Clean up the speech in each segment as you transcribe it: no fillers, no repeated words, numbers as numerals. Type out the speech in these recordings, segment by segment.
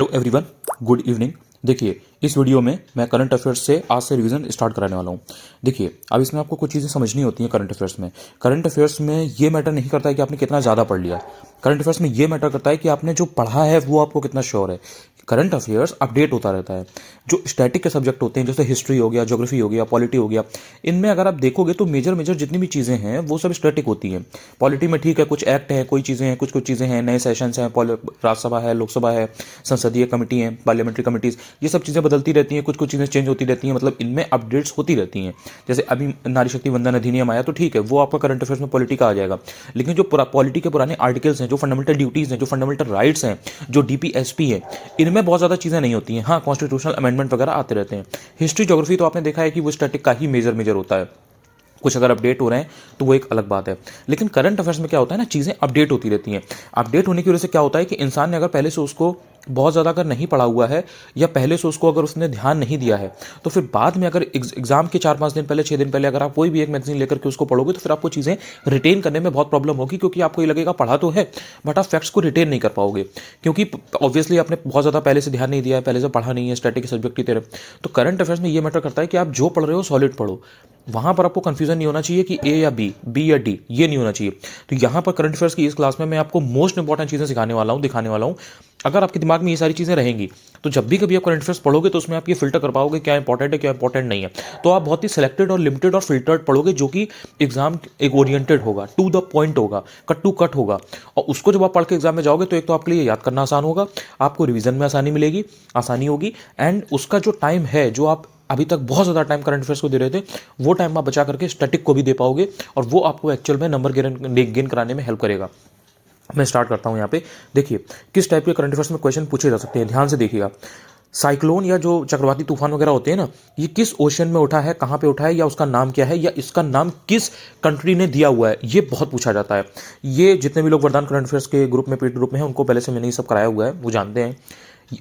Hello everyone, good evening. देखिए, इस video में मैं करंट अफेयर्स से आज से रिवीजन स्टार्ट कराने वाला हूँ। देखिए, अब इसमें आपको कुछ चीज़ें समझनी होती हैं। करंट अफेयर्स में ये मैटर नहीं करता है कि आपने कितना ज़्यादा पढ़ लिया। करंट अफेयर्स में ये मैटर करता है कि आपने जो पढ़ा है वो आपको कितना श्योर है। करंट अफेयर्स अपडेट होता रहता है। जो स्टैटिक के सब्जेक्ट होते हैं, जैसे हिस्ट्री हो गया, ज्योग्राफी हो गया, पॉलिटी हो गया, इनमें अगर आप देखोगे तो मेजर मेजर जितनी भी चीज़ें हैं वो सब स्टैटिक होती हैं। पॉलिटी में ठीक है, कुछ एक्ट हैं, कोई चीज़ें हैं, कुछ कुछ चीज़ें हैं, नए सेशंस हैं, राज्यसभा है, लोकसभा है, संसदीय कमेटी है, पार्लियामेंट्री कमिटीज़, ये सब चीज़ें बदलती रहती हैं, कुछ कुछ चीज़ें चेंज होती रहती हैं, मतलब इनमें अपडेट्स होती रहती हैं। जैसे अभी नारी शक्ति वंदन अधिनियम आया तो ठीक है, वो आपका करंट अफेयर्स में पॉलिटी का आ जाएगा। लेकिन जो पॉलिटी के पुराने आर्टिकल्स हैं, जो फंडामेंटल ड्यूटीज़ हैं, जो फंडामेंटल राइट्स हैं, जो डीपीएसपी है, इनमें बहुत ज़्यादा चीज़ें नहीं होती हैं। हाँ, कॉन्स्टिट्यूशनल अमेंडमेंट वगैरह आते रहते हैं। हिस्ट्री ज्योग्राफी तो आपने देखा है कि वो स्टैटिक का ही मेजर मेजर होता है। कुछ अगर अपडेट हो रहे हैं तो वो एक अलग बात है। लेकिन करंट अफेयर्स में क्या होता है ना, चीज़ें अपडेट होती रहती हैं। अपडेट होने की वजह से क्या होता है कि इंसान ने अगर पहले से उसको बहुत ज़्यादा अगर नहीं पढ़ा हुआ है, या पहले से उसको अगर उसने ध्यान नहीं दिया है, तो फिर बाद में अगर एग्जाम के 4-5 दिन पहले, 6 दिन पहले अगर आप कोई भी एक मैगजीन लेकर के उसको पढ़ोगे तो फिर आपको चीज़ें रिटेन करने में बहुत प्रॉब्लम होगी। क्योंकि आपको ये लगेगा पढ़ा तो है, बट आप फैक्ट्स को रिटेन नहीं कर पाओगे, क्योंकि ऑब्वियसली आपने बहुत ज़्यादा पहले से ध्यान नहीं दिया है, पहले से पढ़ा नहीं है स्टैटिक सब्जेक्ट की तरफ। तो करंट अफेयर्स में ये मैटर करता है कि आप जो पढ़ रहे हो सॉलिड पढ़ो। वहां पर आपको कंफ्यूजन नहीं होना चाहिए कि ए या बी या डी, ये नहीं होना चाहिए। तो यहां पर करंट अफेयर्स की इस क्लास में मैं आपको मोस्ट इंपॉर्टेंट चीज़ें सिखाने वाला हूं, दिखाने वाला हूं। अगर आपके दिमाग में ये सारी चीज़ें रहेंगी तो जब भी कभी आप करंट अफेयर्स पढ़ोगे तो उसमें आप ये फिल्टर कर पाओगे क्या इंपॉर्टेंट है, क्या इंपॉर्टेंट नहीं है। तो आप बहुत ही सिलेक्टेड और लिमिटेड और फिल्टर्ड पढ़ोगे, जो कि एग्जाम एक ओरिएंटेड होगा, टू द पॉइंट होगा, कट टू कट होगा। और उसको जब आप पढ़ के एग्जाम में जाओगे तो एक तो आपके लिए याद करना आसान होगा, आपको रिवीजन में आसानी होगी, एंड उसका जो टाइम है, जो आप अभी तक बहुत ज़्यादा टाइम करंट अफेयर्स को दे रहे थे, वो टाइम आप बचा करके स्टैटिक को भी दे पाओगे, और वो आपको एक्चुअल में नंबर गेन कराने में हेल्प करेगा। मैं स्टार्ट करता हूं। यहाँ पे देखिए किस टाइप के करंट अफेयर्स में क्वेश्चन पूछे जा सकते हैं, ध्यान से देखिएगा। साइक्लोन या जो चक्रवाती तूफान वगैरह होते हैं ना, ये किस ओशन में उठा है, कहाँ पे उठा है, या उसका नाम क्या है, या इसका नाम किस कंट्री ने दिया हुआ है, ये बहुत पूछा जाता है। ये जितने भी लोग वरदान करंट अफेयर्स के ग्रुप में, पेड ग्रुप में हैं, उनको पहले से मैंने ये सब कराया हुआ है, वो जानते हैं।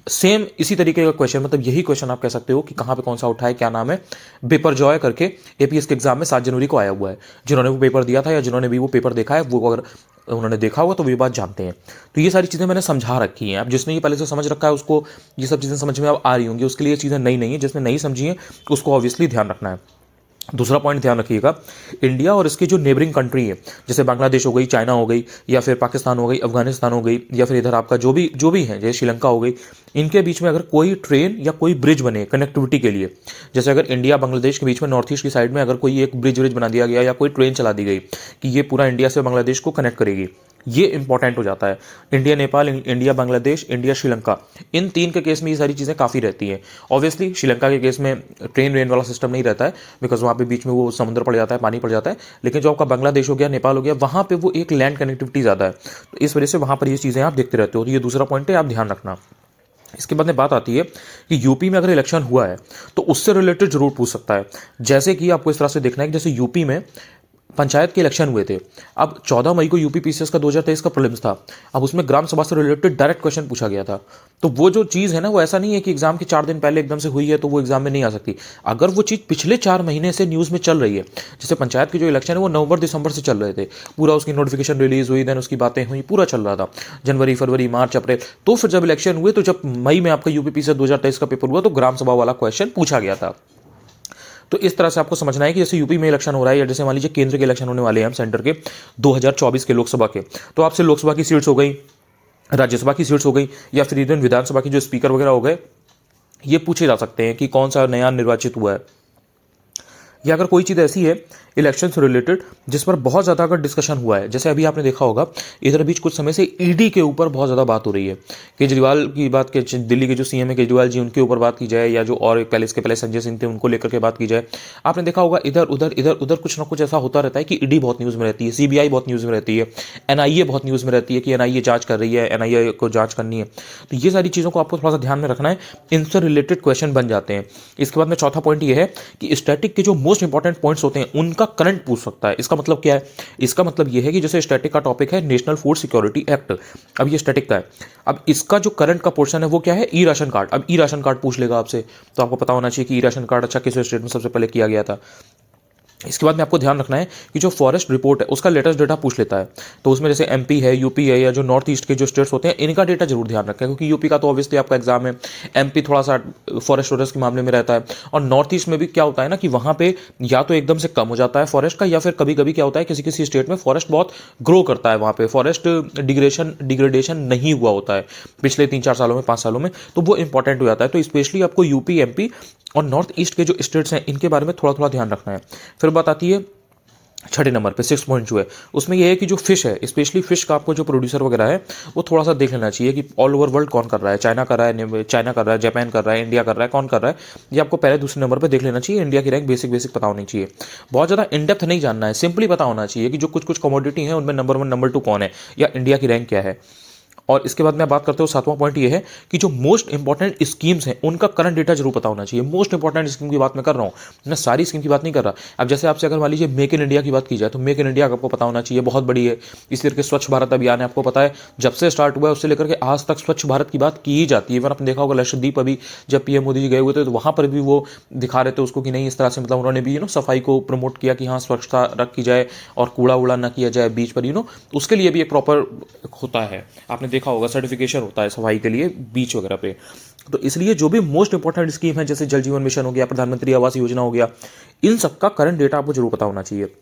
सेम इसी तरीके का क्वेश्चन, मतलब यही क्वेश्चन आप कह सकते हो कि कहाँ पे कौन सा उठा है, क्या नाम है। पेपर जॉय करके एपीएस के एग्जाम में 7 जनवरी को आया हुआ है। जिन्होंने वो पेपर दिया था या जिन्होंने भी वो पेपर देखा है, वो अगर उन्होंने देखा होगा तो वो ये बात जानते हैं। तो ये सारी चीज़ें मैंने समझा रखी हैं। अब जिसने ये पहले से समझ रखा है उसको ये सब चीज़ें समझ में अब आ रही होंगी, उसके लिए चीज़ें नई नहीं है। जिसने नहीं समझी है उसको ऑब्वियसली ध्यान रखना है। दूसरा पॉइंट ध्यान रखिएगा, इंडिया और इसकी जो नेबरिंग कंट्री है, जैसे बांग्लादेश हो गई, चाइना हो गई, या फिर पाकिस्तान हो गई, अफगानिस्तान हो गई, या फिर इधर आपका जो भी है, जैसे श्रीलंका हो गई, इनके बीच में अगर कोई ट्रेन या कोई ब्रिज बने कनेक्टिविटी के लिए, जैसे अगर इंडिया बांग्लादेश के बीच में नॉर्थ ईस्ट की साइड में अगर कोई एक ब्रिज बना दिया गया, या कोई ट्रेन चला दी गई कि ये पूरा इंडिया से बांग्लादेश को कनेक्ट करेगी, ये इंपॉर्टेंट हो जाता है। India Nepal, India Bangladesh, India Sri Lanka, इन 3 के केस में ये सारी चीज़ें काफ़ी रहती हैं। ऑब्वियसली श्रीलंका के केस में ट्रेन वेन वाला सिस्टम नहीं रहता है, बिकॉज वहाँ पे बीच में वो समुद्र पड़ जाता है, पानी पड़ जाता है। लेकिन जो आपका बांग्लादेश हो गया, नेपाल हो गया, वहाँ पे वो एक लैंड कनेक्टिविटी ज़्यादा है, तो इस वजह से वहाँ पर ये चीज़ें आप देखते रहते हो। तो ये दूसरा पॉइंट है, आप ध्यान रखना। इसके बाद में बात आती है कि यूपी में अगर इलेक्शन हुआ है तो उससे रिलेटेड जरूर पूछ सकता है। जैसे कि आपको इस तरह से देखना है कि जैसे यूपी में पंचायत के इलेक्शन हुए थे। अब 14 मई को यूपी पीसीएस का 2023 का प्रीलिम्स था। अब उसमें ग्राम सभा से रिलेटेड डायरेक्ट क्वेश्चन पूछा गया था। तो वो जो चीज़ है ना, वो ऐसा नहीं है कि एग्जाम के 4 दिन पहले एकदम से हुई है तो वो एग्जाम में नहीं आ सकती। अगर वो चीज़ पिछले 4 महीने से न्यूज़ में चल रही है, जैसे पंचायत के जो इलेक्शन है वो नवंबर दिसंबर से चल रहे थे, पूरा उसकी नोटिफिकेशन रिलीज हुई, देन उसकी बातें हुई, पूरा चल रहा था, जनवरी फरवरी मार्च अप्रैल। तो फिर जब इलेक्शन हुए, तो जब मई में आपका यूपी पीसीएस 2023 का पेपर हुआ, तो ग्राम सभा वाला क्वेश्चन पूछा गया था। तो इस तरह से आपको समझना है कि जैसे यूपी में इलेक्शन हो रहा है, या जैसे मान लीजिए केंद्र के इलेक्शन होने वाले हैं, हम सेंटर के 2024 के लोकसभा के, तो आपसे लोकसभा की सीट्स हो गई, राज्यसभा की सीट्स हो गई, या फिर इवन विधानसभा की जो स्पीकर वगैरह हो गए, ये पूछे जा सकते हैं कि कौन सा नया निर्वाचित हुआ है। या अगर कोई चीज़ ऐसी है इलेक्शन से रिलेटेड जिस पर बहुत ज़्यादा अगर डिस्कशन हुआ है, जैसे अभी आपने देखा होगा इधर बीच कुछ समय से ईडी के ऊपर बहुत ज़्यादा बात हो रही है। केजरीवाल की बात के, दिल्ली के जो सीएम है केजरीवाल जी, उनके ऊपर बात की जाए, या जो और पहले इसके पहले संजय सिंह थे उनको लेकर के बात की जाए। आपने देखा होगा इधर उधर कुछ ना कुछ ऐसा होता रहता है कि ईडी बहुत न्यूज़ में रहती है, सीबीआई बहुत न्यूज़ में रहती है, एनआईए बहुत न्यूज़ में रहती है कि एनआईए जांच कर रही है, एनआईए को जांच करनी है। तो ये सारी चीज़ों को आपको थोड़ा सा ध्यान में रखना है, इनसे रिलेटेड क्वेश्चन बन जाते हैं। इसके बाद में चौथा पॉइंट ये है कि स्टैटिक के जो मोस्ट इंपॉर्टेंट पॉइंट्स होते हैं उनका करंट पूछ सकता है। इसका मतलब क्या है? इसका मतलब यह है कि जैसे स्टैटिक का टॉपिक है नेशनल फूड सिक्योरिटी एक्ट, अब ये स्टैटिक का है। अब इसका जो करंट का पोर्शन है वो क्या है? ई राशन कार्ड। अब ई राशन कार्ड पूछ लेगा आपसे, तो आपको पता होना चाहिए कि ई राशन कार्ड अच्छा किस स्टेट में सबसे पहले किया गया था। इसके बाद में आपको ध्यान रखना है कि जो फॉरेस्ट रिपोर्ट है उसका लेटेस्ट डेटा पूछ लेता है। तो उसमें जैसे एमपी है, यूपी है, या जो नॉर्थ ईस्ट के जो स्टेट्स होते हैं इनका डेटा जरूर ध्यान रखें, क्योंकि यूपी का तो ऑब्वियसली आपका एग्जाम है, एमपी थोड़ा सा फॉरेस्ट वॉरेस्ट के मामले में रहता है। और नॉर्थ ईस्ट में भी क्या होता है ना कि वहाँ पे या तो एकदम से कम हो जाता है फॉरेस्ट का, या फिर कभी कभी क्या होता है किसी किसी स्टेट में फॉरेस्ट बहुत ग्रो करता है, वहाँ पे फॉरेस्ट डिग्रेडेशन नहीं हुआ होता है पिछले 3-4 सालों में, 5 सालों में, तो वो इंपॉर्टेंट हो जाता है। तो स्पेशली आपको यूपी, एमपी और नॉर्थ ईस्ट के जो स्टेट्स हैं इनके बारे में थोड़ा थोड़ा ध्यान रखना है। फिर बात आती है छठे नंबर पे 6 पॉइंट जो है उसमें यह है कि जो फिश है, स्पेशली फिश का आपको जो प्रोड्यूसर वगैरह है वो थोड़ा सा देख लेना चाहिए कि ऑल ओवर वर्ल्ड कौन कर रहा है। चाइना कर रहा है, जापान कर रहा है, इंडिया कर रहा है, कौन कर रहा है, ये आपको पहले दूसरे नंबर पे देख लेना चाहिए। इंडिया की रैंक बेसिक पता होनी चाहिए, बहुत ज़्यादा इन डेप्थ नहीं जानना है, सिंपली पता होना चाहिए कि जो कुछ कुछ कमोडिटी है उनमें नंबर 1 नंबर 2 कौन है, या इंडिया की रैंक क्या है। और इसके बाद मैं बात करता हूँ 7वां पॉइंट ये है कि जो मोस्ट इंपॉर्टेंट स्कीम्स हैं उनका करंट डेटा जरूर पता होना चाहिए। मोस्ट इंपॉर्टेंट स्कीम की बात मैं कर रहा हूँ, मैं सारी स्कीम की बात नहीं कर रहा। अब जैसे आपसे अगर मान लीजिए मेक इन इंडिया की बात की जाए तो मेक इन इंडिया आपको पता होना चाहिए, बहुत बड़ी है। इसी तरीके स्वच्छ भारत अभियान है, आपको पता है जब से स्टार्ट हुआ है उससे लेकर के आज तक स्वच्छ भारत की बात की ही जाती है। इवन आपने देखा होगा लक्षद्वीप अभी जब पीएम मोदी जी गए हुए थे तो वहाँ पर भी वो दिखा रहे थे उसको कि नहीं, इस तरह से मतलब उन्होंने भी सफाई को प्रमोट किया कि हाँ स्वच्छता रखी जाए और कूड़ा उड़ा ना किया जाए बीच पर, उसके लिए भी एक प्रॉपर होता है, आपने देखा होगा सर्टिफिकेशन होता है सफाई के लिए बीच वगैरह पे। तो इसलिए जो भी मोस्ट इंपॉर्टेंट स्कीम है जैसे जल जीवन मिशन हो गया, प्रधानमंत्री आवास योजना हो गया, इन सबका करंट डेटा आपको जरूर पता होना चाहिए।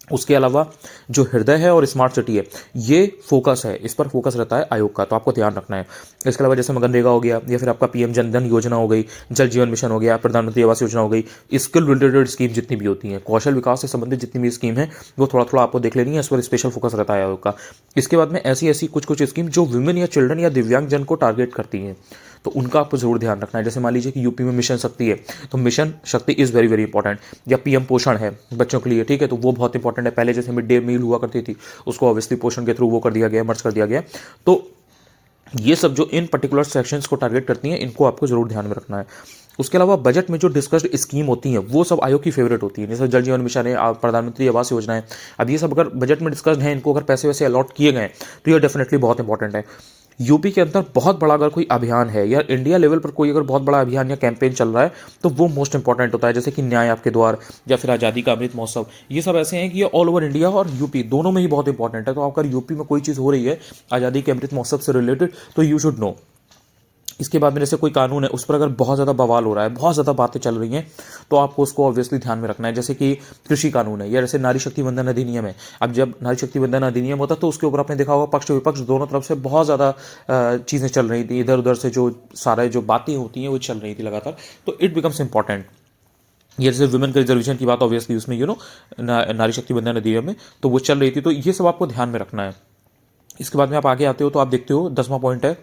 उसके अलावा जो हृदय है और स्मार्ट सिटी है ये फोकस है, इस पर फोकस रहता है आयोग का, तो आपको ध्यान रखना है। इसके अलावा जैसे मनरेगा हो गया, या फिर आपका पीएम जनधन योजना हो गई, जल जीवन मिशन हो गया, प्रधानमंत्री आवास योजना हो गई, स्किल रिलेटेड स्कीम जितनी भी होती हैं, कौशल विकास से संबंधित जितनी भी स्कीम है वो थोड़ा थोड़ा आपको देख लेनी है, इस पर स्पेशल फोकस रहता है आयोग का। इसके बाद में ऐसी ऐसी कुछ कुछ स्कीम जो वुमेन या चिल्ड्रन या दिव्यांगजन को टारगेट करती हैं तो उनका आपको जरूर ध्यान रखना है। जैसे मान लीजिए कि यूपी में मिशन शक्ति है तो मिशन शक्ति इज़ वेरी वेरी इंपॉर्टेंट, या पीएम पोषण है बच्चों के लिए, ठीक है, तो वो बहुत इंपॉर्टेंट है। पहले जैसे मिड डे मील हुआ करती थी उसको ऑब्वियसली पोषण के थ्रू वो कर दिया गया, मर्ज कर दिया गया। तो ये सब जो इन पर्टिकुलर सेक्शंस को टारगेट करती हैं इनको आपको जरूर ध्यान में रखना है। उसके अलावा बजट में जो डिस्कस्ड स्कीम होती हैं वो सब आयोग की फेवरेट होती है, जैसे जल जीवन मिशन है, प्रधानमंत्री आवास योजना है। अब ये सब अगर बजट में डिस्कस्ड है, इनको अगर पैसे वैसे अलॉट किए गए तो ये डेफिनेटली बहुत इंपॉर्टेंट है। यूपी के अंदर बहुत बड़ा अगर कोई अभियान है या इंडिया लेवल पर कोई अगर बहुत बड़ा अभियान या कैंपेन चल रहा है तो वो मोस्ट इंपॉर्टेंट होता है, जैसे कि न्याय आपके द्वार या फिर आज़ादी का अमृत महोत्सव। ये सब ऐसे हैं कि ये ऑल ओवर इंडिया और यूपी दोनों में ही बहुत इंपॉर्टेंट है। तो अगर यूपी में कोई चीज़ हो रही है आज़ादी के अमृत महोत्सव से रिलेटेड तो यू शुड नो। इसके बाद में जैसे कोई कानून है उस पर अगर बहुत ज़्यादा बवाल हो रहा है, बहुत ज़्यादा बातें चल रही हैं तो आपको उसको ऑब्वियसली ध्यान में रखना है। जैसे कि कृषि कानून है या जैसे नारी शक्ति वंदन अधिनियम है। अब जब नारी शक्ति वंदन अधिनियम होता तो उसके ऊपर आपने देखा होगा पक्ष विपक्ष दोनों तरफ से बहुत ज़्यादा चीज़ें चल रही थी, इधर उधर से जो सारे जो बातें होती हैं वो चल रही थी लगातार, तो इट बिकम्स इंपॉर्टेंट। ये जैसे वुमेन का रिजर्वेशन की बात ऑब्वियसली उसमें नारी शक्ति वंदन अधिनियम में तो वो चल रही थी, तो ये सब आपको ध्यान में रखना है। इसके बाद में आप आगे आते हो तो आप देखते हो 10वां पॉइंट है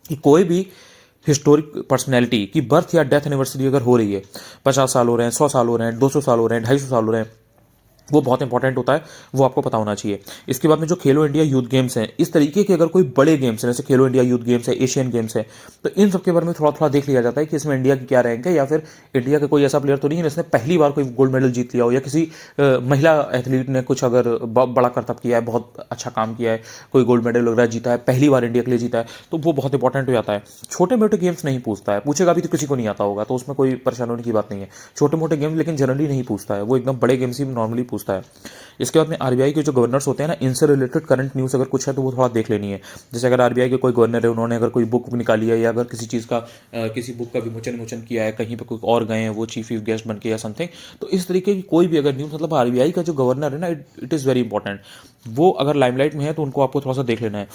कि कोई भी हिस्टोरिक पर्सनैलिटी की बर्थ या डेथ एनिवर्सरी अगर हो रही है, 50 साल हो रहे हैं, 100 साल हो रहे हैं, 200 साल हो रहे हैं, 250 साल हो रहे हैं, वो बहुत इंपॉर्टेंट होता है, वो आपको पता होना चाहिए। इसके बाद में जो खेलो इंडिया यूथ गेम्स हैं, इस तरीके के अगर कोई बड़े गेम्स हैं जैसे खेलो इंडिया यूथ गेम्स है, एशियन गेम्स है, तो इन सब के बारे में थोड़ा थोड़ा देख लिया जाता है कि इसमें इंडिया की क्या रैंक है, या फिर इंडिया का कोई ऐसा प्लेयर तो नहीं है जिसने पहली बार कोई गोल्ड मेडल जीत लिया हो, या किसी महिला एथलीट ने कुछ अगर बड़ा करतब किया है, बहुत अच्छा काम किया है, कोई गोल्ड मेडल वगैरह जीता है, पहली बार इंडिया के लिए जीता है, तो वो बहुत इंपॉर्टेंट हो जाता है। छोटे मोटे गेम्स नहीं पूछता है, पूछेगा भी तो किसी को नहीं आता होगा, तो उसमें कोई परेशान होने की बात नहीं है। छोटे मोटे गेम्स लेकिन जनरली नहीं पूछता है, वो एकदम बड़े गेम्स ही नॉर्मली पूछता है। इसके बाद में आरबीआई के जो गवर्नर्स होते हैं ना, इनसे रिलेटेड करंट न्यूज़ अगर कुछ है तो वो थोड़ा देख लेनी है। जैसे अगर आरबीआई के कोई गवर्नर है, उन्होंने अगर कोई बुक निकाली है या अगर किसी चीज़ का किसी बुक का विमोचन किया है, कहीं पर कोई और गए हैं वो चीफ गेस्ट बन के या समथिंग, तो इस तरीके की कोई भी अगर न्यूज़, मतलब आरबीआई का जो गवर्नर है ना, इट इज़ वेरी इंपॉर्टेंट, वो अगर लाइमलाइट में है तो उनको आपको थोड़ा सा देख लेना है।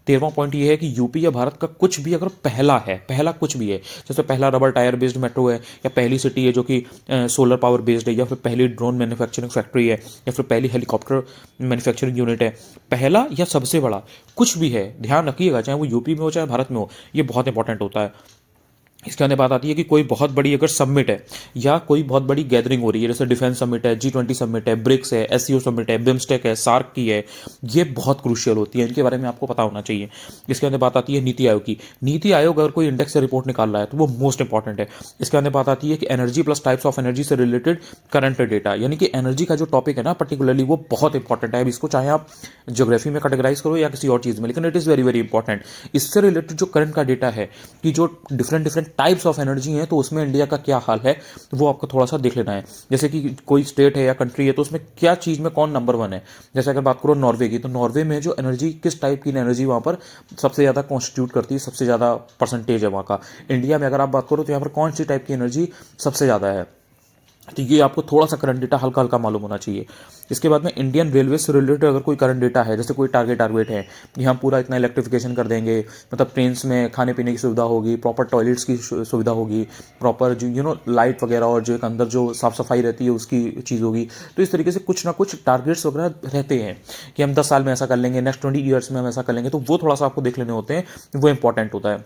13वां पॉइंट ये है कि यूपी या भारत का कुछ भी अगर पहला कुछ भी है, जैसे पहला रबर टायर बेस्ड मेट्रो है, या पहली सिटी है जो कि सोलर पावर बेस्ड है, या फिर पहली ड्रोन मैन्युफैक्चरिंग फैक्ट्री है, या फिर पहली हेलीकॉप्टर मैन्युफैक्चरिंग यूनिट है, पहला या सबसे बड़ा कुछ भी है, ध्यान रखिएगा, चाहे वो यूपी में हो चाहे भारत में हो, ये बहुत इंपॉर्टेंट होता है। इसके अंदर बात आती है कि कोई बहुत बड़ी अगर समिट है या कोई बहुत बड़ी गैदरिंग हो रही है, जैसे डिफेंस समिट है, G20 समिट है, ब्रिक्स है, एससीओ समिट है, बिम्स्टेक है, सार्क की है, ये बहुत क्रूशियल होती है, इनके बारे में आपको पता होना चाहिए। इसके अंदर बात आती है नीति आयोग की। नीति आयोग अगर कोई इंडेक्स से रिपोर्ट निकाल रहा है तो वो मोस्ट इंपॉर्टेंट है। इसके अंदर बात आती है कि energy plus types of energy से रिलेटेड करंट डेटा, यानी कि एनर्जी का जो टॉपिक है ना पर्टिकुलरली, वो बहुत इंपॉर्टेंट है। अब इसको चाहे आप ज्योग्राफी में कैटेगराइज करो या किसी और चीज़ में, लेकिन it is very very important. इससे रिलेटेड जो करंट का डेटा है कि जो different different types of energy हैं तो उसमें इंडिया का क्या हाल है वो आपको थोड़ा सा देख लेना है। जैसे कि कोई स्टेट है या कंट्री है तो उसमें क्या चीज़ में कौन नंबर वन है। जैसे अगर बात करो नॉर्वे की, तो नॉर्वे में जो एनर्जी, किस टाइप की एनर्जी वहाँ पर सबसे ज़्यादा कॉन्स्टिट्यूट करती है, सबसे ज़्यादा परसेंटेज है वहाँ का। इंडिया में अगर आप बात करो तो यहाँ पर कौन सी टाइप की एनर्जी सबसे ज़्यादा है, तो ये आपको थोड़ा सा करंट डेटा हल्का हल्का मालूम होना चाहिए। इसके बाद में इंडियन रेलवे से रिलेटेड अगर कोई करंट डेटा है, जैसे कोई टारगेट है कि हम पूरा इतना इलेक्ट्रिफिकेशन कर देंगे, मतलब ट्रेन्स में खाने पीने की सुविधा होगी, प्रॉपर टॉयलेट्स की सुविधा होगी, प्रॉपर जो लाइट वगैरह और जो एक अंदर जो साफ सफाई रहती है उसकी चीज़ होगी। तो इस तरीके से कुछ ना कुछ टारगेट्स वगैरह रहते हैं कि हम 10 साल में ऐसा कर लेंगे, नेक्स्ट 20 ईयर्स में हम ऐसा कर लेंगे, तो वो थोड़ा सा आपको देख लेने होते हैं, वो इंपॉर्टेंट होता है।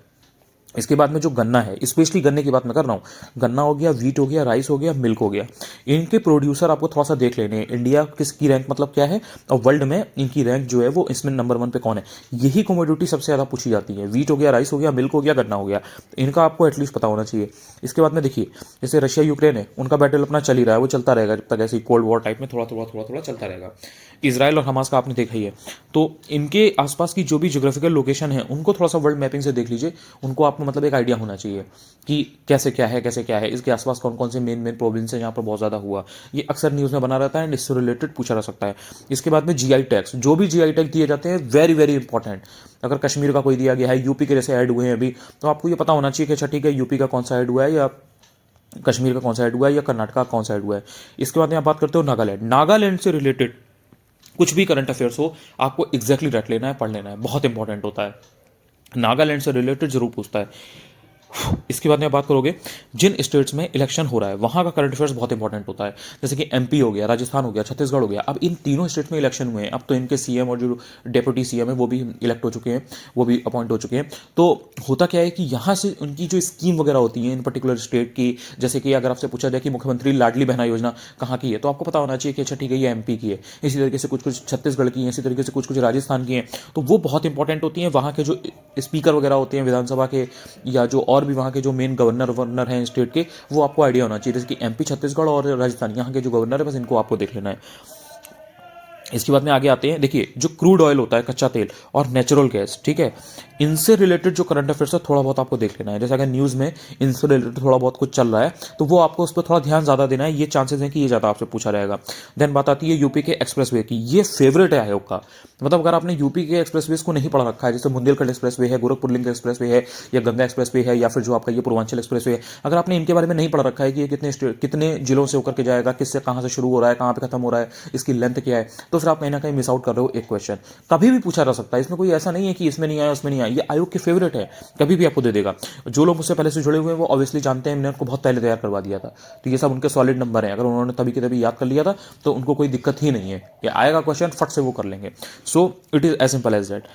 इसके बाद में जो गन्ना है, स्पेशली गन्ने की बात मैं कर रहा हूँ, गन्ना हो गया, वीट हो गया, राइस हो गया, मिल्क हो गया, इनके प्रोड्यूसर आपको थोड़ा सा देख लेने हैं। इंडिया किसकी रैंक मतलब क्या है और वर्ल्ड में इनकी रैंक जो है वो इसमें नंबर 1 पे कौन है। यही कमोडिटी सबसे ज़्यादा पूछी जाती है, वीट हो गया, राइस हो गया, मिल्क हो गया, गन्ना हो गया, तो इनका आपको एटलीस्ट पता होना चाहिए। इसके बाद में देखिए, जैसे रशिया यूक्रेन है, उनका बैटल अपना चल ही रहा है, वो चलता रहेगा जब तक ऐसी कोल्ड वॉर टाइप में थोड़ा थोड़ा थोड़ा थोड़ा चलता रहेगा। इसराइल और हमास का आपने देखा ही है, तो इनके आसपास की जो भी ज्योग्राफिकल लोकेशन है उनको थोड़ा सा वर्ल्ड मैपिंग से देख लीजिए, उनको आपको मतलब एक आइडिया होना चाहिए कि कैसे क्या है, कैसे क्या है, इसके आसपास कौन कौन से मेन प्रोविंस है जहाँ पर बहुत ज़्यादा हुआ। ये अक्सर न्यूज़ में बना रहता है एंड इससे रिलेटेड पूछा जा सकता है। इसके बाद में जीआई टैग्स, जो भी जीआई टैग दिए जाते हैं वेरी वेरी इंपॉर्टेंट। अगर कश्मीर का कोई दिया गया है, यूपी के जैसे ऐड हुए हैं अभी, तो आपको ये पता होना चाहिए कि अच्छा ठीक है, यूपी का कौन सा ऐड हुआ है, या कश्मीर का कौन सा ऐड हुआ है, या कर्नाटक का कौन सा ऐड हुआ है। इसके बाद में आप बात करते हो नागालैंड, नागालैंड से रिलेटेड कुछ भी करंट अफेयर्स हो आपको एग्जैक्टली रट लेना है, पढ़ लेना है, बहुत इंपॉर्टेंट होता है। नागालैंड से रिलेटेड जरूर पूछता है। इसके बाद में बात करोगे जिन स्टेट्स में इलेक्शन हो रहा है वहां का करंट अफेयर्स बहुत इंपॉर्टेंट होता है। जैसे कि एमपी हो गया, राजस्थान हो गया, छत्तीसगढ़ हो गया, अब इन तीनों स्टेट में इलेक्शन हुए हैं, अब तो इनके सीएम और जो डेप्यूटी सीएम है वो भी इलेक्ट हो चुके हैं, वो भी अपॉइंट हो चुके हैं। तो होता क्या है कि यहाँ से उनकी जो स्कीम वगैरह होती है इन पर्टिकुलर स्टेट की, जैसे कि अगर आपसे पूछा जाए कि मुख्यमंत्री लाडली बहना योजना कहाँ की है, तो आपको पता होना चाहिए कि अच्छा ठीक है ये एमपी की है। इसी तरीके से कुछ कुछ छत्तीसगढ़ की है, इसी तरीके से कुछ कुछ राजस्थान की हैं, तो वो बहुत इंपॉर्टेंट होती हैं। वहाँ के जो स्पीकर वगैरह होते हैं विधानसभा के, या जो और भी वहाँ के जो मेन गवर्नर हैं स्टेट के, वो आपको आइडिया होना चाहिए। जैसे कि एमपी, छत्तीसगढ़ और राजस्थान, यहाँ के जो गवर्नर है बस इनको आपको देख लेना है। इसके बाद में आगे आते हैं, देखिए जो क्रूड ऑयल होता है, कच्चा तेल और नेचुरल गैस, ठीक है, इनसे रिलेटेड जो करंट अफेयर्स है थोड़ा बहुत आपको देख लेना है। जैसे अगर न्यूज़ में इनसे रिलेटेड थोड़ा बहुत कुछ चल रहा है तो वो आपको उस पर थोड़ा ध्यान ज़्यादा देना है, ये चांसेस हैं कि ये ज़्यादा आपसे पूछा जाएगा। देन बात आती है यूपी के एक्सप्रेसवे की, ये फेवरेट है आयोग का। मतलब अगर आपने यूपी के एक्सप्रेसवेज को नहीं पढ़ रखा है, जैसे बुंदेलखंड एक्सप्रेसवे है, गोरखपुर लिंक एक्सप्रेसवे है, या गंगा एक्सप्रेसवे है, या फिर जो आपका ये पूर्वांचल एक्सप्रेसवे है, अगर आपने इनके बारे में नहीं पढ़ रखा है कि ये कितने जिलों से होकर के जाएगा, किससे कहाँ से शुरू हो रहा है, कहाँ पे खत्म हो रहा है, इसकी लेंथ क्या है, तो फिर आप कहीं ना कहीं मिस आउट कर रहे हो एक क्वेश्चन। कभी भी पूछा जा सकता है, इसमें कोई ऐसा नहीं है कि इसमें नहीं आया उसमें नहीं आया, ये आयोग के फेवरेट है, कभी भी आपको दे देगा। जो लोग मुझसे पहले से जुड़े हुए हैं वो ऑब्वियसली जानते हैं, मैंने उनको बहुत पहले तैयार करवा दिया था, तो ये सब उनके सॉलिड नंबर हैं। अगर उन्होंने तभी के तभी याद कर लिया था तो उनको कोई दिक्कत ही नहीं है, ये आएगा क्वेश्चन फट से वो कर लेंगे। So it is as simple as that.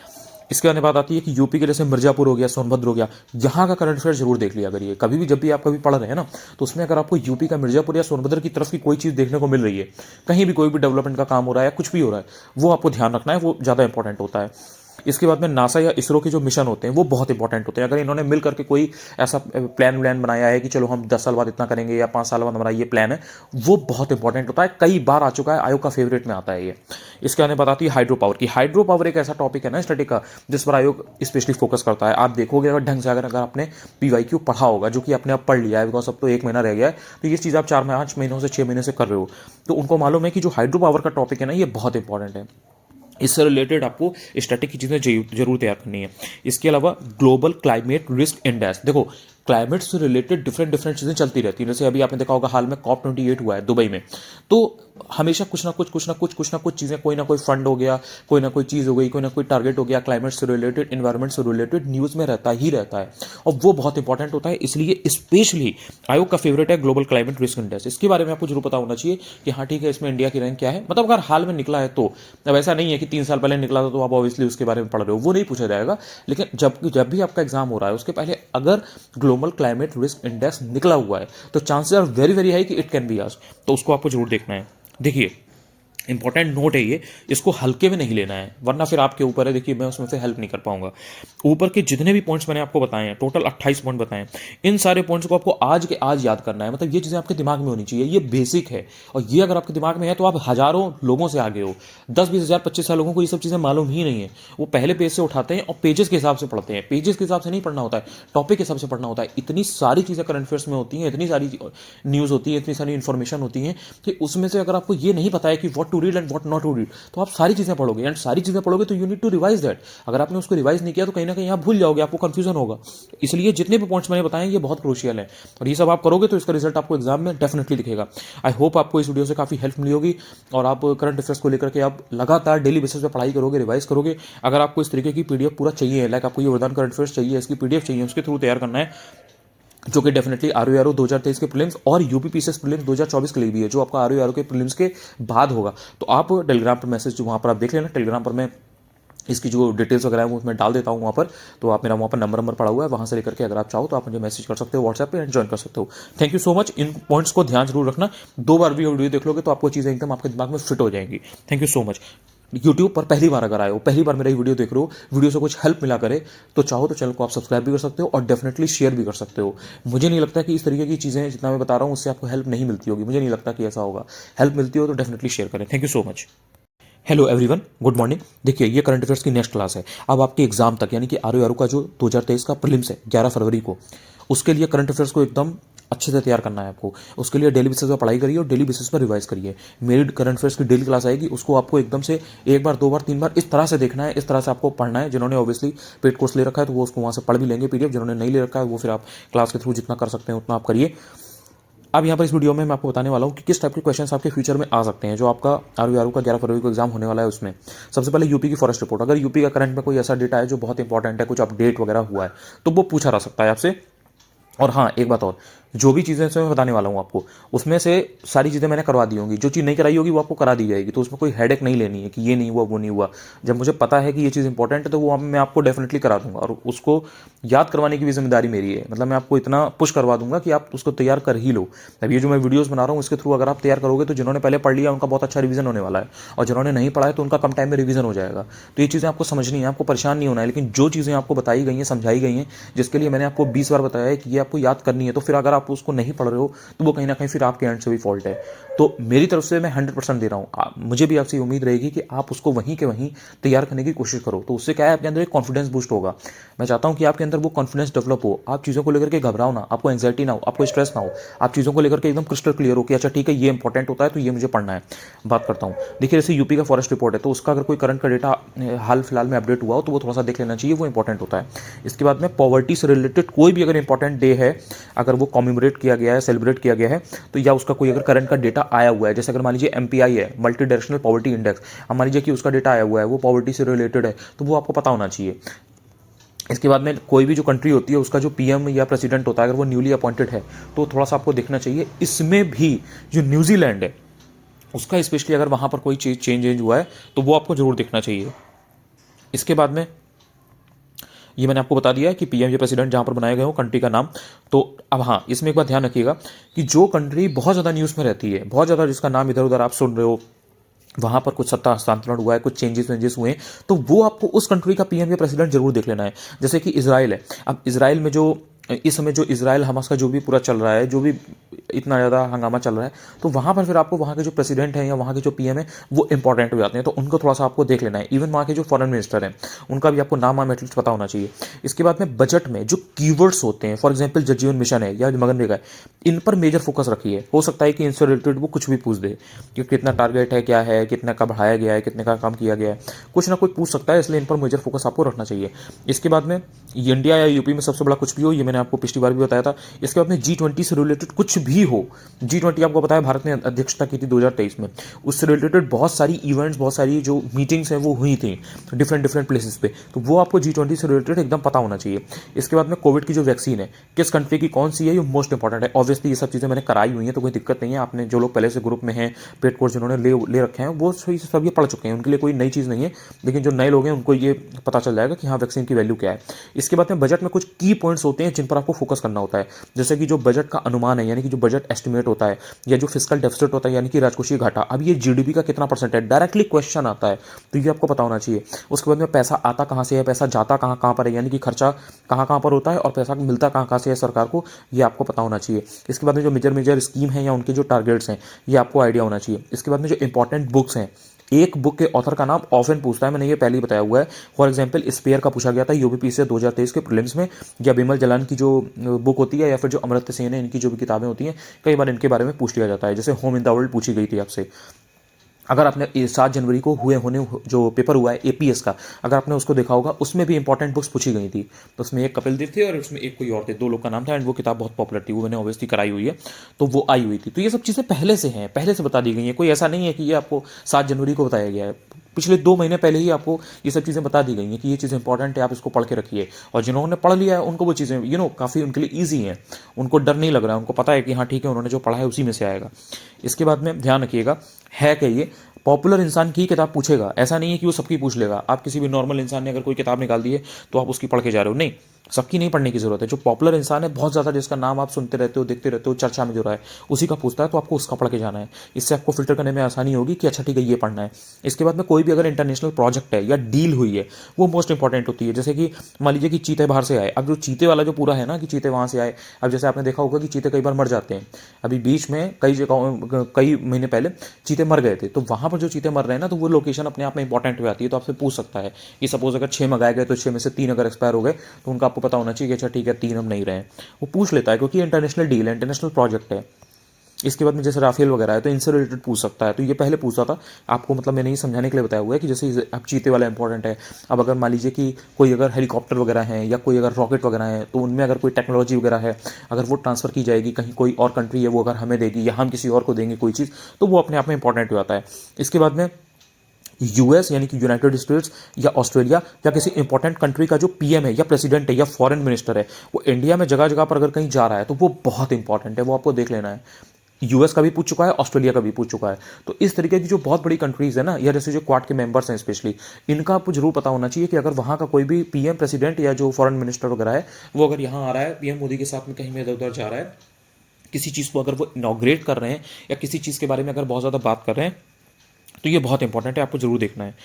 इसके बाद बात आती है कि यूपी के जैसे मिर्जापुर हो गया, सोनभद्र हो गया, यहाँ का करंट अफेयर जरूर देख लिया करिए। कभी भी जब भी आप कभी पढ़ रहे हैं ना, तो उसमें अगर आपको यूपी का मिर्जापुर या सोनभद्र की तरफ की कोई चीज़ देखने को मिल रही है, कहीं भी कोई भी डेवलपमेंट का काम हो रहा है या कुछ भी हो रहा है, वो आपको ध्यान रखना है, वो ज़्यादा इंपॉर्टेंट होता है। इसके बाद में नासा या इसरो के जो मिशन होते हैं वो बहुत इंपॉर्टेंट होते हैं। अगर इन्होंने मिल करके कोई ऐसा प्लान बनाया है कि चलो हम 10 साल बाद इतना करेंगे या 5 साल बाद हमारा ये प्लान है, वो बहुत इंपॉर्टेंट होता है, कई बार आ चुका है, आयोग का फेवरेट में आता है ये। इसके बाद बताती है हाइड्रो पावर की। हाइड्रो पावर एक ऐसा टॉपिक है ना स्टडी का जिस पर आयोग स्पेशली फोकस करता है। आप देखोगे अगर ढंग से, अगर आपने पीवाईक्यू पढ़ा होगा, जो कि आपने अब पढ़ लिया है, बिकॉज अब तो 1 महीना रह गया है, तो ये चीज़ आप 4-5 महीनों से 6 महीने से कर रहे हो, तो उनको मालूम है कि जो हाइड्रो पावर का टॉपिक है ना ये बहुत इंपॉर्टेंट है। इससे रिलेटेड आपको स्टैटिक की चीज़ें जरूर तैयार करनी है। इसके अलावा ग्लोबल क्लाइमेट रिस्क इंडेक्स, देखो क्लाइमेट से रिलेटेड डिफरेंट चीज़ें चलती रहती हैं। जैसे अभी आपने देखा होगा हाल में COP28 हुआ है दुबई में, तो हमेशा कुछ ना कुछ चीज़ें, कोई ना कोई फंड हो गया, कोई ना कोई चीज़ हो गई, कोई ना कोई टारगेट हो गया, क्लाइमेट से रिलेटेड, इन्वायरमेंट से रिलेटेड न्यूज़ में रहता ही रहता है, और वो बहुत इंपॉर्टेंट होता है। इसलिए स्पेशली आयोग का फेवरेट है ग्लोबल क्लाइमेट रिस्क इंडेक्स। इसके बारे में आपको जरूर पता होना चाहिए कि हाँ ठीक है, इसमें इंडिया की रैंक क्या है। मतलब अगर हाल में निकला है तो, अब ऐसा नहीं है कि 3 साल पहले निकला था तो आप ऑब्वियसली उसके बारे में पढ़ रहे हो, वो नहीं पूछा जाएगा। लेकिन जब भी आपका एग्जाम हो रहा है उसके पहले अगर ग्लोबल क्लाइमेट रिस्क इंडेक्स निकला हुआ है तो chances are very very high कि इट कैन बी आस्क्ड, तो उसको आपको जरूर देखना है। देखिए इंपॉर्टेंट नोट है ये, इसको हल्के में नहीं लेना है, वरना फिर आपके ऊपर है। देखिए मैं उसमें से हेल्प नहीं कर पाऊंगा। ऊपर के जितने भी पॉइंट्स मैंने आपको बताए हैं, टोटल 28 पॉइंट बताए हैं, इन सारे पॉइंट्स को आपको आज के आज याद करना है। मतलब ये चीज़ें आपके दिमाग में होनी चाहिए, ये बेसिक है। और ये अगर आपके दिमाग में है तो आप हजारों लोगों से आगे हो। 10-20 हज़ार 25 हज़ार लोगों को ये सब चीज़ें मालूम ही नहीं है। वो पहले पेज से उठाते हैं और पेजेस के हिसाब से पढ़ते हैं। पेजेस के हिसाब से नहीं पढ़ना होता है, टॉपिक के हिसाब से पढ़ना होता है। इतनी सारी चीज़ें करंट अफेयर्स में होती हैं, इतनी सारी न्यूज़ होती है, इतनी सारी इन्फॉर्मेशन होती है कि उसमें से अगर आपको ये नहीं पता है कि what to read and what not to read, तो आप सारी चीज़ें पढ़ोगे। एंड सारी चीज़ें पढ़ोगे तो you need to revise that. अगर आपने उसको रिवाइज नहीं किया तो कहीं ना कहीं आप भूल जाओगे, आपको कंफ्यूजन होगा। इसलिए जितने भी पॉइंट्स मैंने बताए ये बहुत क्रूशियल है, और ये सब आप करोगे तो इसका रिजल्ट आपको एग्जाम में डेफिनेटली दिखेगा। आई होप आपको इस वीडियो से काफ़ी हेल्प मिली होगी, और आप करंट अफेयर्स को लेकर के आप लगातार डेली बेसिस पे पढ़ाई करोगे, रिवाइज करोगे। अगर आपको इस तरीके की पीडीएफ पूरा चाहिए, लाइक आपको ये वरदान करंट अफेयर्स चाहिए, इसकी पीडीएफ चाहिए, उसके थ्रू तैयार करना है, जो कि डेफिनेटली आरओ 2023 के प्रीलिम्स और यूपीपीसीएस प्रीलिम्स 2024 के लिए भी है, जो आपका आरओ के प्रीलिम्स के बाद होगा। तो आप टेलीग्राम पर मैसेज वहाँ पर आप देख लेना। टेलीग्राम पर मैं इसकी जो डिटेल्स वगैरह है वो मैं डाल देता हूँ वहाँ पर। तो आप मेरा वहाँ पर नंबर पड़ा हुआ है, वहाँ से लेकर के अगर आप चाहो तो आप मुझे मैसेज कर सकते हो व्हाट्सएप पे एंड ज्वाइन कर सकते हो। Thank you so much. In points को ध्यान जरूर रखना। 2 बार भी वीडियो देख लोगे तो आपको चीज़ें एकदम आपके दिमाग में फिट हो जाएंगी। Thank you so much. YouTube पर पहली बार अगर आए हो, पहली बार मेरा वीडियो देख रहे हो, वीडियो से कुछ हेल्प मिला करे, तो चाहो तो चैनल को आप सब्सक्राइब भी कर सकते हो और डेफिनेटली शेयर भी कर सकते हो। मुझे नहीं लगता कि इस तरीके की चीज़ें जितना मैं बता रहा हूँ उससे आपको हेल्प नहीं मिलती होगी, मुझे नहीं लगता कि ऐसा होगा। हेल्प मिलती हो तो डेफिनेटली शेयर करें। Thank you so much. Hello everyone, good morning. देखिए ये करंट अफेयर्स की नेक्स्ट क्लास है। अब आपके एग्जाम तक, यानी कि आरओ का जो 2023 का प्रीलिम्स है 11 फरवरी को, उसके लिए करंट अफेयर्स को एकदम अच्छे से तैयार करना है आपको। उसके लिए डेली बेसिस पर पढ़ाई करिए और डेली बेसिस पर रिवाइज करिए। मेरी करंट अफेयर्स की डेली क्लास आएगी, उसको आपको एकदम से 1 बार 2 बार 3 बार इस तरह से देखना है, इस तरह से आपको पढ़ना है। जिन्होंने ऑब्वियसली पेड कोर्स ले रखा है तो वो उसको वहाँ से पढ़ भी लेंगे पीडीएफ, जिन्होंने नहीं ले रखा है वो फिर आप क्लास के थ्रू जितना कर सकते हैं उतना आप करिए। अब यहाँ पर इस वीडियो में मैं आपको बताने वाला हूँ कि किस टाइप के क्वेश्चंस आपके फ्यूचर में आ सकते हैं, जो आपका आरओ का 11 फरवरी को एग्जाम होने वाला है उसमें। सबसे पहले यूपी की फॉरेस्ट रिपोर्ट, अगर यूपी का करंट में कोई ऐसा डेटा है जो बहुत इंपॉर्टेंट है, कुछ अपडेट वगैरह हुआ है, तो वो पूछा जा सकता है आपसे। और हाँ, एक बात और, जो भी चीज़ें मैं बताने वाला हूँ आपको, उसमें से सारी चीज़ें मैंने करवा दी होंगी। जो चीज़ नहीं कराई होगी वो आपको करा दी जाएगी, तो उसमें कोई हेडेक नहीं लेनी है कि ये नहीं हुआ वो नहीं हुआ। जब मुझे पता है कि ये चीज़ इंपॉर्टेंट है तो वो मैं आपको डेफिनेटली करा दूंगा, और उसको याद करवाने की भी जिम्मेदारी मेरी है। मतलब मैं आपको इतना पुश करवा दूंगा कि आप उसको तैयार कर ही लो। अब ये जो मैं वीडियोस बना रहा हूँ इसके थ्रू अगर आप तैयार करोगे तो जिन्होंने पहले पढ़ लिया उनका बहुत अच्छा रिवीजन होने वाला है, और जिन्होंने नहीं पढ़ा है तो उनका कम टाइम में रिवीजन हो जाएगा। तो ये चीज़ें आपको समझनी है, आपको परेशान नहीं होना है। लेकिन जो चीज़ें आपको बताई गई हैं, समझाई गई हैं, जिसके लिए मैंने आपको 20 बार बताया है कि ये आपको याद करनी है, तो फिर अगर आप उसको नहीं पढ़ रहे हो तो वो कहीं ना कहीं फिर आपके एंड से भी फॉल्ट है। तो मेरी तरफ से मैं 100% दे रहा हूँ। मुझे भी आपसे उम्मीद रहेगी कि आप उसको वहीं के वहीं तैयार करने की कोशिश करो। तो उससे क्या है, आपके अंदर एक कॉन्फिडेंस बूस्ट होगा। मैं चाहता हूँ कि आपके अंदर वो कॉन्फिडेंस डेवलप हो, आप चीज़ों को लेकर के घबराओ ना, आपको एंग्जाइटी ना हो, आपको स्ट्रेस ना हो। आप चीज़ों को लेकर के एकदम क्रिस्टल क्लियर हो कि अच्छा ठीक है ये इंपॉर्टेंट होता है तो ये मुझे पढ़ना है। बात करता हूँ, देखिए जैसे यूपी का फॉरेस्ट रिपोर्ट है, तो उसका अगर कोई करंट का डेटा हाल फिलहाल में अपडेट हुआ हो तो वो थोड़ा सा देख लेना चाहिए, वो इंपॉर्टेंट होता है। इसके बाद में पॉवर्टी से रिलेटेड कोई भी अगर इंपॉर्टेंट डे है, अगर वो कॉमेमोरेट किया गया है, सेलिब्रेट किया गया है, तो या उसका कोई अगर करंट का डेटा आया हुआ है, जैसे अगर मान लीजिए एमपीआई है, मल्टी डायरेक्शनल पॉवर्टी इंडेक्स, अब मान लीजिए कि उसका डेटा आया हुआ है, वो पॉवर्टी से रिलेटेड है, तो वो आपको पता होना चाहिए। इसके बाद में कोई भी जो कंट्री होती है उसका जो पीएम या प्रेसिडेंट होता है, अगर वो न्यूली अपॉइंटेड है तो थोड़ा सा आपको देखना चाहिए। इसमें भी जो न्यूजीलैंड है उसका स्पेशली अगर वहाँ पर कोई चीज़ चेंज हुआ है तो वो आपको जरूर देखना चाहिए। इसके बाद में ये मैंने आपको बता दिया है कि पीएम या प्रेसिडेंट जहाँ पर बनाए गए हो कंट्री का नाम। तो अब हाँ, इसमें एक बात ध्यान रखिएगा कि जो कंट्री बहुत ज़्यादा न्यूज़ में रहती है, बहुत ज़्यादा जिसका नाम इधर उधर आप सुन रहे हो, वहाँ पर कुछ सत्ता हस्तांतरण हुआ है, कुछ चेंजेस हुए, तो वो आपको उस कंट्री का पीएम या प्रेसिडेंट जरूर देख लेना है। जैसे कि इजराइल है, अब इजराइल में जो इस समय जो इजराइल हमास का जो भी पूरा चल रहा है, जो भी इतना ज़्यादा हंगामा चल रहा है, तो वहाँ पर फिर आपको वहाँ के जो प्रेसिडेंट हैं या वहाँ के जो पीएम है वो इंपॉर्टेंट हो जाते हैं, तो उनको थोड़ा सा आपको देख लेना है। इवन वहाँ के जो फॉरेन मिनिस्टर हैं उनका भी आपको नाम एटलीस्ट पता होना चाहिए। इसके बाद में बजट में जो कीवर्ड्स होते हैं, फॉर एग्जाम्पल जल जीवन मिशन है या मनरेगा है, इन पर मेजर फोकस रखिए। हो सकता है कि इनसे रिलेटेड वो कुछ भी पूछ दे कि कितना टारगेट है, क्या है, कितने का बढ़ाया गया है, कितने का काम किया गया है, कुछ ना कुछ पूछ सकता है, इसलिए इन पर मेजर फोकस आपको रखना चाहिए। इसके बाद में इंडिया या यूपी में सबसे बड़ा कुछ भी हो, ये मैंने आपको पिछली बार भी बताया था। इसके बाद में G20 से रिलेटेड कुछ भी हो, G20 आपको बताया भारत ने अध्यक्षता की थी 2023 में, उससे रिलेटेड बहुत सारी इवेंट्स, बहुत सारी जो मीटिंग्स हैं वो हुई थी डिफरेंट प्लेसेस पे, तो वो आपको G20 से रिलेटेड एकदम पता होना चाहिए। इसके बाद में कोविड की जो वैक्सीन है किस कंट्री की कौन सी है, ये मोस्ट इंपॉर्टेंट है। ऑब्वियसली ये सब चीज़ें मैंने कराई हुई हैं तो कोई दिक्कत नहीं है। आपने जो लोग पहले से ग्रुप में हैं, पेड कोर्स जिन्होंने ले रखे हैं, वो सब ये पढ़ चुके हैं, उनके लिए कोई नई चीज़ नहीं है। लेकिन जो नए लोग हैं उनको ये पता चल जाएगा कि हाँ वैक्सीन की वैल्यू क्या है। इसके बाद में बजट में कुछ की पॉइंट्स होते हैं जिन पर आपको फोकस करना होता है, जैसे कि जो बजट का अनुमान है, यानी कि जो बजट एस्टिमेट होता है, या जो फिस्कल डेफिसिट होता है यानी कि राजकोषीय घाटा, अब ये जीडीपी का कितना परसेंट है, डायरेक्टली क्वेश्चन आता है, तो ये आपको पता होना चाहिए। उसके बाद में पैसा आता कहाँ से है, पैसा जाता कहाँ कहाँ पर है, यानी कि खर्चा कहाँ कहाँ पर होता है और पैसा मिलता कहाँ कहाँ से है सरकार को, ये आपको पता होना चाहिए। इसके बाद में जो मेजर मेजर स्कीम है या उनके जो टारगेट्स हैं, ये आपको आइडिया होना चाहिए। इसके बाद में जो इंपॉर्टेंट बुक्स हैं, एक बुक के ऑथर का नाम ऑफन पूछता है, मैंने ये पहले ही बताया हुआ है। फॉर एग्जांपल स्पेयर का पूछा गया था यूपीपी से 2023 के प्रीलिम्स में, या बिमल जलान की जो बुक होती है, या फिर जो अमर्त्य सेन है, इनकी जो भी किताबें होती हैं, कई बार इनके बारे में पूछ लिया जाता है। जैसे होम इन द वर्ल्ड पूछी गई थी आपसे। अगर आपने 7 जनवरी को होने जो पेपर हुआ है एपीएस का, अगर आपने उसको देखा होगा, उसमें भी इंपॉर्टेंट बुक्स पूछी गई थी। तो उसमें एक कपिल देव थे और उसमें एक कोई और थे, 2 लोग का नाम था, एंड वो किताब बहुत पॉपुलर थी, वो मैंने ऑब्वियसली कराई हुई है, तो वो आई हुई थी। तो ये सब चीज़ें पहले से हैं, पहले से बता दी गई हैं, कोई ऐसा नहीं है कि ये आपको 7 जनवरी को बताया गया है, पिछले 2 महीने पहले ही आपको ये सब चीज़ें बता दी गई हैं कि ये चीज़ इंपॉर्टेंट है, आप इसको पढ़ के रखिए। और जिन्होंने पढ़ लिया है उनको वो चीज़ें काफ़ी उनके लिए ईजी हैं, उनको डर नहीं लग रहा है, उनको पता है कि हाँ ठीक है, उन्होंने जो पढ़ा है उसी में से आएगा। इसके बाद में ध्यान रखिएगा, है कि ये पॉपुलर इंसान की किताब पूछेगा, ऐसा नहीं है कि वो सबकी पूछ लेगा। आप किसी भी नॉर्मल इंसान ने अगर कोई किताब निकाल दी है तो आप उसकी पढ़ के जा रहे हो, नहीं, सबकी नहीं पढ़ने की जरूरत है। जो पॉपुलर इंसान है बहुत ज़्यादा, जिसका नाम आप सुनते रहते हो, देखते रहते हो, चर्चा में जो रहा है, उसी का पूछता है, तो आपको उसका पढ़ के जाना है। इससे आपको फिल्टर करने में आसानी होगी कि अच्छा ठीक है ये पढ़ना है। इसके बाद में कोई भी अगर इंटरनेशनल प्रोजेक्ट है या डील हुई है, वो मोस्ट इंपॉर्टेंट होती है। जैसे कि मान लीजिए कि चीते बाहर से आए, अब जो चीते वाला जो पूरा है ना कि चीते वहाँ से आए, अब जैसे आपने देखा होगा कि चीते कई बार मर जाते हैं। अभी बीच में कई जगहों, कई महीने पहले चीते मर गए थे, तो वहाँ पर जो चीते मर रहे हैं ना, तो वो लोकेशन अपने आप में इंपॉर्टेंट हो जाती है। तो आपसे पूछ सकता है कि सपोज अगर 6 मंगाए गए तो 6 में से 3 अगर एक्सपायर हो गए, तो उनका आपको पता होना चाहिए कि अच्छा ठीक है 3 हम नहीं रहे हैं। वो पूछ लेता है क्योंकि इंटरनेशनल डील है, इंटरनेशनल प्रोजेक्ट है। इसके बाद में जैसे राफेल वगैरह है, तो इनसे रिलेटेड पूछ सकता है। तो ये पहले पूछता था आपको, मतलब मैंने ये समझाने के लिए बताया हुआ है कि जैसे अब चीते वाला इंपॉर्टेंट है। अब अगर मान लीजिए कि कोई अगर हेलीकॉप्टर वगैरह है या कोई अगर रॉकेट वगैरह है, तो उनमें अगर कोई टेक्नोलॉजी वगैरह है, अगर वो ट्रांसफर की जाएगी कहीं, कोई और कंट्री है वो अगर हमें देगी या हम किसी और को देंगे कोई चीज़, तो वो अपने आप में इंपॉर्टेंट हो जाता है। इसके बाद में यूएस यानी कि यूनाइटेड स्टेट्स या ऑस्ट्रेलिया या किसी इंपॉर्टेंट कंट्री का जो पीएम है या प्रेसिडेंट है या फॉरेन मिनिस्टर है, वो इंडिया में जगह जगह पर अगर कहीं जा रहा है, तो वो बहुत इंपॉर्टेंट है, वो आपको देख लेना है। यूएस का भी पूछ चुका है, ऑस्ट्रेलिया का भी पूछ चुका है। तो इस तरीके की जो बहुत बड़ी कंट्रीज है ना, या जैसे जो क्वाड के मेंबर्स हैं स्पेशली, इनका आपको जरूर पता होना चाहिए कि अगर वहाँ का कोई भी पीएम, प्रेसिडेंट या जो फॉरेन मिनिस्टर वगैरह है, वो अगर यहाँ आ रहा है पीएम मोदी के साथ में कहीं में इधर उधर जा रहा है, किसी चीज़ को अगर वो इनॉग्रेट कर रहे हैं या किसी चीज़ के बारे में अगर बहुत ज़्यादा बात कर रहे हैं, तो ये बहुत इंपॉर्टेंट है, आपको जरूर देखना है।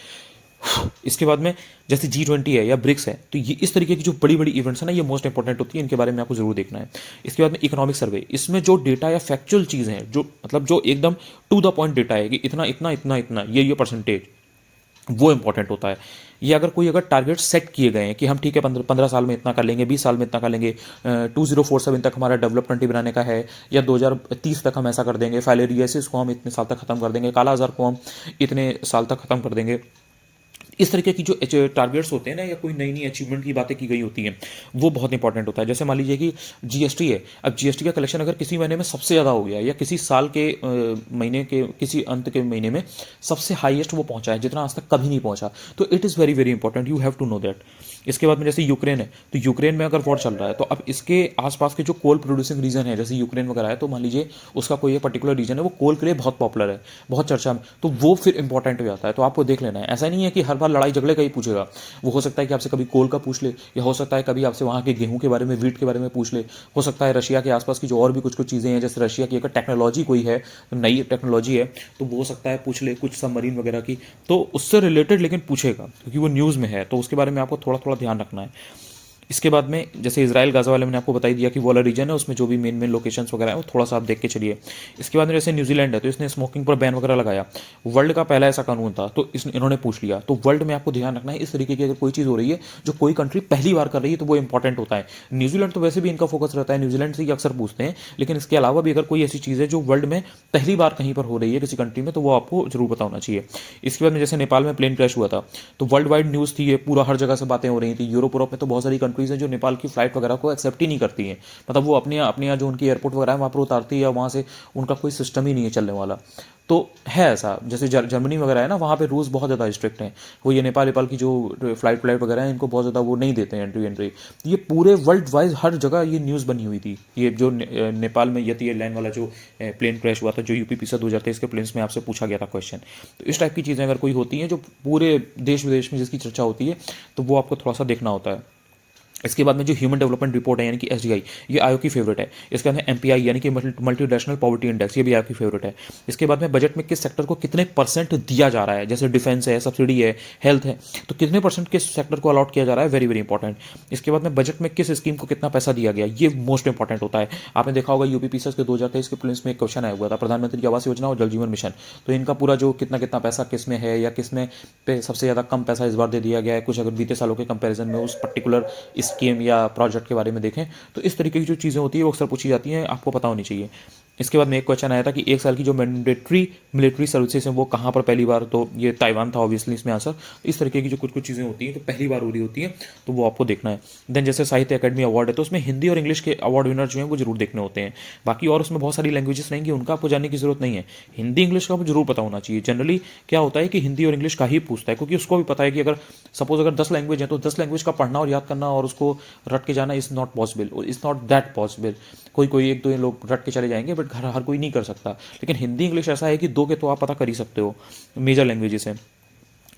इसके बाद में जैसे G20 है या ब्रिक्स है, तो ये इस तरीके की जो बड़ी बड़ी इवेंट्स है ना, ये मोस्ट इंपॉर्टेंट होती है, इनके बारे में आपको जरूर देखना है। इसके बाद में इकोनॉमिक सर्वे, इसमें जो डेटा या फैक्चुअल चीज़ है, जो मतलब जो एकदम टू द पॉइंट डेटा है कि इतना इतना इतना इतना ये परसेंटेज, वो इंपॉर्टेंट होता है। ये अगर टारगेट सेट किए गए हैं कि हम ठीक है 15 साल में इतना कर लेंगे, 20 साल में इतना कर लेंगे, 2047 तक हमारा डेवलप कंट्री बनाने का है, या 2030 तक हम ऐसा कर देंगे, फाइलेरियासिस को हम इतने साल तक खत्म कर देंगे, काला आजार को हम इतने साल तक खत्म कर देंगे। इस तरीके की जो टारगेट्स होते हैं ना, या कोई नई नई अचीवमेंट की बातें की गई होती हैं, वो बहुत इंपॉर्टेंट होता है। जैसे मान लीजिए कि जीएसटी है, अब जीएसटी का कलेक्शन अगर किसी महीने में सबसे ज़्यादा हो गया, या किसी साल के महीने के किसी अंत के महीने में सबसे हाईएस्ट वो पहुंचा है, जितना आज तक कभी नहीं पहुंचा, तो it is very very important, you have to know that. इसके बाद में जैसे यूक्रेन है, तो यूक्रेन में अगर वॉर चल रहा है, तो अब इसके आसपास के जो कोल प्रोड्यूसिंग रीजन है, जैसे यूक्रेन वगैरह है, तो मान लीजिए उसका कोई एक पर्टिकुलर रीजन है, वो कोल के लिए बहुत पॉपुलर है, बहुत चर्चा में, तो वो फिर इंपॉर्टेंट हो जाता है। तो आपको देख लेना है, ऐसा नहीं है कि हर बार लड़ाई झगड़े का ही पूछेगा। वो हो सकता है कि आपसे कभी कोल का पूछ ले, या हो सकता है कभी आपसे वहाँ के गेहूं के बारे में, वीट के बारे में पूछ ले। हो सकता है रशिया के आसपास की जो और भी कुछ कुछ चीज़ें हैं, जैसे रशिया की अगर टेक्नोलॉजी कोई है, नई टेक्नोलॉजी है, तो वो हो सकता है पूछ ले, कुछ सबमरीन वगैरह की, तो उससे रिलेटेड लेकिन पूछेगा, क्योंकि वो न्यूज़ में है, तो उसके बारे में आपको थोड़ा थोड़ा ध्यान रखना है। इसके बाद में जैसे इजराइल गाजा वाले मैंने आपको बता ही दिया कि वो वाला रीजन है, उसमें जो भी मेन लोकेशंस वगैरह है वो थोड़ा सा आप देख के चलिए। इसके बाद में जैसे न्यूजीलैंड है, तो इसने स्मोकिंग पर बैन वगैरह लगाया, वर्ल्ड का पहला ऐसा कानून था, तो इन्होंने पूछ लिया। तो वर्ल्ड में आपको ध्यान रखना है, इस तरीके की अगर कोई चीज़ हो रही है जो कोई कंट्री पहली बार कर रही है, तो वो इंपॉर्टेंट होता है। न्यूजीलैंड तो वैसे भी इनका फोकस रहता है, न्यूजीलैंड से ही अक्सर पूछते हैं, लेकिन इसके अलावा भी अगर कोई ऐसी चीज़ है जो वर्ल्ड में पहली बार कहीं पर हो रही है किसी कंट्री में, तो वो आपको जरूर पता होना चाहिए। इसके बाद में जैसे नेपाल में प्लेन क्रैश हुआ था, तो वर्ल्ड वाइड न्यूज़ थी, ये पूरा हर जगह से बातें हो रही थी। यूरोप में तो बहुत सारी कंट्रीज हैं जो नेपाल की फ्लाइट वगैरह को एक्सेप्ट ही नहीं करती हैं, मतलब वो अपने यहाँ जो उनकी एयरपोर्ट वगैरह है वहाँ पर उतारती है, या वहाँ से उनका कोई सिस्टम ही नहीं है चलने वाला। तो है ऐसा, जैसे जर्मनी वगैरह है ना, वहाँ पे रूल्स बहुत ज़्यादा स्ट्रिक्ट हैं। वो ये नेपाल की जो फ्लाइट वगैरह है, इनको बहुत ज़्यादा वो नहीं देते हैं एंट्री। ये पूरे वर्ल्ड वाइज हर जगह ये न्यूज़ बनी हुई थी। ये जो नेपाल में यति एयरलाइन वाला जो प्लेन क्रैश हुआ था, जो यूपीपी से 2023 के प्लेन्स में आपसे पूछा गया था क्वेश्चन, तो इस टाइप की चीज़ें अगर कोई होती हैं जो पूरे देश विदेश में जिसकी चर्चा होती है, तो वो आपको थोड़ा सा देखना होता है। इसके बाद में जो ह्यूमन डेवलपमेंट रिपोर्ट है यानी कि एसडीआई, ये आयोग की फेवरेट है। इसके बाद में एमपीआई यानी कि मल्टी नेशनल पॉवर्टी इंडेक्स, ये भी आयोग की फेवरेट है। इसके बाद में बजट में किस सेक्टर को कितने परसेंट दिया जा रहा है, जैसे डिफेंस है, सब्सिडी है, हेल्थ है, तो कितने परसेंट किस सेक्टर को अलॉट किया जा रहा है, वेरी वेरी इंपॉर्टेंट। इसके बाद में बजट में किस स्कीम को कितना पैसा दिया गया, ये मोस्ट इंपॉर्टेंट होता है। आपने देखा होगा यूपी पीसीएस के 2023 के प्रीलिम्स में एक क्वेश्चन आया हुआ था, प्रधानमंत्री आवास योजना और जल जीवन मिशन, तो इनका पूरा जो कितना कितना पैसा किस में है या किस में पे सबसे ज़्यादा कम पैसा इस बार दे दिया गया है, कुछ अगर बीते सालों के कंपैरिजन में उस पर्टिकुलर स्कीम या प्रोजेक्ट के बारे में देखें, तो इस तरीके की जो चीज़ें होती है वो अक्सर पूछी जाती हैं, आपको पता होनी चाहिए। इसके बाद में एक क्वेश्चन आया था कि एक साल की जो मैंडेटरी मिलिट्री सर्विसेज हैं वो कहाँ पर पहली बार, तो ये ताइवान था ऑब्वियसली इसमें आंसर। इस तरीके की जो कुछ कुछ चीज़ें होती हैं तो पहली बार हो रही होती हैं, तो वो आपको देखना है। देन जैसे साहित्य अकेडमी अवार्ड है, तो उसमें हिंदी और इंग्लिश के अवार्ड विनर जो हैं वो जरूर देखने होते हैं। बाकी और उसमें बहुत सारी लैंग्वेजेस रहेंगी, उनका आपको जानने की जरूरत नहीं है। हिंदी इंग्लिश का आपको जरूर पता होना चाहिए। जनरली क्या होता है कि हिंदी और इंग्लिश का ही पूछता है, क्योंकि उसको भी पता है कि अगर सपोज अगर 10 लैंग्वेज है तो 10 लैंग्वेज का पढ़ना और याद करना और उसको रट के जाना is not possible, is not that possible. कोई कोई एक दो लोग रट के चले जाएंगे, बट हर कोई नहीं कर सकता। लेकिन हिंदी इंग्लिश ऐसा है कि दो के तो आप पता कर ही सकते हो, मेजर लैंग्वेजेस हैं।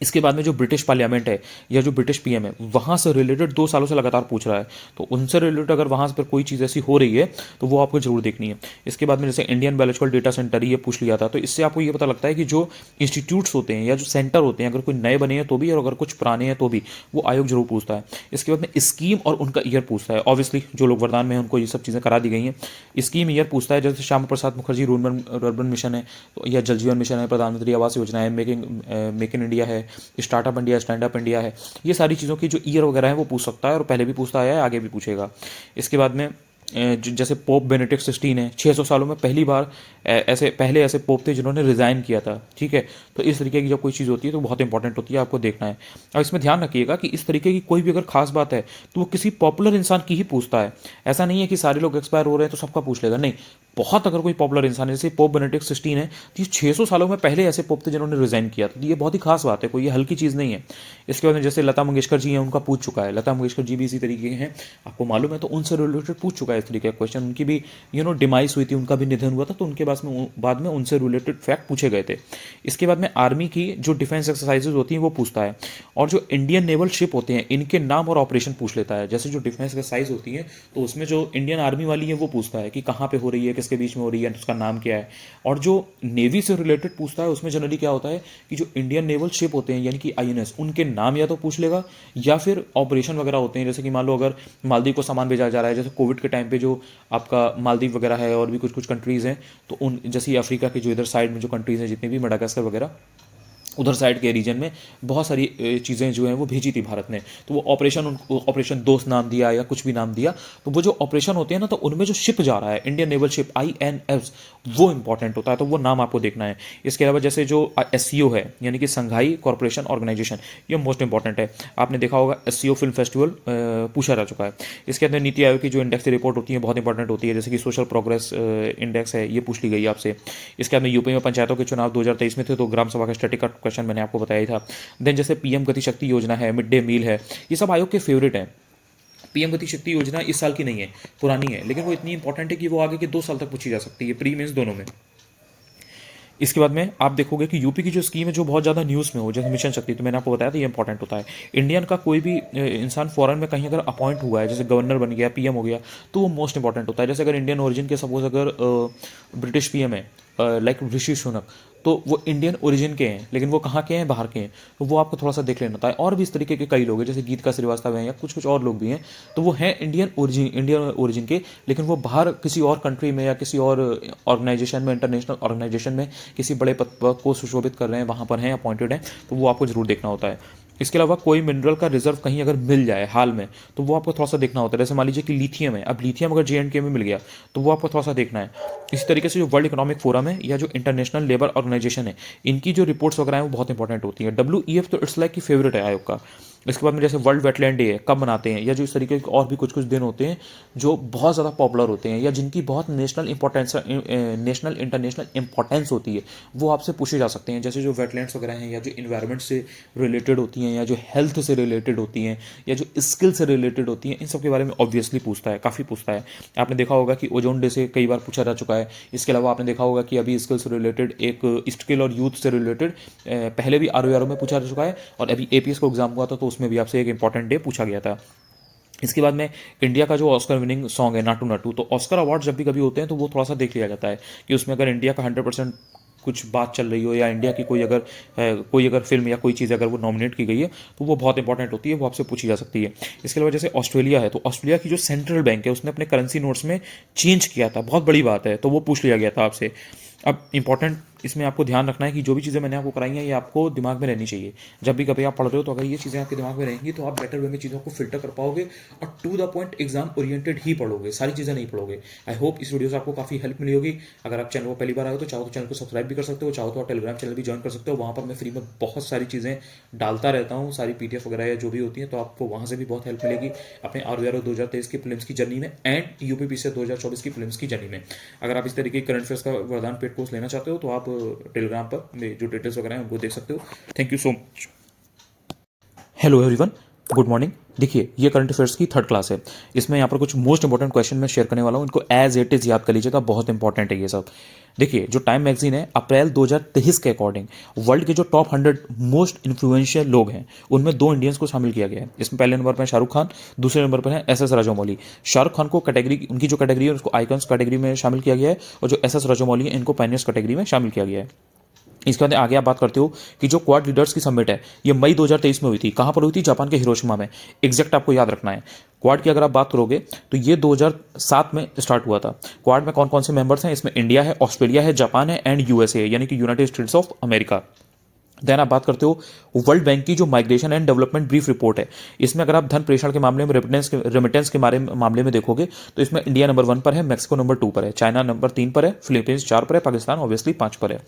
इसके बाद में जो ब्रिटिश पार्लियामेंट है या जो ब्रिटिश पीएम है, वहाँ से रिलेटेड 2 सालों से लगातार पूछ रहा है, तो उनसे रिलेटेड अगर वहाँ पर कोई चीज़ ऐसी हो रही है तो वो आपको जरूर देखनी है। इसके बाद में जैसे इंडियन बायोलॉजिकल डेटा सेंटर, ये पूछ लिया था, तो इससे आपको ये पता लगता है कि जो इंस्टीट्यूट्स होते हैं या जो सेंटर होते हैं, अगर कोई नए बने हैं तो भी और अगर कुछ पुराने हैं तो भी, वो आयोग जरूर पूछता है। इसके बाद में स्कीम और उनका ईयर पूछता है। ऑब्वियसली जो लोग वरदान में हैं उनको ये सब चीज़ें करा दी गई हैं। स्कीम ईयर पूछता है, जैसे Shyama Prasad Mukherjee rurban urban mission है, तो या जल जीवन मिशन है, प्रधानमंत्री आवास योजना है, मेक इन इंडिया है, startup India, stand up India है, ये सारी चीज़ों की जो ईयर वगैरह है वो पूछ सकता है, और पहले भी पूछता आया है, आगे भी पूछेगा। इसके बाद में जैसे पोप बेनेडिक्ट 16 है, 600 सालों में पहली बार पहले ऐसे पोप थे जिन्होंने रिजाइन किया था, ठीक है। तो इस तरीके की जब कोई चीज़ होती है तो बहुत इंपॉर्टेंट होती है, आपको देखना है। और इसमें ध्यान रखिएगा कि इस तरीके की कोई भी अगर खास बात है तो वो किसी पॉपुलर इंसान की ही पूछता है। ऐसा नहीं है कि सारे लोग एक्सपायर हो रहे हैं तो सबका पूछ लेगा, नहीं। बहुत अगर कोई पॉपुलर इंसान है, जैसे पोप बेनेडिक्ट 16 है, तो ये 600 सालों में पहले ऐसे पोप थे जिन्होंने रिजाइन किया, तो ये बहुत ही खास बात है, कोई ये हल्की चीज़ नहीं है। इसके बाद में जैसे लता मंगेशकर जी हैं, उनका पूछ चुका है, लता मंगेशकर जी भी इसी तरीके के हैं, आपको मालूम है, तो उनसे रिलेटेड पूछ चुका है इस तरीके का क्वेश्चन। उनकी भी डिमाइस हुई थी, उनका भी निधन हुआ था, तो उनके बाद में उनसे रिलेटेड फैक्ट पूछे गए थे। इसके बाद में आर्मी की जो डिफेंस एक्सरसाइजेज होती हैं वो पूछता है, और जो इंडियन नेवल शिप होते हैं इनके नाम और ऑपरेशन पूछ लेता है। जैसे जो डिफेंस एक्सरसाइज होती है तो उसमें जो इंडियन आर्मी वाली है वो पूछता है कि कहाँ पे हो रही है, किसके बीच में हो रही है, उसका नाम क्या है। और जो नेवी से रिलेटेड पूछता है उसमें जनरली क्या होता है कि जो इंडियन नेवल शिप होते हैं यानी कि आईएनएस, उनके नाम या तो पूछ लेगा या फिर ऑपरेशन वगैरह होते हैं। जैसे कि मान लो अगर मालदीव को सामान भेजा जा रहा है, जैसे कोविड के टाइम पे जो आपका मालदीव वगैरह है और भी कुछ कुछ कंट्रीज़ हैं, तो उन जैसे अफ्रीका के जो इधर साइड में जो कंट्रीज़ हैं जितनी भी, मेडागास्कर वगैरह, उधर साइड के रीजन में बहुत सारी चीज़ें जो हैं वो भेजी थी भारत ने। तो वो ऑपरेशन दोस्त नाम दिया या कुछ भी नाम दिया, तो वो जो ऑपरेशन होते हैं ना, तो उनमें जो शिप जा रहा है इंडियन नेवल शिप INF, वो इंपॉर्टेंट होता है, तो वो नाम आपको देखना है। इसके अलावा जैसे जो SCO है यानी कि संघाई कॉर्पोरेशन ऑर्गेनाइजेशन, ये मोस्ट इंपॉर्टेंट है। आपने देखा होगा SCO फिल्म फेस्टिवल पूछा जा चुका है। इसके अंदर नीति आयोग की जो इंडेक्स की रिपोर्ट होती है बहुत इंपॉर्टेंट होती है, जैसे कि सोशल प्रोग्रेस इंडेक्स है, ये पूछ ली गई आपसे। इसके अंदर यूपी में पंचायतों के चुनाव 2023 में थे, तो ग्राम सभा का स्टैटिक का क्वेश्चन मैंने आपको बताया था। देन जैसे PM गति शक्ति योजना है, मिड डे मील है, ये सब आयोग के फेवरेट हैं। PM गति शक्ति योजना इस साल की नहीं है, पुरानी है, लेकिन वो इतनी इंपॉर्टेंट है कि वो आगे के 2 साल तक पूछी जा सकती है, प्री मेंस दोनों में। इसके बाद में आप देखोगे कि यूपी की जो स्कीम है जो बहुत ज़्यादा न्यूज़ में हो, जैसे मिशन शक्ति, तो मैंने आपको बताया था ये इंपॉर्टेंट होता है। इंडियन का कोई भी इंसान फॉरेन में कहीं अगर अपॉइंट हुआ है, जैसे गवर्नर बन गया, PM हो गया, तो वो मोस्ट इंपॉर्टेंट होता है। जैसे अगर इंडियन ओरिजिन के सपोज अगर ब्रिटिश PM है, लाइक ऋषि सुनक, तो वो इंडियन ओरिजिन के हैं, लेकिन वो कहाँ के हैं, बाहर के हैं, तो वो आपको थोड़ा सा देख लेना होता है। और भी इस तरीके के कई लोग हैं, जैसे गीतिका श्रीवास्तव हैं या कुछ कुछ और लोग भी हैं, तो वो हैं इंडियन ओरिजिन के, लेकिन वो बाहर किसी और कंट्री में या किसी और ऑर्गेनाइजेशन में, इंटरनेशनल ऑर्गेनाइजेशन में किसी बड़े पद को सुशोभित कर रहे हैं, वहाँ पर हैं, अपॉइंटेड हैं, तो वो आपको जरूर देखना होता है। इसके अलावा कोई मिनरल का रिजर्व कहीं अगर मिल जाए हाल में, तो वो आपको थोड़ा सा देखना होता है। जैसे मान लीजिए कि लिथियम है, अब लिथियम अगर J&K में मिल गया तो वो आपको थोड़ा सा देखना है। इसी तरीके से जो वर्ल्ड इकोनॉमिक फोरम है या जो इंटरनेशनल लेबर ऑर्गेनाइजेशन है, इनकी जो रिपोर्ट्स वगैरह हैं वो बहुत इंपॉर्टेंट होती है। WEF तो इट्स लाइक की फेवरेट है आयोग का। इसके बाद में जैसे वर्ल्ड वेटलैंड डे है, कब मनाते हैं, या जो इस तरीके के और भी कुछ कुछ दिन होते हैं जो बहुत ज़्यादा पॉपुलर होते हैं या जिनकी बहुत नेशनल इंटरनेशनल इंपॉर्टेंस होती है, वो आपसे पूछे जा सकते हैं। जैसे जो वेटलैंड्स वगैरह हैं या जो इन्वायरमेंट से रिलेटेड होती हैं या जो हेल्थ से रिलेटेड होती हैं या जो स्किल से रिलेटेड होती हैं, इन सब के बारे में ऑब्वियसली पूछता है, काफ़ी पूछता है। आपने देखा होगा कि ओजोन डे से कई बार पूछा जा चुका है। इसके अलावा आपने देखा होगा कि अभी स्किल से रिलेटेड एक स्किल और यूथ से रिलेटेड पहले भी RO में पूछा जा चुका है, और अभी APS को एग्जाम हुआ था तो उसमें भी आपसे एक इंपॉर्टेंट डे पूछा गया था। इसके बाद में इंडिया का जो ऑस्कर विनिंग सॉन्ग है नाटू नाटू, तो ऑस्कर अवार्ड जब भी कभी होते हैं तो वो थोड़ा सा देख लिया जाता है कि उसमें अगर इंडिया का 100% कुछ बात चल रही हो या इंडिया की कोई अगर फिल्म या कोई चीज़ अगर वो नॉमिनेट की गई है तो वो बहुत इंपॉर्टेंट होती है, वो आपसे पूछी जा सकती है। इसके अलावा जैसे ऑस्ट्रेलिया है, तो ऑस्ट्रेलिया की जो सेंट्रल बैंक है उसने अपने करेंसी नोट्स में चेंज किया था, बहुत बड़ी बात है, तो वो पूछ लिया गया था आपसे। अब इंपॉर्टेंट इसमें आपको ध्यान रखना है कि जो भी चीज़ें मैंने आपको कराई हैं ये आपको दिमाग में रहनी चाहिए। जब भी कभी आप पढ़ रहे हो तो अगर ये चीज़ें आपके दिमाग में रहेंगी तो आप बेटर वे में चीज़ों को फिल्टर कर पाओगे और to the point exam oriented ही पढ़ोगे, सारी चीज़ें नहीं पढ़ोगे। आई होप इस वीडियो से आपको काफ़ी हेल्प मिली होगी। अगर आप चैनल को पहली बार आए हो तो चाहो तो चैनल को सब्सक्राइब भी कर सकते हो, चाहो तो आप टेलीग्राम चैनल भी ज्वाइन कर सकते हो। वहाँ पर मैं फ्री में बहुत सारी चीज़ें डालता रहता हूँ, सारी PDF वगैरह या जो भी होती है, तो आपको वहाँ से भी बहुत हेल्प मिलेगी अपने RVR 2023 की फिल्म्स की जर्नी में एंड UPP से 2024 की फिल्म्स की जर्नी में। अगर आप इस तरीके की करंट अफेयर्स का वरदान पेड कोर्स लेना चाहते हो तो आप टेलीग्राम पर मेरे जो डिटेल्स वगैरह हैं उनको देख सकते हो। Thank you so much. Hello everyone, good morning. देखिए ये करंट अफेयर्स की थर्ड क्लास है। इसमें यहाँ पर कुछ मोस्ट इंपॉर्टेंट क्वेश्चन मैं शेयर करने वाला हूँ, इनको एज इट इज़ याद कर लीजिएगा, बहुत इंपॉर्टेंट है ये सब। देखिए जो टाइम मैगजीन है अप्रैल 2023 के अकॉर्डिंग वर्ल्ड के जो टॉप 100 मोस्ट इन्फ्लुएंशियल लोग हैं उनमें 2 इंडियंस को शामिल किया गया है। इसमें पहले नंबर पर है शाहरुख खान, दूसरे नंबर पर है SS राजामौली। शाहरुख खान को कैटेगरी, उनकी जो कैटेगरी है उसको आइकन्स कैटेगरी में शामिल किया गया है, और जो SS राजामौली है इनको पायनियर्स कैटेगरी में शामिल किया गया है। इसके बाद आगे आप बात करते हो कि जो क्वाड लीडर्स की समिट है ये मई 2023 में हुई थी। कहां पर हुई थी? जापान के हिरोशिमा में। एग्जैक्ट आपको याद रखना है। क्वाड की अगर आप बात करोगे तो ये 2007 में स्टार्ट हुआ था। क्वाड में कौन कौन से मेंबर्स हैं? इसमें इंडिया है, ऑस्ट्रेलिया है, जापान है एंड USA यानी कि United States of America. Then आप बात करते हो वर्ल्ड बैंक की जो migration and development brief report है, इसमें अगर आप धन प्रेषण के मामले में रेमिटेंस के मामले में देखोगे तो इसमें इंडिया नंबर 1 पर है, मैक्सिको नंबर 2 पर है, चाइना नंबर 3 पर है, फिलीपींस 4 पर है, पाकिस्तान ऑब्वियसली 5 पर है।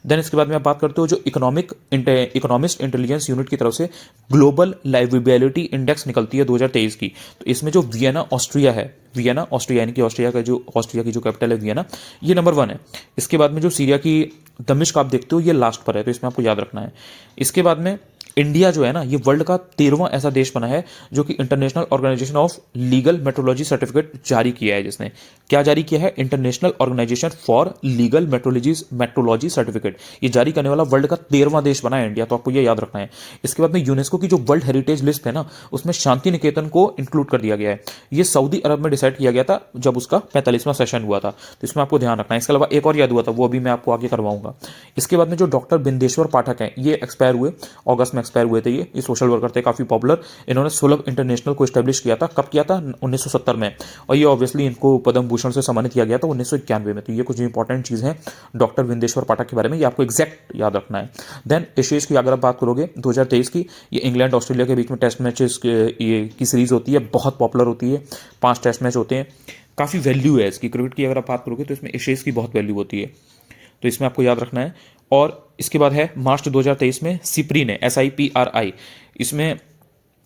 देन इसके बाद में आप बात करते हो जो इकोनॉमिस्ट इंटेलिजेंस यूनिट की तरफ से ग्लोबल लाइवेबिलिटी इंडेक्स निकलती है 2023 की, तो इसमें जो वियना ऑस्ट्रिया है, वियना ऑस्ट्रिया यानी कि ऑस्ट्रिया की जो कैपिटल है वियना, ये नंबर 1 है। इसके बाद में जो सीरिया की दमिश्क आप देखते हो ये लास्ट पर है, तो इसमें आपको याद रखना है। इसके बाद में इंडिया जो है ना ये वर्ल्ड का 13वां ऐसा देश बना है जो कि International Organization of Legal Metrology certificate जारी किया है। जिसने क्या जारी किया है? International Organization for Legal Metrology certificate, ये जारी करने वाला वर्ल्ड का 13वां देश बना है इंडिया, तो आपको ये याद रखना है। इसके बाद में यूनेस्को की जो वर्ल्ड हेरिटेज लिस्ट है ना उसमें शांति निकेतन को इंक्लूड कर दिया गया है। ये सऊदी अरब में डिसाइड किया गया था जब उसका 45वां सेशन हुआ था, तो इसमें आपको ध्यान रखना है। इसके अलावा एक और याद हुआ था, वो अभी मैं आपको आगे करवाऊंगा। इसके बाद में जो डॉक्टर बिंदेश्वर पाठक हैं ये एक्सपायर हुए, अगस्त में एक्सपायर हुए थे। ये सोशल वर्कर थे, काफी पॉपुलर। इन्होंने सुलभ इंटरनेशनल को एस्टेब्लिश किया था। कब किया था? 1970 में। और ये ऑब्वियसली इनको पद्म भूषण से सम्मानित किया गया था 1991 में। तो ये कुछ इंपॉर्टेंट चीज है डॉक्टर बिंदेश्वर पाठक के बारे में, ये आपको एग्जैक्ट याद रखना है। देन एशेज की अगर आप बात करोगे 2023 की, ये इंग्लैंड ऑस्ट्रेलिया के बीच में टेस्ट मैचेस की सीरीज होती है, बहुत पॉपुलर होती है। 5 टेस्ट मैच होते हैं, काफी वैल्यू है इसकी। क्रिकेट की अगर आप बात करोगे तो इसमें एशेज की बहुत वैल्यू होती है, तो इसमें आपको याद रखना है। और इसके बाद है मार्च 2023 में सिप्री ने SIPRI, इसमें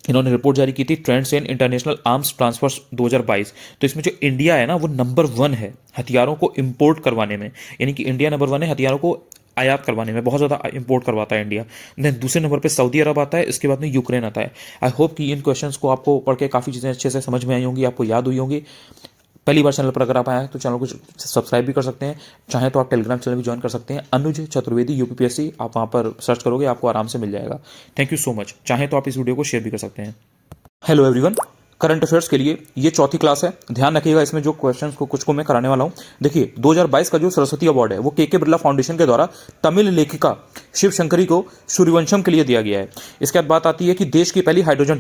इन्होंने रिपोर्ट जारी की थी trends in international arms transfers 2022। तो इसमें जो इंडिया है ना वो नंबर 1 है हथियारों को इंपोर्ट करवाने में, यानी कि इंडिया नंबर 1 है हथियारों को आयात करवाने में, बहुत ज़्यादा इंपोर्ट करवाता है इंडिया। देन दूसरे नंबर पे सऊदी अरब आता है, इसके बाद में यूक्रेन आता है। आई होप कि इन क्वेश्चंस को आपको पढ़ के काफ़ी चीज़ें अच्छे से समझ में आई होंगी, आपको याद हुई होंगी। पहली बार चैनल पर अगर आप आए हैं तो चैनल को सब्सक्राइब भी कर सकते हैं, चाहे तो आप टेलीग्राम चैनल भी ज्वाइन कर सकते हैं, अनुज चतुर्वेदी UPPSC, आप वहाँ पर सर्च करोगे आपको आराम से मिल जाएगा। Thank you so much. चाहे तो आप इस वीडियो को शेयर भी कर सकते हैं। हेलो एवरीवन, करंट अफेयर्स के लिए ये चौथी क्लास है। ध्यान रखिएगा इसमें जो क्वेश्चंस को कुछ को मैं कराने वाला हूं। देखिए 2022 का जो सरस्वती अवार्ड है वो KK बिरला फाउंडेशन के द्वारा तमिल लेखिका शिव शंकरी को सूर्यवंशम के लिए दिया गया है। इसके बाद बात आती है कि देश की पहली हाइड्रोजन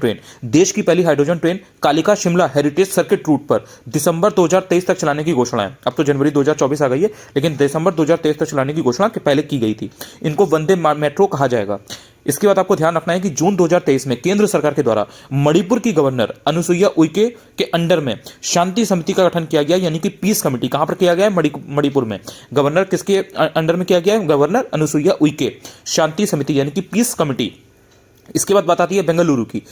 ट्रेन कालिका शिमला हेरिटेज सर्किट रूट पर दिसंबर 2023 तक चलाने की घोषणा है। अब तो जनवरी 2024 आ गई है, लेकिन दिसंबर 2023 तक चलाने की घोषणा पहले की गई थी। इनको वंदे मेट्रो कहा जाएगा। इसके बाद आपको ध्यान रखना है कि जून 2023 में केंद्र सरकार के द्वारा मणिपुर की गवर्नर अनुसुईया उइके के अंडर में शांति समिति का गठन किया गया, यानी कि पीस कमेटी। कहां पर किया गया है? मणिपुर में। गवर्नर किसके अंडर में किया गया है? गवर्नर अनुसुईया उइके। शांति समिति यानी कि पीस कमेटी। इसके बाद बात आती है बेंगलुरु की।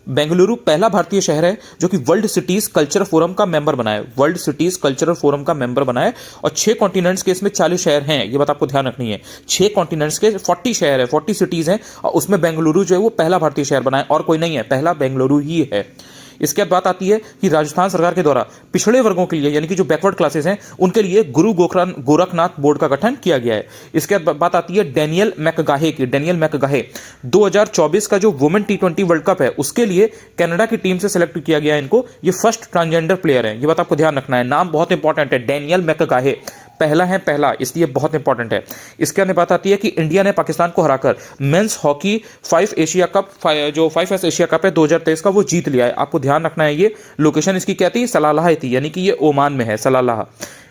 बेंगलुरु पहला भारतीय शहर है जो कि वर्ल्ड सिटीज कल्चर फोरम का मेंबर बना है, वर्ल्ड सिटीज कल्चरल फोरम का मेंबर बना है। और 6 कॉन्टिनेंट्स के इसमें 40 शहर हैं, ये बात आपको ध्यान रखनी है। 6 कॉन्टिनेंट्स के 40 शहर है, 40 सिटीज हैं, और उसमें बेंगलुरु जो है वो पहला भारतीय शहर बना है, और कोई नहीं है, पहला बेंगलुरु ही है। इसके बाद बात आती है कि राजस्थान सरकार के द्वारा पिछड़े वर्गों के लिए यानी कि जो बैकवर्ड क्लासेस हैं उनके लिए गुरु गोरखनाथ बोर्ड का गठन किया गया है। इसके बाद बात आती है डेनियल मैकगाहे की। डेनियल मैकगाहे 2024 का जो वुमेन T20 वर्ल्ड कप है उसके लिए कनाडा की टीम से सिलेक्ट किया गया है इनको। ये फर्स्ट ट्रांसजेंडर प्लेयर है, ये बात आपको ध्यान रखना है। नाम बहुत इंपॉर्टेंट है, डेनियल मैकगाहे, पहला है पहला, इसलिए बहुत इंपॉर्टेंट है। इसके अंदर बात आती है कि इंडिया ने पाकिस्तान को हराकर मेंस हॉकी 5 एशिया कप जो 5S एशिया कप है 2023 का वो जीत लिया है। आपको ध्यान रखना है, ये लोकेशन इसकी क्या थी, सलालाह थी, यानी कि ये ओमान में है, सलालाह।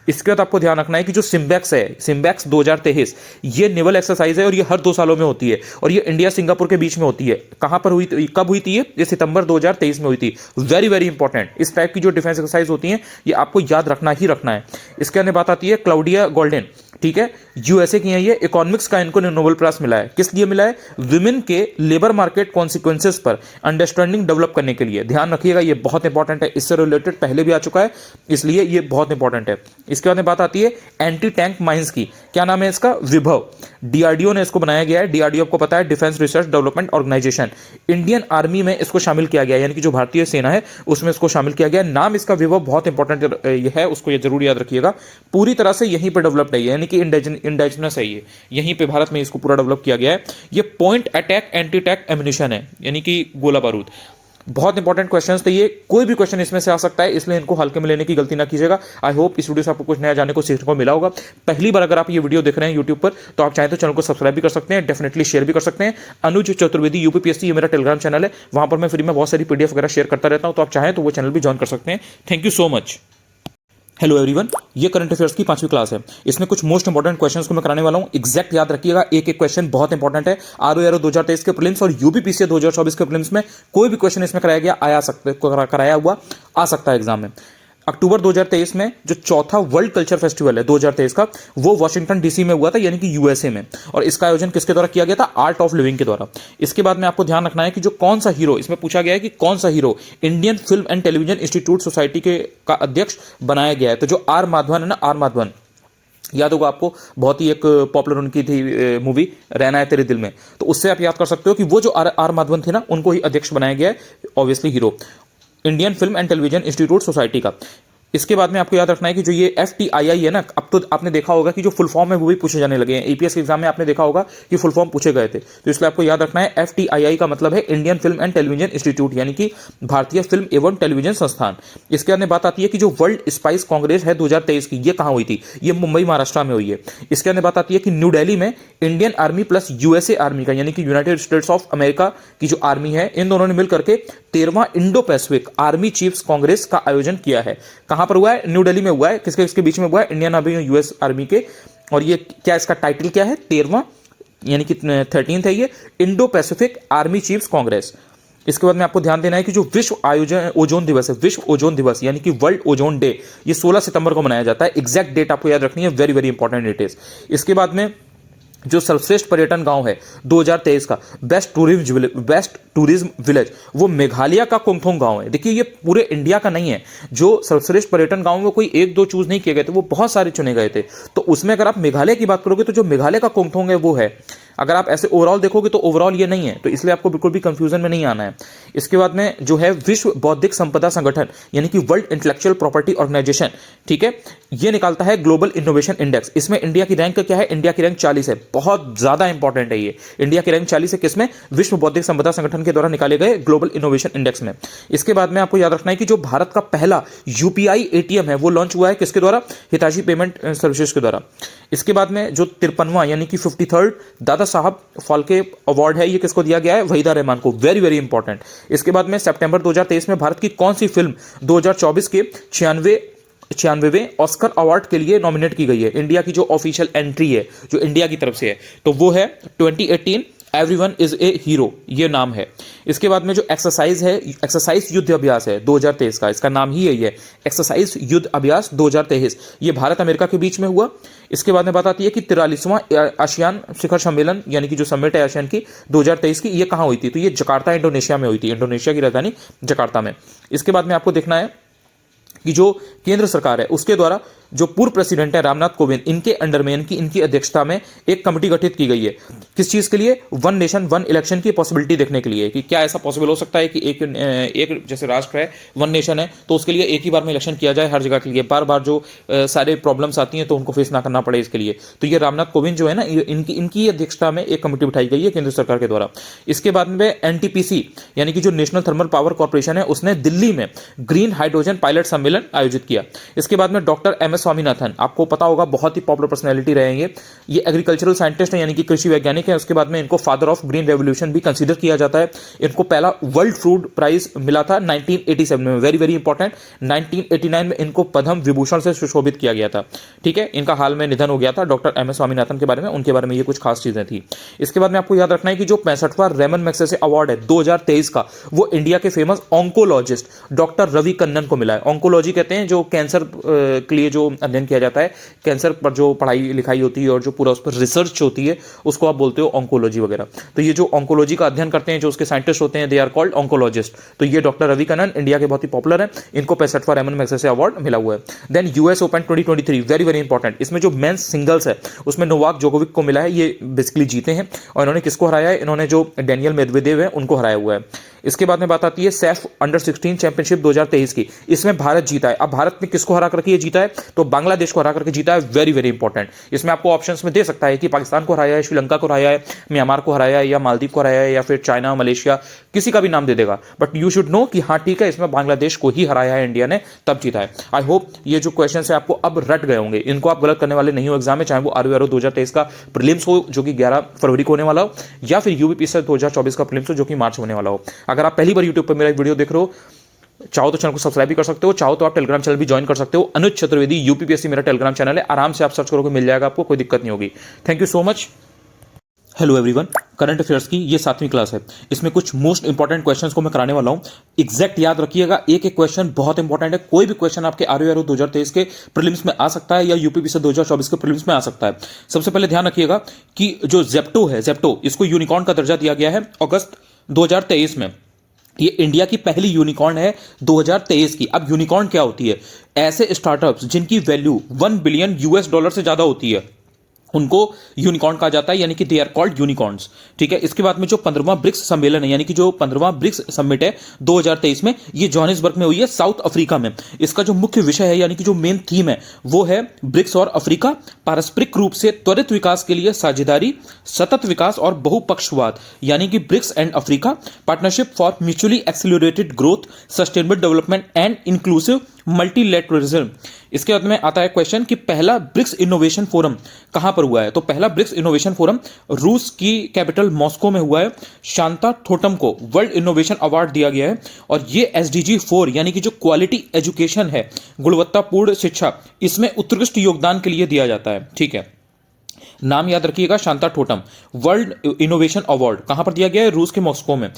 इसके बाद आपको ध्यान रखना है कि जो सिम्बैक्स है, सिम्बैक्स 2023, ये नेवल एक्सरसाइज है और ये हर 2 सालों में होती है और ये इंडिया सिंगापुर के बीच में होती है। कहां पर हुई, कब हुई थी ये सितंबर 2023 में हुई थी। वेरी वेरी इंपॉर्टेंट, इस टाइप की जो डिफेंस एक्सरसाइज होती हैं ये आपको याद रखना ही रखना है। इसके अंदर बात आती है क्लाउडिया गोल्डन, ठीक है, यूएसए की है ये। इकोनॉमिक्स का इनको नोबेल प्राइज मिला है, किस लिए मिला है, विमेन के लेबर मार्केट कॉन्सिक्वेंसेस पर अंडरस्टैंडिंग डेवलप करने के लिए। ध्यान रखिएगा, ये बहुत इंपॉर्टेंट है, इससे रिलेटेड पहले भी आ चुका है, इसलिए ये बहुत इंपॉर्टेंट है। इसके बाद में बात आती है एंटी टैंक माइंस की, क्या नाम है इसका, विभव। डीआरडीओ ने इसको बनाया गया है। डीआरडीओ आपको पता है defence research development organisation. Indian army में इसको शामिल किया गया, यानी कि जो भारतीय सेना है उसमें इसको शामिल किया गया। नाम इसका विभव बहुत इंपॉर्टेंट है, उसको ये जरूर याद रखिएगा। पूरी तरह से यहीं पर डेवलप्ड है, यानी कि इंडाइजिनस है ये, यहीं पे भारत में इसको पूरा डेवलप किया गया है। ये point attack anti tank ammunition है, यानी कि गोला बारूद। बहुत इंपॉर्टेंट क्वेश्चंस थे ये, कोई भी क्वेश्चन इसमें से आ सकता है, इसलिए इनको हल्के में लेने की गलती ना कीजिएगा। आई होप इस वीडियो से आपको कुछ नया जानने को सीखने को मिला होगा। पहली बार अगर आप ये वीडियो देख रहे हैं यूट्यूब पर तो आप चाहें तो चैनल को सब्सक्राइब भी कर सकते हैं, डेफिनेटली शेयर भी कर सकते हैं। अनुज चतुर्वेदी यूपीपीएससी, ये मेरा टेलीग्राम चैनल है, वहां पर मैं फ्री में बहुत सारी पीडीएफ वगैरह शेयर करता रहता हूं, तो आप चाहें तो वो चैनल भी ज्वाइन कर सकते हैं। Thank you so much. Hello everyone, ये करंट अफेयर्स की 5वीं क्लास है। इसमें कुछ मोस्ट इंपॉर्टेंट क्वेश्चंस को मैं कराने वाला हूं, एग्जैक्ट याद रखिएगा, एक एक क्वेश्चन बहुत इंपॉर्टेंट है। आरओ 2023 के प्रीलिम्स और यूपीपीसीए 2024 के प्रीलिम्स में कोई भी क्वेश्चन इसमें कराया गया कराया हुआ आ सकता है एग्जाम में। अक्टूबर 2023 में जो चौथा वर्ल्ड कल्चर फेस्टिवल है 2023 का, वो वॉशिंगटन डीसी में हुआ था, यानी कि यूएसए में, और इसका आयोजन किसके द्वारा किया गया था, आर्ट ऑफ लिविंग के द्वारा। इसके बाद में आपको ध्यान रखना है कि जो कौन सा हीरो, इसमें पूछा गया है कि कौन सा hero Indian film and television institute society के का अध्यक्ष बनाया गया है। तो जो आर माधवन है ना, आर माधवन, याद होगा आपको, बहुत ही एक पॉपुलर उनकी थी मूवी रहना है तेरे दिल में, तो उससे आप याद कर सकते हो कि वो जो आर माधवन थे ना, उनको ही अध्यक्ष बनाया गया है, obviously hero Indian film and television institute society का। इसके बाद में आपको याद रखना है कि जो ये FTII है ना, अब तो आपने देखा होगा कि जो फुल फॉर्म है वो भी पूछे जाने लगे हैं। APS के एग्जाम में आपने देखा होगा कि फुल फॉर्म पूछे गए थे, तो इसलिए आपको याद रखना है FTII का मतलब है Indian film and television institute, यानी कि भारतीय फिल्म एवं टेलीविजन संस्थान। इसके अंदर बात आती है कि जो वर्ल्ड स्पाइस कांग्रेस है 2023 की, ये कहां हुई थी, ये मुंबई महाराष्ट्र में हुई है। इसके अंदर बात आती है कि न्यू दिल्ली में Indian army plus USA army का, यानी कि यूनाइटेड स्टेट्स ऑफ अमेरिका की जो आर्मी है, इन दोनों ने मिलकर के 13वां Indo Pacific army chiefs congress का आयोजन किया है। कहां पर हुआ है, न्यू दिल्ली में हुआ है। किसके इसके बीच में हुआ है, इंडियन आर्मी और यूएस आर्मी के। और ये क्या, इसका टाइटल क्या है, 13वां यानी कि 13th है ये Indo Pacific army chiefs Congress. इसके बाद में आपको ध्यान देना है कि जो विश्व आयोजन ओजोन दिवस है, विश्व ओजोन दिवस यानी कि वर्ल्ड ओजोन डे, ये 16 सितंबर को मनाया जाता है। एग्जैक्ट डेट आपको याद रखनी है, very very important it is. इसके बाद में जो सर्वश्रेष्ठ पर्यटन गांव है 2023 का, बेस्ट टूरिज्म विलेज, वो मेघालय का कोंगथोंग गांव है। देखिए ये पूरे इंडिया का नहीं है, जो सर्वश्रेष्ठ पर्यटन गांव में कोई 1-2 चूज नहीं किए गए थे, वो बहुत सारे चुने गए थे। तो उसमें अगर आप मेघालय की बात करोगे तो जो मेघालय का कोंगथोंग है वो है। अगर आप ऐसे ओवरऑल देखोगे तो ओवरऑल ये नहीं है, तो इसलिए आपको बिल्कुल भी कंफ्यूजन में नहीं आना है। इसके बाद में जो है विश्व बौद्धिक संपदा संगठन, यानी कि वर्ल्ड इंटेलेक्चुअल प्रॉपर्टी ऑर्गेनाइजेशन, ठीक है, ये निकालता है ग्लोबल इनोवेशन इंडेक्स। इसमें इंडिया की रैंक क्या है, इंडिया की रैंक 40 है, बहुत ज्यादा इंपॉर्टेंट है ये। इंडिया की रैंक 40 है किसमें, विश्व बौद्धिक संपदा संगठन के द्वारा निकाले गए ग्लोबल इनोवेशन इंडेक्स में। इसके बाद में आपको याद रखना है कि जो भारत का पहला UPI ATM है वो लॉन्च हुआ है किसके द्वारा, हिताची पेमेंट सर्विसेज के द्वारा। इसके बाद में जो 53वां यानी कि 53rd दादा साहब फाल्के अवार्ड है, ये किसको दिया गया है, वहीदा रहमान को, वेरी वेरी इंपॉर्टेंट। इसके बाद में सितंबर 2023 में भारत की कौन सी फिल्म 2024 के 96वें ऑस्कर अवार्ड के लिए नॉमिनेट की गई है। इंडिया की जो ऑफिशियल एंट्री है, जो इंडिया की तरफ से है, तो वो है 2018 एवरीवन इज ए हीरो, ये नाम है। इसके बाद में जो एक्सरसाइज है, एक्सरसाइज युद्ध अभ्यास है 2023 का, इसका नाम ही यही है, एक्सरसाइज युद्ध अभ्यास 2023, ये भारत अमेरिका के बीच में हुआ। इसके बाद में बात आती है कि 43वां आसियान शिखर सम्मेलन, यानी कि जो समिट है आसियान की 2023 की, ये कहाँ हुई थी, तो ये जकार्ता इंडोनेशिया में हुई थी, इंडोनेशिया की राजधानी जकार्ता में। इसके बाद में आपको देखना है कि जो केंद्र सरकार है उसके द्वारा जो पूर्व प्रेसिडेंट है रामनाथ कोविंद, इनके अंडर में इनकी अध्यक्षता में एक कमेटी गठित की गई है। किस चीज के लिए? वन नेशन वन इलेक्शन की पॉसिबिलिटी देखने के लिए कि क्या ऐसा पॉसिबल हो सकता है कि एक जैसे राष्ट्र है, वन नेशन है, तो उसके लिए एक ही बार में इलेक्शन किया जाए हर जगह के लिए, बार बार जो सारे प्रॉब्लम्स आती हैं तो उनको फेस ना करना पड़े इसके लिए। तो ये रामनाथ कोविंद जो है ना, इनकी अध्यक्षता में एक कमेटी बिठाई गई है केंद्र सरकार के द्वारा। इसके बाद में एनटीपीसी यानी कि जो नेशनल थर्मल पावर कॉर्पोरेशन है, उसने दिल्ली में ग्रीन हाइड्रोजन पायलट सम्मेलन आयोजित किया। इसके बाद में डॉक्टर एम एस स्वामीनाथन, आपको पता होगा बहुत ही पॉपुलर पर्सनैलिटी रहेंगे, ये एग्रीकल्चरल साइंटिस्ट हैं यानी कि कृषि वैज्ञानिक है। उसके बाद में इनको फादर ऑफ ग्रीन रेवोल्यूशन भी कंसीडर किया जाता है। इनको पहला वर्ल्ड फूड प्राइज मिला था 1987 में, वेरी वेरी इंपॉर्टेंट। 1989 में इनको पद्म विभूषण से सुशोभित किया गया था। ठीक है, इनका हाल में निधन हो गया था डॉक्टर एम एस स्वामीनाथन के बारे में, उनके बारे में ये कुछ खास चीजें थी। इसके बाद में आपको याद रखना है कि जो 65वां रेमन मैग्सेसे अवार्ड है 2023 का, वो इंडिया के famous oncologist doctor Ravi Kannan को मिला है। ऑन्कोलॉजी कहते हैं जो कैंसर के लिए जो अध्ययन किया जाता है, कैंसर पर जो पढ़ाई लिखाई होती है और जो पूरा उस पर रिसर्च होती है, उसको आप बोलते हो ऑन्कोलॉजी वगैरह। तो ये जो ऑन्कोलॉजी का अध्ययन करते हैं, जो उसके साइंटिस्ट होते हैं, दे आर कॉल्ड ऑन्कोलॉजिस्ट। तो ये डॉक्टर रवि कन्नन इंडिया के बहुत ही पॉपुलर है, इनको 65वां रेमन मैग्सेसे अवार्ड मिला हुआ है। Then US Open 2023, very very important. इसमें जो मेंस सिंगल्स है उसमें नोवाक जोकोविक को मिला है, ये बेसिकली जीते हैं। और इन्होंने किसको हराया है? इन्होंने जो डेनियल मेदवेदेव है उनको हराया हुआ है। इसके बाद में बात आती है सैफ अंडर 16 चैंपियनशिप 2023 की, इसमें भारत जीता है। अब भारत ने किसको हरा करके ये जीता है? तो बांग्लादेश को हरा करके जीता है, वेरी वेरी इंपॉर्टेंट। इसमें आपको ऑप्शंस में दे सकता है कि पाकिस्तान को हराया है, श्रीलंका को हराया है, म्यांमार को हराया है, या मालदीव को हराया है, या फिर चाइना, मलेशिया, किसी का भी नाम दे देगा। बट यू शुड नो कि हाँ ठीक है, इसमें बांग्लादेश को ही हराया है इंडिया ने, तब जीता है। आई होप ये जो क्वेश्चन है आपको अब रट गए होंगे, इनको आप गलत करने वाले नहीं हो एग्जाम में, चाहे वो आरओ 2023 का प्रीलिम्स हो जो कि 11 फरवरी को होने वाला हो, या फिर यूपीपीएससी 2024 का प्रीलिम्स हो जो कि मार्च होने वाला हो। अगर आप पहली बार यूट्यूब पर मेरा वीडियो देख रहे हो, चाहो तो चैनल को सब्सक्राइब भी कर सकते हो, चाहो तो आप टेलीग्राम चैनल भी ज्वाइन कर सकते हो। अनुज चतुर्वेदी यूपीपीएससी मेरा टेलीग्राम चैनल है, आराम से आप सर्च करोगे मिल जाएगा आपको, कोई दिक्कत नहीं होगी। Thank you so much. Hello everyone, current affairs की ये 7वीं क्लास है। इसमें कुछ मोस्ट इंपॉर्टेंट क्वेश्चंस को मैं कराने वाला हूं, एग्जैक्ट याद रखिएगा। एक एक क्वेश्चन बहुत इंपॉर्टेंट है। कोई भी क्वेश्चन आपके आरओ 2023 के प्रीलिम्स में आ सकता है या यूपीपीएससी 2024 के प्रीलिम्स में आ सकता है। सबसे पहले ध्यान रखिएगा कि जो जेप्टो है, जेप्टो, इसको यूनिकॉर्न का दर्जा दिया गया है अगस्त 2023 में। ये इंडिया की पहली यूनिकॉर्न है 2023 की। अब यूनिकॉर्न क्या होती है? ऐसे स्टार्टअप्स जिनकी वैल्यू $1 बिलियन से ज्यादा होती है, उनको यूनिकॉर्न कहा जाता है, यानी कि दे आर कॉल्ड यूनिकॉर्न्स। ठीक है, इसके बाद में जो 15वां ब्रिक्स सम्मेलन है, यानी कि जो 15वां ब्रिक्स समिट है 2023 में, ये जोहानिसबर्ग में हुई है, साउथ अफ्रीका में। इसका जो मुख्य विषय है यानी कि जो मेन थीम है वो है ब्रिक्स और अफ्रीका, पारस्परिक रूप से त्वरित विकास के लिए साझेदारी, सतत विकास और बहुपक्षवाद, यानी कि BRICS and Africa partnership for mutually accelerated growth, sustainable development and inclusive multilateralism. इसके बाद में आता है क्वेश्चन कि पहला ब्रिक्स इनोवेशन फोरम कहां पर हुआ है? तो पहला ब्रिक्स इनोवेशन फोरम रूस की कैपिटल मॉस्को में हुआ है। शांता ठोटम को वर्ल्ड इनोवेशन अवार्ड दिया गया है। और ये एसडीजी 4 यानी कि जो क्वालिटी एजुकेशन है, गुणवत्तापूर्ण शिक्षा, इसमें उत्कृष्ट योगदान के लिए दिया जाता है। ठीक है, नाम याद रखिएगा, शांता ठोटम। वर्ल्ड इनोवेशन अवार्ड कहां पर दिया गया है? रूस के मॉस्को में।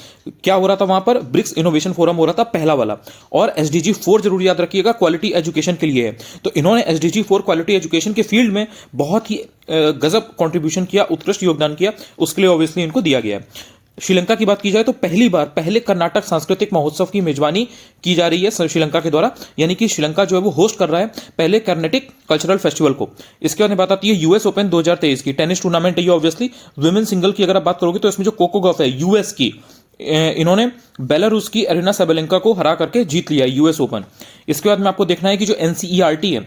क्या हो रहा था वहां पर? ब्रिक्स इनोवेशन फोरम हो रहा था, पहला वाला। और एसडीजी 4 जरूर याद रखिएगा, क्वालिटी एजुकेशन के लिए है। तो इन्होंने एसडीजी 4 क्वालिटी एजुकेशन के फील्ड में बहुत ही गजब कंट्रीब्यूशन किया, उत्कृष्ट योगदान किया, उसके लिए ऑब्वियसली इनको दिया गया है। श्रीलंका की बात की जाए तो पहले कर्नाटक सांस्कृतिक महोत्सव की मेजबानी की जा रही है श्रीलंका के द्वारा, यानी कि श्रीलंका जो है वो होस्ट कर रहा है पहले कर्नाटिक कल्चरल फेस्टिवल को। इसके बाद में बात आती है यूएस ओपन 2023 की, टेनिस टूर्नामेंट है ये ऑब्वियसली। वुमेन सिंगल की अगर आप बात करोगे तो इसमें जो कोको गॉफ है यूएस की, इन्होंने बेलारूस की एरिना साबेलेंका को हरा करके जीत लिया यूएस ओपन। इसके बाद में आपको देखना है कि जो एनसीईआरटी है,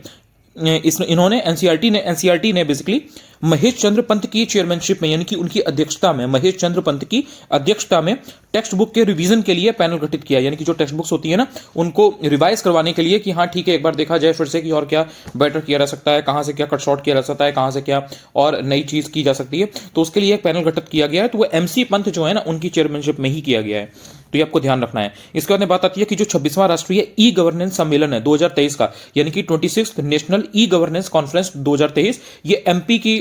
एनसीईआरटी ने बेसिकली महेश चंद्र पंत की चेयरमैनशिप में, यानी कि उनकी अध्यक्षता में, महेश चंद्र पंत की अध्यक्षता में टेक्स्ट बुक के रिवीजन के लिए पैनल गठित किया। यानी कि जो टेक्स्ट बुक्स होती है ना, उनको रिवाइज करवाने के लिए कि हाँ ठीक है, एक बार देखा जाए फिर से कि और क्या बेटर किया जा सकता है, कहां से क्या कट शॉर्ट किया जा सकता है, कहां से क्या और नई चीज की जा सकती है। तो उसके लिए एक पैनल गठित किया गया है। तो वो एमसी पंत जो है ना, उनकी चेयरमैनशिप में ही किया गया है। तो ये आपको ध्यान रखना है। इसके बाद में बात आती है कि जो 26वां राष्ट्रीय ई गवर्नेंस सम्मेलन है 2023 का, यानी कि 26th national e governance conference 2023, ये एमपी की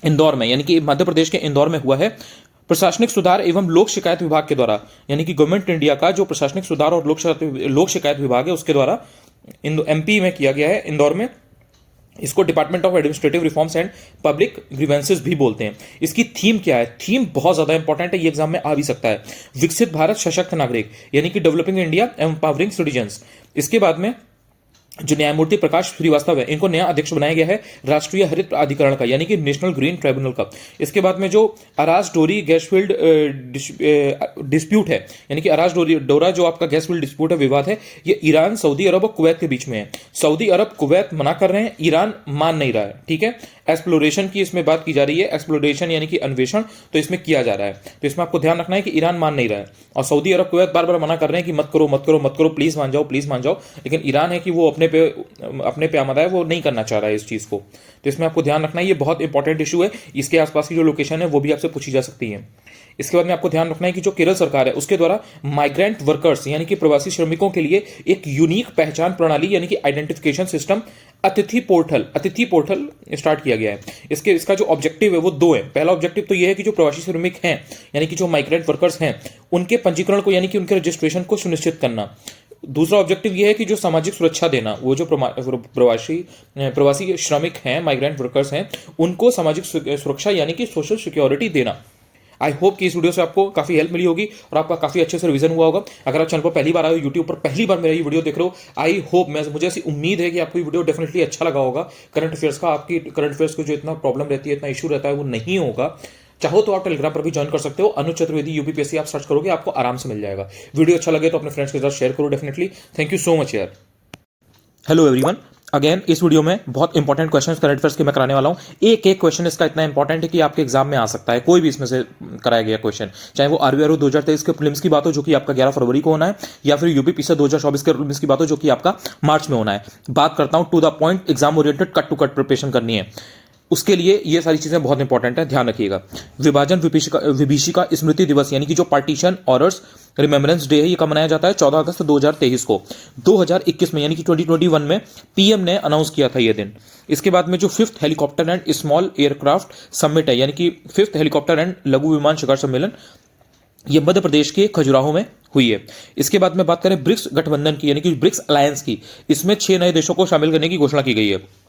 इंदौर में, यानी कि मध्य प्रदेश के इंदौर में हुआ है। प्रशासनिक सुधार एवं लोक शिकायत विभाग के द्वारा, यानी कि गवर्नमेंट इंडिया का जो प्रशासनिक सुधार और लोक शिकायत विभाग है उसके द्वारा एमपी में किया गया है, इंदौर में। इसको department of administrative reforms and public grievances भी बोलते हैं। इसकी थीम क्या है? थीम बहुत ज्यादा इंपॉर्टेंट है, ये एग्जाम में आ भी सकता है। विकसित भारत सशक्त नागरिक, यानी कि developing India and empowering citizens. इसके बाद में जो न्यायमूर्ति प्रकाश श्रीवास्तव है, इनको नया अध्यक्ष बनाया गया है राष्ट्रीय हरित प्राधिकरण का, यानी कि नेशनल ग्रीन ट्राइब्यूनल का। इसके बाद में जो अराज डोरी गैस फील्ड डिस्प्यूट है, यानी कि अराज डोरा जो आपका गैस फील्ड डिस्प्यूट है, विवाद है, ये ईरान, सऊदी अरब और कुवैत के बीच में है। सऊदी अरब कुवैत मना कर रहे हैं, ईरान मान नहीं रहा है। ठीक है, एक्सप्लोरेशन की इसमें बात की जा रही है, एक्सप्लोरेशन यानी कि अन्वेषण तो इसमें किया जा रहा है। तो इसमें आपको ध्यान रखना है कि ईरान मान नहीं रहा है और सऊदी अरब कुवैत बार बार मना कर रहे हैं कि मत करो मत करो मत करो, प्लीज मान जाओ प्लीज मान जाओ, लेकिन ईरान है कि वो अपने पे आमदा है, वो नहीं करना चाह रहा है इस चीज को। तो इसमें आपको ध्यान रखना है, ये बहुत इंपॉर्टेंट इशू है। इसके आसपास की जो लोकेशन है वो भी आपसे पूछी जा सकती है। इसके बाद में आपको ध्यान रखना है कि जो केरल सरकार है उसके द्वारा माइग्रेंट वर्कर्स यानी कि प्रवासी श्रमिकों के लिए एक यूनिक पहचान प्रणाली यानी कि आइडेंटिफिकेशन सिस्टम अतिथि पोर्टल स्टार्ट किया गया है। इसका जो ऑब्जेक्टिव है वो दो है। पहला ऑब्जेक्टिव तो ये है कि जो प्रवासी श्रमिक हैं यानी कि जो माइग्रेंट वर्कर्स हैं उनके पंजीकरण को यानी कि उनके रजिस्ट्रेशन को सुनिश्चित करना। दूसरा ऑब्जेक्टिव ये है कि जो सामाजिक सुरक्षा देना, वो जो प्रवासी श्रमिक हैं, माइग्रेंट वर्कर्स हैं, उनको सामाजिक सुरक्षा यानी कि सोशल सिक्योरिटी देना। आई होप कि इस वीडियो से आपको काफी हेल्प मिली होगी और आपका काफी अच्छे से रिवीजन हुआ होगा। अगर आप चैनल पर पहली बार आए हो, यूट्यूब पर पहली बार मेरा ये वीडियो देख रहे हो, आई होप, मुझे ऐसी उम्मीद है कि आपको ये वीडियो डेफिनेटली अच्छा लगा होगा। करंट अफेयर्स का, आपकी करंट अफेयर्स को जो इतना प्रॉब्लम रहती है, इतना इशू रहता है, वो नहीं होगा। चाहो तो आप टेलीग्राम पर भी ज्वाइन कर सकते हो, अनुज चतुर्वेदी यूपीपीएससी आप सर्च करोगे, आपको आराम से मिल जाएगा। वीडियो अच्छा लगे तो अपने फ्रेंड्स के साथ शेयर करो definitely. Thank you so much यार। हेलो एवरीवन, अगेन इस वीडियो में बहुत इंपॉर्टेंट क्वेश्चंस करंट अफेयर्स के मैं कराने वाला हूं। एक एक क्वेश्चन इसका इतना इंपॉर्टेंट है कि आपके एग्जाम में आ सकता है, कोई भी इसमें से कराया गया क्वेश्चन, चाहे वो आरबीआरओ 2023 के प्रीलिम्स की बात हो जो कि आपका 11 फरवरी को होना है, या फिर यूपीपीएससी 2024 के प्रीलिम्स की बात हो जो कि आपका मार्च में होना है। बात करता हूं to the point, exam oriented, cut to cut preparation करनी है, उसके लिए ये सारी चीजें बहुत इंपॉर्टेंट है, ध्यान रखिएगा। विभाजन विभीषिका स्मृति दिवस यानी कि जो पार्टीशन ऑर्डर्स रिमेम्बरेंस डे है, ये कब मनाया जाता है? 14 अगस्त 2023 को। 2021 में यानी कि 2021 में पीएम ने अनाउंस किया था ये दिन। इसके बाद में जो 5th helicopter and small aircraft summit है, यानी कि 5th हेलीकॉप्टर एंड लघु विमान शिखर सम्मेलन, ये मध्य प्रदेश के खजुराहो में हुई है। इसके बाद में बात करें ब्रिक्स गठबंधन की यानी कि ब्रिक्स अलायंस की, इसमें 6 नए देशों को शामिल करने की घोषणा की गई है।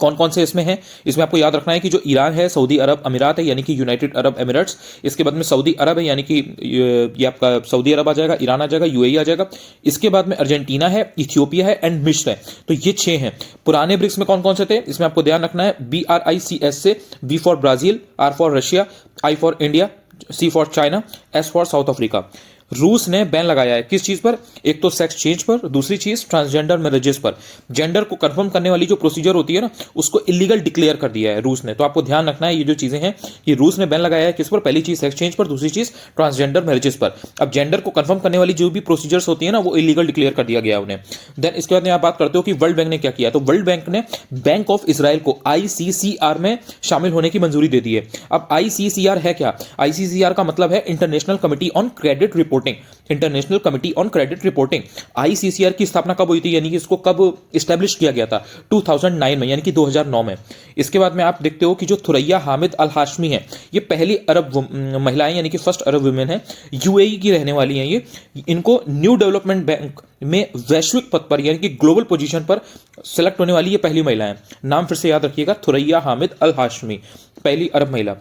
कौन कौन से इसमें है? इसमें आपको याद रखना है कि जो ईरान है, सऊदी अरब अमीरात है यानी कि यूनाइटेड अरब एमिरेट्स, इसके बाद में सऊदी अरब है यानी कि ये आपका सऊदी अरब आ जाएगा, ईरान आ जाएगा, यूएई आ जाएगा। इसके बाद में अर्जेंटीना है, इथियोपिया है एंड मिस्र है। तो ये 6 हैं। पुराने ब्रिक्स में कौन कौन से थे? इसमें आपको ध्यान रखना है BRICS से B for Brazil, R for Russia, I for India, C for China, S for south Africa. रूस ने बैन लगाया है किस चीज पर? एक तो सेक्स चेंज पर, दूसरी चीज ट्रांसजेंडर मैरिजेस पर। जेंडर को कंफर्म करने वाली जो प्रोसीजर होती है ना, उसको इलीगल डिक्लेयर कर दिया है रूस ने। तो आपको ध्यान रखना है ये जो चीजें हैं, ये रूस ने बैन लगाया है किस पर? पहली चीज सेक्स चेंज पर, दूसरी चीज ट्रांसजेंडर मैरिजेस पर। अब जेंडर को कंफर्म करने वाली जो भी प्रोसीजर्स होती है ना, वो इलीगल डिक्लेयर कर दिया गया उन्हें। देन इसके बाद आप बात करते हो कि वर्ल्ड बैंक ने क्या किया। तो वर्ल्ड बैंक ने बैंक ऑफ इसराइल को ICCR में शामिल होने की मंजूरी दे दी है। अब ICCR है क्या? ICCR का मतलब है international committee on credit reporting. International committee on credit reporting. ICCR की स्थापना कब हुई थी, यानी कि इसको कब इस्टेब्लिश किया गया था? 2009 में, यानी कि 2009 में। इसके बाद में आप देखते हो कि जो थुरैया हामिद अल हाशमी है, ये पहली अरब महिलाएं यानी कि फर्स्ट अरब वुमेन है, UAE की रहने वाली हैं ये। इनको न्यू डेवलपमेंट बैंक में वैश्विक पद पर यानी कि ग्लोबल पोजीशन पर सेलेक्ट होने वाली ये पहली महिला है। नाम फिर से याद रखिएगा, थुरैया हामिद अल हाशमी, पहली अरब महिला।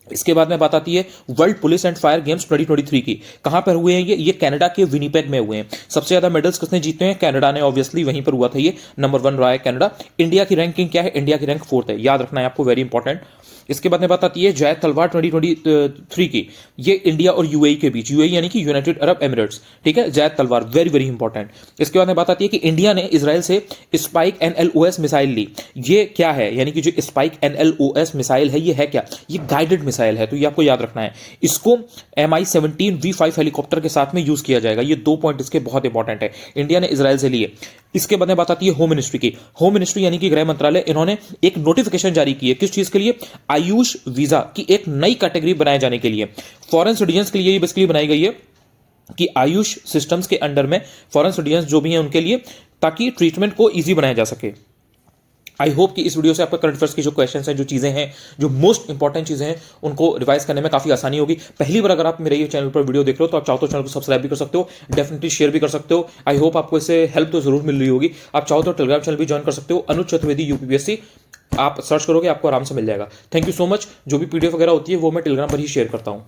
इसके बाद में बात आती है world police and fire games 2023 की। कहां पर हुए हैं ये कनाडा के विनीपेग में हुए हैं। सबसे ज्यादा मेडल्स किसने जीते हैं? कनाडा ने, ऑब्वियसली वहीं पर हुआ था ये, नंबर 1 रहा है कनाडा। इंडिया की रैंकिंग क्या है? इंडिया की रैंक 4th है, याद रखना है आपको, वेरी इंपॉर्टेंट। इसके बाद में बात आती है जैद तलवार 2023 की। ये इंडिया और UAE के बीच, UAE यानी कि यूनाइटेड अरब एमिरेट्स, ठीक है, जैद तलवार, वेरी वेरी इंपॉर्टेंट। इसके बाद में बात आती है कि इंडिया ने इजराइल से स्पाइक NLOS मिसाइल ली। ये क्या है? यानी कि जो स्पाइक NLOS मिसाइल है, ये है क्या? ये गाइडेड मिसाइल है, तो ये आपको याद रखना है। इसको MI-17 V5 हेलीकॉप्टर के साथ में यूज किया जाएगा। ये 2 पॉइंट इसके बहुत इंपॉर्टेंट है, इंडिया ने इजराइल से लिए। इसके बाद में बात आती है होम मिनिस्ट्री की। होम मिनिस्ट्री यानी कि गृह मंत्रालय, इन्होंने एक नोटिफिकेशन जारी की है किस चीज के लिए? आयुष वीजा की एक नई कैटेगरी बनाए जाने के लिए। फॉरेन सिटीजन्स के लिए ये बेसिकली बनाई गई है कि आयुष सिस्टम्स के अंडर में फॉरेन सिटीजन्स जो भी हैं उनके लिए, ताकि ट्रीटमेंट को इजी बनाया जा सके। आई होप कि इस वीडियो से आपका करंट अफेयर्स की जो क्वेश्चंस हैं, जो चीजें हैं, जो मोस्ट इंपॉर्टेंट चीजें हैं, उनको रिवाइज करने में काफी आसानी होगी। पहली बार अगर आप मेरे ये चैनल पर वीडियो देख रहे हो तो आप चाहो तो चैनल को सब्सक्राइब भी कर सकते हो, डेफिनेटली शेयर भी कर सकते हो। आई होप आपको इससे हेल्प तो जरूर मिल रही होगी। आप चाहो तो टेलीग्राम चैनल भी ज्वाइन कर सकते हो, अनुज चतुर्वेदी UPPSC, आप सर्च करोगे आपको आराम से मिल जाएगा। Thank you so much. जो भी PDF वगैरह होती है वो मैं टेलीग्राम पर ही शेयर करता हूँ।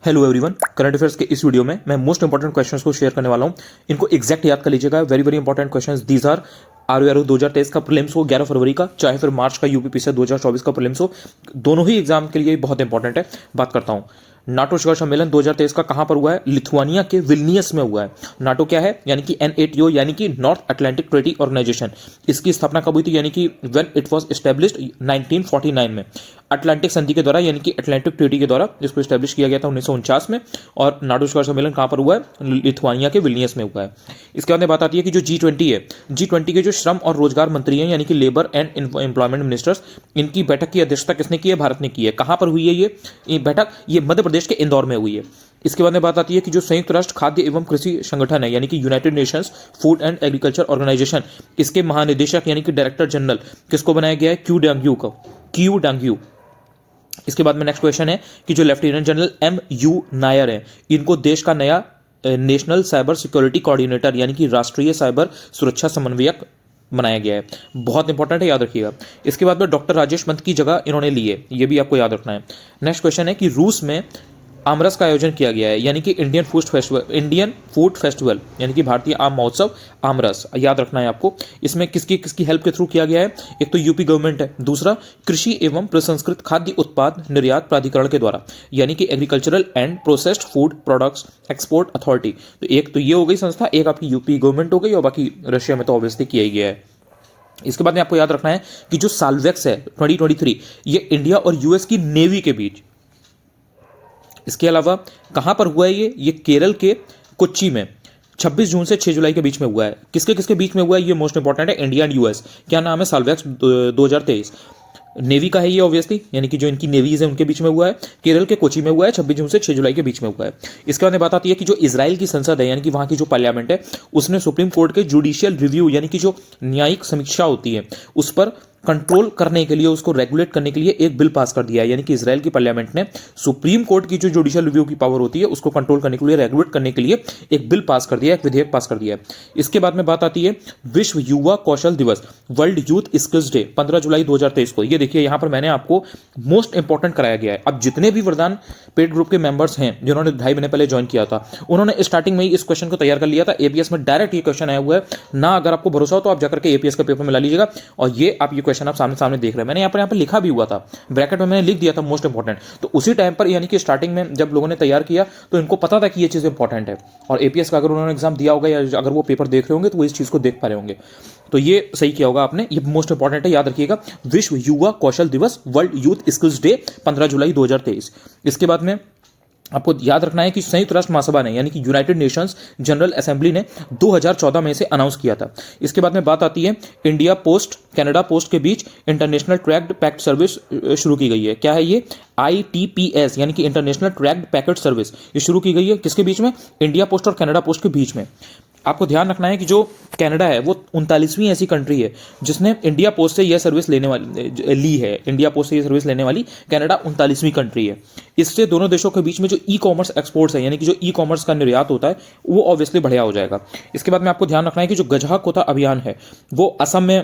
हेलो एवरीवन, करंट अफेयर्स के इस वीडियो में मैं मोस्ट इंपॉर्टेंट क्वेश्चंस को शेयर करने वाला हूं। इनको एग्जैक्ट याद कर लीजिएगा। Very very important questions these are. RO 2023 का प्रीलिम्स हो 11 फरवरी का, चाहे फिर मार्च का यूपीपीसी 2024 का प्रीलिम्स हो, दोनों ही एग्जाम के लिए बहुत इंपॉर्टेंट है। बात करता हूं, नाटो शिखर सम्मेलन 2023 का कहां पर हुआ है? लिथुआनिया के विल्नियस में हुआ है। नाटो क्या है? यानी कि NATO यानी कि नॉर्थ अटलांटिक ट्रेटी ऑर्गेनाइजेशन। इसकी स्थापना कब हुई थी? यानी कि व्हेन इट वाज एस्टैब्लिश्ड 1949 में, अटलांटिक संधि के द्वारा यानी कि अटलांटिक ट्रेटी के द्वारा इसको एस्टैब्लिश किया गया था 1949 में। और नाटो शिखर सम्मेलन कहां पर हुआ है? लिथुआनिया के विल्नियस में हुआ है। इसके बाद में बात आती है कि जो G20 है, G20 के जो श्रम और रोजगार मंत्री हैं यानी कि लेबर एंड एम्प्लॉयमेंट मिनिस्टर्स, इनकी बैठक की अध्यक्षता किसने की है? भारत ने की है। कहां पर हुई है ये बैठक? ये मध्य प्रदेश के इंदौर में हुई है। इसके बाद में बात आती है कि जो संयुक्त राष्ट्र खाद्य एवं कृषि संगठन है यानी कि United Nations Food and Agriculture Organization, इसके महानिदेशक यानी कि डायरेक्टर जनरल किसको बनाया गया है? क्यू डांग्यू। इसके बाद में नेक्स्ट क्वेश्चन है कि जो लेफ्टिनेंट जनरल MU नायर है, इनको देश का नया नेशनल साइबर सिक्योरिटी कोऑर्डिनेटर यानी कि राष्ट्रीय साइबर सुरक्षा समन्वयक बनाया गया है। बहुत इंपॉर्टेंट है, याद रखिएगा। इसके बाद में डॉक्टर राजेश पंत की जगह इन्होंने ली है, ये भी आपको याद रखना है। नेक्स्ट क्वेश्चन है कि रूस में आमरस का आयोजन किया गया है यानी कि इंडियन फूड फेस्टिवल यानी कि भारतीय आम महोत्सव आमरस, याद रखना है आपको। इसमें किसकी हेल्प के थ्रू किया गया है? एक तो यूपी गवर्नमेंट है, दूसरा कृषि एवं प्रसंस्कृत खाद्य उत्पाद निर्यात प्राधिकरण के द्वारा यानी कि agricultural and processed food products export authority. तो एक तो ये हो गई संस्था, एक आपकी यूपी गवर्नमेंट हो गई, और बाकी रशिया में तो ऑब्वियसली किया ही गया है। इसके बाद में आपको याद रखना है कि जो साल्वेक्स है 2023, ये इंडिया और यूएस की नेवी के बीच। इसके अलावा कहां पर हुआ है ये केरल के कोच्चि में 26 जून से 6 जुलाई के बीच में हुआ है। किसके किसके बीच में हुआ है? ये मोस्ट इंपॉर्टेंट है, इंडिया एंड यूएस। क्या नाम है? साल्वेक्स 2023। नेवी का है ये ऑब्वियसली, यानी कि जो इनकी नेवीज है उनके बीच में हुआ है। केरल के कोच्चि में हुआ है, 26 जून से 6 जुलाई के बीच में हुआ है। इसके बाद में बात आती है कि जो इजराइल की संसद है यानी कि वहां की जो पार्लियामेंट है, उसने सुप्रीम कोर्ट के जुडिशियल रिव्यू यानी कि जो न्यायिक समीक्षा होती है उस पर कंट्रोल करने के लिए, उसको रेगुलेट करने के लिए एक बिल पास कर दिया है। यानी कि इजराइल की पार्लियामेंट ने सुप्रीम कोर्ट की जो जुडिशियल रिव्यू की पावर होती है उसको कंट्रोल करने के लिए, रेगुलेट करने के लिए एक बिल पास कर दिया, एक विधेयक पास कर दिया है। इसके बाद में बात आती है विश्व युवा कौशल दिवस, वर्ल्ड यूथ स्किल्स डे, 15 जुलाई 2023 को। ये देखिए यहां पर मैंने आपको मोस्ट इंपॉर्टेंट कराया गया है। अब जितने भी वरदान पेड ग्रुप के मेंबर्स हैं जिन्होंने 2.5 महीने पहले ज्वाइन किया था, उन्होंने स्टार्टिंग में ही इस क्वेश्चन को तैयार कर लिया था। एपीएस में डायरेक्ट ये क्वेश्चन आया हुआ है ना। अगर आपको भरोसा हो तो आप जाकर के एपीएस का पेपर में ला लीजिएगा। और ये आप ये क्वेश्चन आप सामने सामने देख रहे हैं, मैंने यहाँ पर लिखा भी हुआ था, ब्रैकेट में मैंने लिख दिया था मोस्ट इंपॉर्टेंट। तो उसी टाइम पर यानी कि स्टार्टिंग में जब लोगों ने तैयार किया तो इनको पता था कि ये चीज़ इंपॉर्टेंट है। और एपीएस का अगर उन्होंने एग्जाम दिया होगा या अगर वो पेपर देख रहे होंगे तो वो इस चीज़ को देख पा रहे होंगे। तो ये सही किया होगा आपने, ये मोस्ट इंपॉर्टेंट है, याद रखिएगा। विश्व युवा कौशल दिवस, वर्ल्ड यूथ स्किल्स डे, 15 जुलाई 2023। इसके बाद में आपको याद रखना है कि संयुक्त राष्ट्र महासभा ने यानी कि यूनाइटेड नेशंस जनरल असेंबली ने 2014 में इसे अनाउंस किया था। इसके बाद में बात आती है इंडिया पोस्ट कनाडा पोस्ट के बीच इंटरनेशनल ट्रैक्ड पैकेट सर्विस शुरू की गई है। क्या है ये? ITPS यानी कि इंटरनेशनल ट्रैक्ड पैकेट सर्विस, ये शुरू की गई है किसके बीच में? इंडिया पोस्ट और कनाडा पोस्ट के बीच में। आपको ध्यान रखना है कि जो कनाडा है वो 39वीं ऐसी कंट्री है जिसने इंडिया पोस्ट से यह सर्विस लेने वाली ली है। इंडिया पोस्ट से यह सर्विस लेने वाली कनाडा 39वीं कंट्री है। इससे दोनों देशों के बीच में जो ई-कॉमर्स एक्सपोर्ट्स है यानी कि जो ई-कॉमर्स का निर्यात होता है वो ऑब्वियसली बढ़िया हो जाएगा। इसके बाद में आपको ध्यान रखना है कि जो गजहा कोता अभियान है वो असम में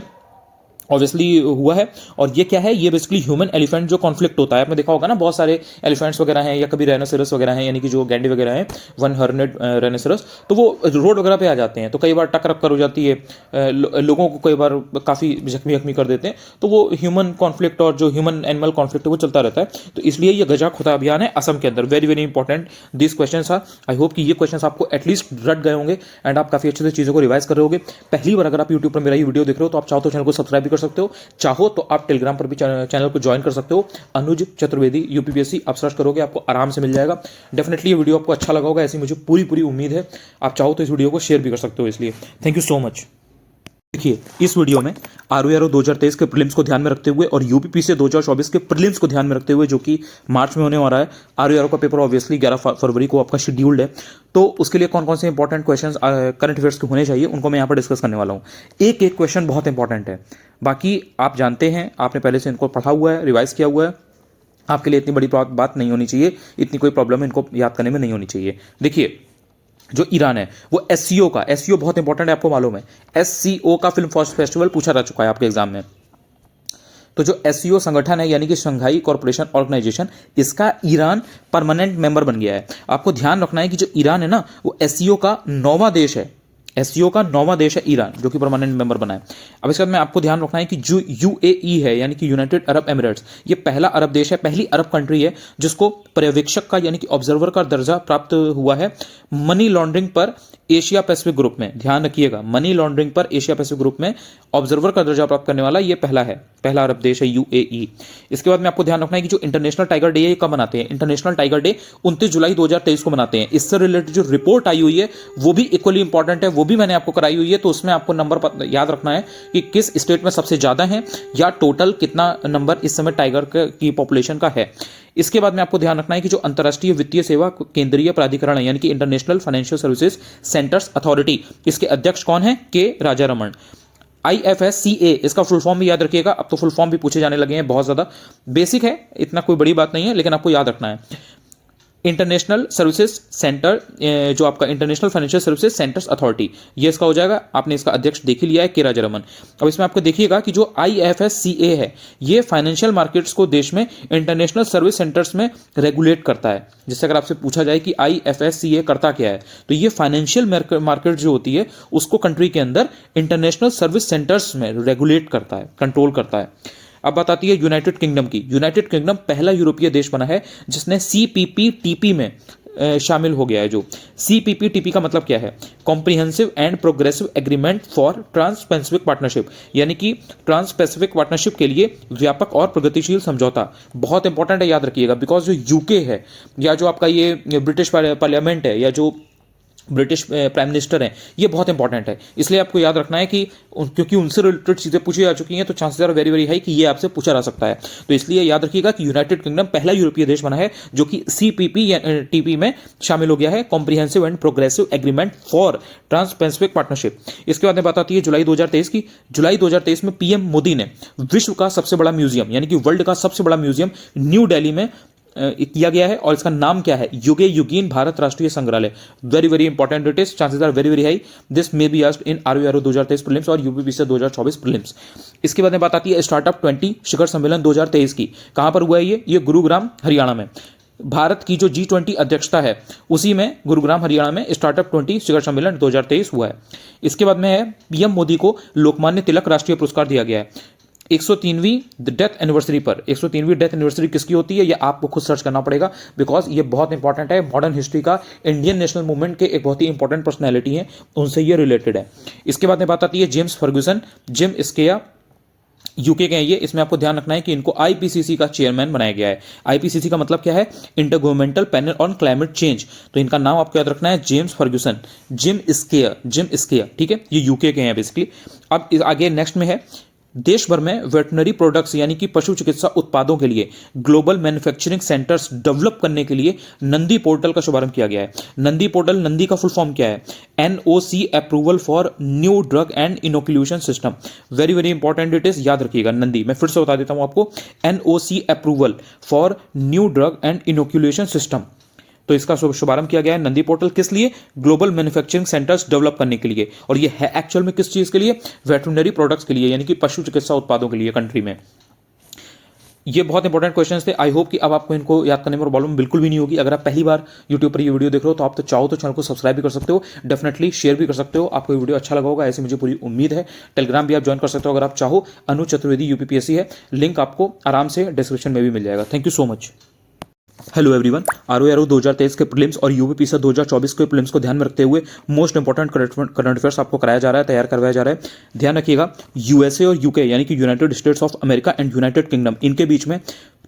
ऑब्वियसली हुआ है। और ये क्या है? ये बेसिकली ह्यूमन एलिफेंट जो कॉन्फ्लिक्ट होता है, आपने देखा होगा ना, बहुत सारे एलिफेंट्स वगैरह हैं या कभी राइनोसेरस वगैरह हैं यानी कि जो गैंडे वगैरह हैं, वन हॉर्नेड राइनोसेरस, तो वो रोड वगैरह पे आ जाते हैं तो कई बार टक्कर हो जाती है, लोगों को कई बार काफ़ी जख्मी कर देते हैं। तो वो ह्यूमन कॉन्फ्लिक्ट और जो ह्यूमन एनिमल कॉन्फ्लिक्ट है वो चलता रहता है। तो इसलिए ये गजहा खोता अभियान है असम के अंदर। Very very important this question are. I hope कि ये क्वेश्चन आपको एटलीस्ट रट गए होंगे एंड आप काफ़ी अच्छे से चीज़ों को रिवाइज कर रहे होंगे। पहली बार अगर आप यूट्यूब पर मेरा ये वीडियो देख रहे हो तो आप चाहो तो चैनल को सब्सक्राइब भी कर सकते हो, हो तो आप टेलीग्राम पर भी चैनल को ज्वाइन कर सकते हो। अनुज चतुर्वेदी यूपीपीएससी आप सर्च करोगे आपको आराम से मिल जाएगा। डेफिनेटली ये वीडियो आपको अच्छा लगा होगा, ऐसी मुझे पूरी उम्मीद है। आप चाहो तो इस वीडियो को शेयर भी कर सकते हो, इसलिए थैंक यू सो मच। देखिए इस वीडियो में आरओ 2023 के प्रीलिम्स को ध्यान में रखते हुए और यूपीपीसी 2024 के प्रीलिम्स को ध्यान में रखते हुए जो कि मार्च में होने वाला है। आरओ का पेपर ऑब्वियसली 11 फरवरी को आपका शेड्यूल्ड है, तो उसके लिए कौन कौन से इंपॉर्टेंट क्वेश्चंस करंट अफेयर्स के होने चाहिए उनको मैं यहाँ पर डिस्कस करने वाला हूँ। एक एक क्वेश्चन बहुत इंपॉर्टेंट है, बाकी आप जानते हैं, आपने पहले से इनको पढ़ा हुआ है, रिवाइज किया हुआ है, आपके लिए इतनी बड़ी बात नहीं होनी चाहिए, इतनी कोई प्रॉब्लम इनको याद करने में नहीं होनी चाहिए। देखिए जो ईरान है वो एससीओ बहुत इंपॉर्टेंट है, आपको मालूम है। एससीओ का फिल्म फेस्टिवल पूछा जा चुका है आपके एग्जाम में। तो जो एससीओ संगठन है यानी कि शंघाई कॉरपोरेशन ऑर्गेनाइजेशन, इसका ईरान परमानेंट मेंबर बन गया है। आपको ध्यान रखना है कि जो ईरान है ना वो एससीओ का 9वां देश है, एससीओ का 9वां देश है ईरान, जो कि परमानेंट मेंबर बना है। अब इसके बाद में आपको ध्यान रखना है कि जो यूएई है यानी कि यूनाइटेड अरब एमिरेट्स, ये पहला अरब देश है, पहली अरब कंट्री है जिसको पर्यवेक्षक का यानी कि ऑब्जर्वर का दर्जा प्राप्त हुआ है मनी लॉन्ड्रिंग पर एशिया पैसिफिक ग्रुप में। ध्यान रखिएगा, मनी लॉन्ड्रिंग पर एशिया पैसिफिक ग्रुप में ऑब्जर्वर का दर्जा प्राप्त करने वाला ये पहला अरब देश है यूएई। इसके बाद में आपको ध्यान रखना है कि जो इंटरनेशनल टाइगर डे है ये कब मनाते हैं। इंटरनेशनल टाइगर डे 29 जुलाई 2023 को मनाते हैं। इससे रिलेटेड जो रिपोर्ट आई हुई है वो भी इक्वली इंपॉर्टेंट है, वो भी मैंने आपको कराई हुई है। तो उसमें आपको नंबर याद रखना है कि किस स्टेट में सबसे ज्यादा है या टोटल कितना नंबर इस समय टाइगर की पॉपुलेशन का है। इसके बाद में आपको ध्यान रखना है कि जो अंतर्राष्ट्रीय वित्तीय सेवा केंद्रीय प्राधिकरण है यानी कि international financial services centres authority, इसके अध्यक्ष कौन है, के राजारमण। IFSCA, इसका फुल फॉर्म भी याद रखिएगा, अब तो फुल फॉर्म भी पूछे जाने लगे हैं, बहुत ज्यादा बेसिक है, इतना कोई बड़ी बात नहीं है, लेकिन आपको याद रखना है। इंटरनेशनल सर्विसेज सेंटर, जो आपका international financial services centres authority, ये इसका हो जाएगा। आपने इसका अध्यक्ष देख ही लिया है, के राजारमण। अब इसमें आपको देखिएगा कि जो IFSCA है ये फाइनेंशियल मार्केट्स को देश में इंटरनेशनल सर्विस सेंटर्स में रेगुलेट करता है। जैसे अगर आपसे पूछा जाए कि IFSCA करता क्या है, तो ये फाइनेंशियल मार्केट जो होती है उसको कंट्री के अंदर इंटरनेशनल सर्विस सेंटर्स में रेगुलेट करता है, कंट्रोल करता है। अब बात आती है यूनाइटेड किंगडम की। यूनाइटेड किंगडम पहला यूरोपीय देश बना है जिसने CPPTP में शामिल हो गया है। जो CPPTP का मतलब क्या है, comprehensive and progressive agreement for trans Pacific partnership, यानी कि ट्रांस पैसिफिक पार्टनरशिप के लिए व्यापक और प्रगतिशील समझौता। बहुत इंपॉर्टेंट है, याद रखिएगा, बिकॉज जो यूके है या जो आपका ये ब्रिटिश पार्लियामेंट है या जो ब्रिटिश प्राइम मिनिस्टर हैं, ये बहुत इंपॉर्टेंट है। इसलिए आपको याद रखना है कि क्योंकि उनसे रिलेटेड चीज़ें पूछी जा चुकी हैं तो chances are very very high कि ये आपसे पूछा जा सकता है। तो इसलिए याद रखिएगा कि यूनाइटेड किंगडम पहला यूरोपीय देश बना है जो कि CPPTP में शामिल हो गया है, comprehensive and progressive agreement for trans Pacific partnership. इसके बाद में बात आती है जुलाई 2023 की। जुलाई 2023 में PM मोदी ने विश्व का सबसे बड़ा म्यूजियम यानी कि वर्ल्ड का सबसे बड़ा म्यूजियम न्यू दिल्ली में किया गया है, और इसका नाम क्या है, युगे युगीन भारत राष्ट्रीय संग्रहालय। Very very important it is, chances are very very high this may be asked in ROE 2023 prelims और UPPC 2024 प्रीलिम्स। इसके बाद में बात आती है स्टार्टअप 20 शिखर सम्मेलन 2023 की। कहां पर हुआ है ये गुरुग्राम हरियाणा में। भारत की जो G20 अध्यक्षता है उसी में गुरुग्राम हरियाणा में स्टार्टअप 20 शिखर सम्मेलन 2023 हुआ है। इसके बाद में है PM मोदी को लोकमान्य तिलक राष्ट्रीय पुरस्कार दिया गया है 103वीं डेथ एनिवर्सरी पर। 103वीं डेथ एनिवर्सरी किसकी होती है ये आपको खुद सर्च करना पड़ेगा, बिकॉज ये बहुत इंपॉर्टेंट है। मॉडर्न हिस्ट्री का इंडियन नेशनल मूवमेंट के एक बहुत ही इंपॉर्टेंट पर्सनैलिटी है, उनसे ये रिलेटेड है। इसके बाद में बात आती है जेम्स फर्ग्यूसन, जिम स्केया, यूके के हैं ये। इसमें आपको ध्यान रखना है कि इनको IPCC का चेयरमैन बनाया गया है। IPCC का मतलब क्या है, intergovernmental panel on climate change. तो इनका नाम आपको याद रखना है जेम्स फर्ग्यूसन, जिम स्केयर, ठीक है, ये यूके के हैं बेसिकली। अब आगे नेक्स्ट में है देश भर में वेटनरी प्रोडक्ट्स यानी कि पशु चिकित्सा उत्पादों के लिए ग्लोबल मैन्युफैक्चरिंग सेंटर्स डेवलप करने के लिए नंदी पोर्टल का शुभारंभ किया गया है। नंदी पोर्टल, नंदी का फुल फॉर्म क्या है, NOC approval for new drug and inoculation system. Very very important it is, याद रखिएगा नंदी। मैं फिर से बता देता हूं आपको, NOC approval for new drug and inoculation system. तो इसका शुभारंभ किया गया है नंदी पोर्टल, किस लिए, ग्लोबल मैन्युफैक्चरिंग सेंटर्स डेवलप करने के लिए। और ये है एक्चुअल में किस चीज के लिए, वेटरनरी प्रोडक्ट्स के लिए, यानी कि पशु चिकित्सा उत्पादों के लिए कंट्री में। ये बहुत इंपॉर्टेंट क्वेश्चंस थे। आई होप कि अब आपको इनको याद करने में प्रॉब्लम बिल्कुल भी नहीं होगी। अगर आप पहली बार यूट्यूब पर ये वीडियो देख रहे हो तो आप तो चाहो तो चैनल को सब्सक्राइब भी कर सकते हो, डेफिनेटली शेयर भी कर सकते हो। आपको ये वीडियो अच्छा लगा होगा, ऐसी मुझे पूरी उम्मीद है। टेलीग्राम भी आप ज्वाइन कर सकते हो अगर आप चाहो, अनु चतुर्वेदी UPPSC है, लिंक आपको आराम से डिस्क्रिप्शन में भी मिल जाएगा। Thank you so much. Hello everyone, ROE 2023 के प्रीलिम्स और UPPSC 2024 के प्रीलिम्स को ध्यान में रखते हुए मोस्ट इंपॉर्टेंट करंट अफेयर्स आपको कराया जा रहा है, तैयार करवाया जा रहा है। ध्यान रखिएगा, USA और UK यानी कि United States of America and United kingdom, इनके बीच में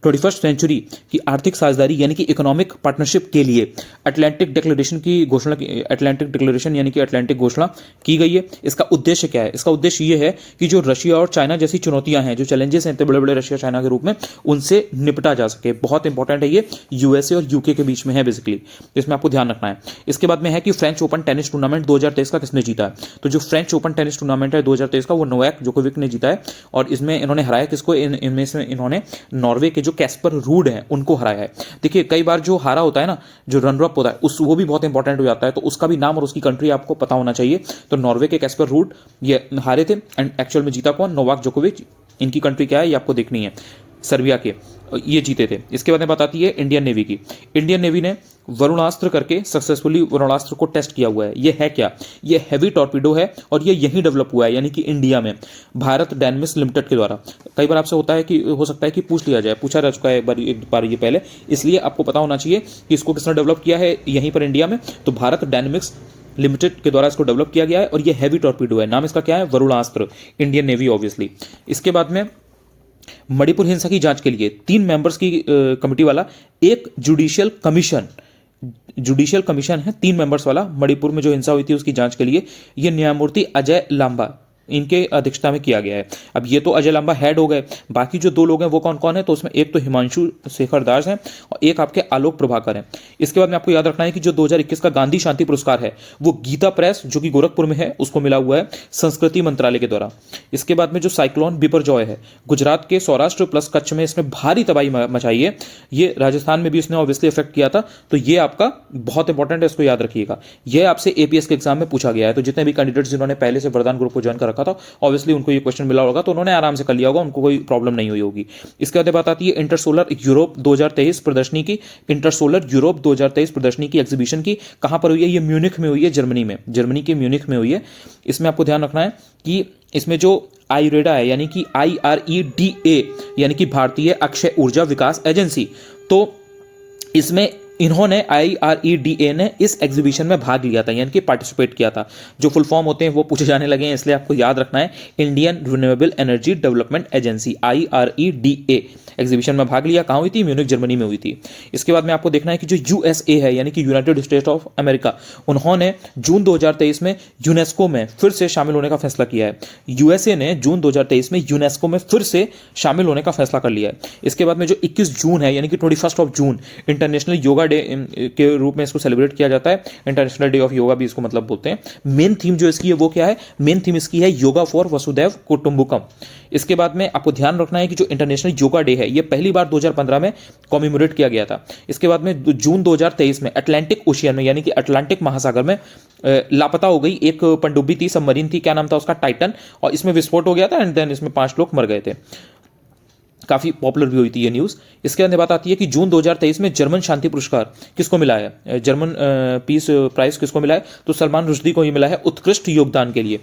21st सेंचुरी की आर्थिक साझेदारी यानी कि इकोनॉमिक पार्टनरशिप के लिए अटलांटिक डिक्लेरेशन की घोषणा की, अटलांटिक डिक्लेरेशन यानी कि अटलांटिक घोषणा की गई है। इसका उद्देश्य क्या है, इसका उद्देश्य ये है कि जो रशिया और चाइना जैसी चुनौतियां हैं, जो चैलेंजेस हैं इतने बड़े बड़े रशिया चाइना के रूप में, उनसे निपटा जा सके। बहुत इंपॉर्टेंट है ये, USA और UK के बीच में है बेसिकली, इसमें आपको ध्यान रखना है। इसके बाद में है कि फ्रेंच ओपन टेनिस टूर्नामेंट 2023 का किसने जीता है। तो जो फ्रेंच ओपन टेनिस टूर्नामेंट है 2023 का, वो नोवाक जोकोविक ने जीता है। और इसमें इन्होंने हराया किसको, इनमें से इन्होंने नॉर्वे के जो कैस्पर रूड हैं उनको हराया है। देखिए कई बार जो हारा होता है ना, जो रनर अप होता है उस वो भी बहुत इंपॉर्टेंट हो जाता है, तो उसका भी नाम और उसकी कंट्री आपको पता होना चाहिए। तो नॉर्वे के कैस्पर रूड ये हारे थे, एंड एक्चुअल में जीता कौन? नोवाक जोकोविच। इनकी कंट्री क्या है ये आपको देखनी है, सर्बिया के, ये जीते थे। इसके बाद में बताती है इंडियन नेवी की। इंडियन नेवी ने वरुणास्त्र करके सक्सेसफुली वरुणास्त्र को टेस्ट किया हुआ है। ये है क्या? ये हैवी टॉर्पीडो है और ये यहीं डेवलप हुआ है, यानी कि इंडिया में, भारत डायनेमिक्स लिमिटेड के द्वारा। कई बार आपसे होता है कि हो सकता है कि पूछ लिया जाए, पूछा जा चुका है एक बार ये पहले, इसलिए आपको पता होना चाहिए कि इसको किसने डेवलप किया है यहीं पर इंडिया में। तो भारत डायनेमिक्स लिमिटेड के द्वारा इसको डेवलप किया गया है और ये हैवी टॉर्पीडो है। नाम इसका क्या है? वरुणास्त्र। Indian navy obviously. इसके बाद में मणिपुर हिंसा की जांच के लिए 3 मेंबर्स की कमेटी वाला एक जुडिशियल कमीशन है, 3 मेंबर्स वाला, मणिपुर में जो हिंसा हुई थी उसकी जांच के लिए। ये न्यायमूर्ति अजय लांबा इनके अध्यक्षता में किया गया है। अब ये तो अजय लांबा हेड हो गए, बाकी जो 2 लोग हैं वो कौन कौन है? तो उसमें एक तो हिमांशु शेखर दास हैं और एक आपके आलोक प्रभाकर हैं। इसके बाद में आपको याद रखना है कि जो 2021 का गांधी शांति पुरस्कार है वो गीता प्रेस जो कि गोरखपुर में है उसको मिला हुआ है संस्कृति मंत्रालय के द्वारा। इसके बाद में जो साइक्लोन बिपरजॉय है गुजरात के सौराष्ट्र प्लस कच्छ में इसने भारी तबाही मचाई है, ये राजस्थान में भी इसने ऑब्वियसली इफेक्ट किया था। तो ये आपका बहुत इंपॉर्टेंट है, इसको याद रखिएगा। यह आपसे एपीएस के एग्जाम में पूछा गया है। तो जितने भी कैंडिडेट्स जिन्होंने पहले से वरदान ग्रुप को ज्वाइन कर रखा था ऑब्वियसली उनको ये क्वेश्चन मिला होगा, तो उन्होंने आराम से कर लिया होगा, उनको कोई प्रॉब्लम नहीं हुई होगी। इसके बाद बात आती है इंटरसोलर यूरोप 2023 प्रदर्शनी की। इंटरसोलर यूरोप 2023 प्रदर्शनी की एग्जीबिशन की कहां पर हुई है? ये म्यूनिख में हुई है, जर्मनी में, जर्मनी के म्यूनिख में हुई है। इसमें आपको ध्यान रखना है कि इसमें जो आईरेडा है यानी कि IREDA यानी कि भारतीय अक्षय ऊर्जा विकास एजेंसी, तो इसमें इन्होंने IREDA ने इस एग्जीबिशन में भाग लिया था, यानी कि पार्टिसिपेट किया था। जो फुल फॉर्म होते हैं वो पूछे जाने लगे हैं, इसलिए आपको याद रखना है Indian renewable energy development agency IREDA exhibition में भाग लिया। कहाँ हुई थी? म्यूनिख जर्मनी में हुई थी। इसके बाद में आपको देखना है कि जो USA है यानी कि यूनाइटेड स्टेट्स ऑफ अमेरिका, उन्होंने जून 2023 में यूनेस्को में फिर से शामिल होने का फैसला किया है। USA ने जून 2023 में यूनेस्को में फिर से शामिल होने का फैसला कर लिया है। इसके बाद में जो 21 जून है यानी कि 21 जून इंटरनेशनल योगा डे के रूप में इसको सेलिब्रेट किया जाता है। इंटरनेशनल डे ऑफ योगा भी इसको मतलब बोलते हैं। मेन थीम जो इसकी है वो क्या है? मेन थीम इसकी है योगा फॉर वसुधैव कुटुंबकम। इसके बाद में आपको ध्यान रखना है कि जो इंटरनेशनल योगा डे है ये पहली बार 2015 में कॉमेमोरेट किया गया था। इसके बाद में जून 2023 में अटलांटिक ओशियन में यानी कि अटलांटिक महासागर में लापता हो गई एक पनडुब्बी थी, सबमरीन थी, क्या नाम था उसका? टाइटन, और इसमें विस्फोट हो गया था एंड देन इसमें 5 लोग मर गए थे। काफी पॉपुलर भी हुई थी ये न्यूज। इसके बाद बात आती है कि जून 2023 में जर्मन शांति पुरस्कार किसको मिला है? जर्मन पीस प्राइज किसको मिला है? तो सलमान रुश्दी को ये मिला है उत्कृष्ट योगदान के लिए।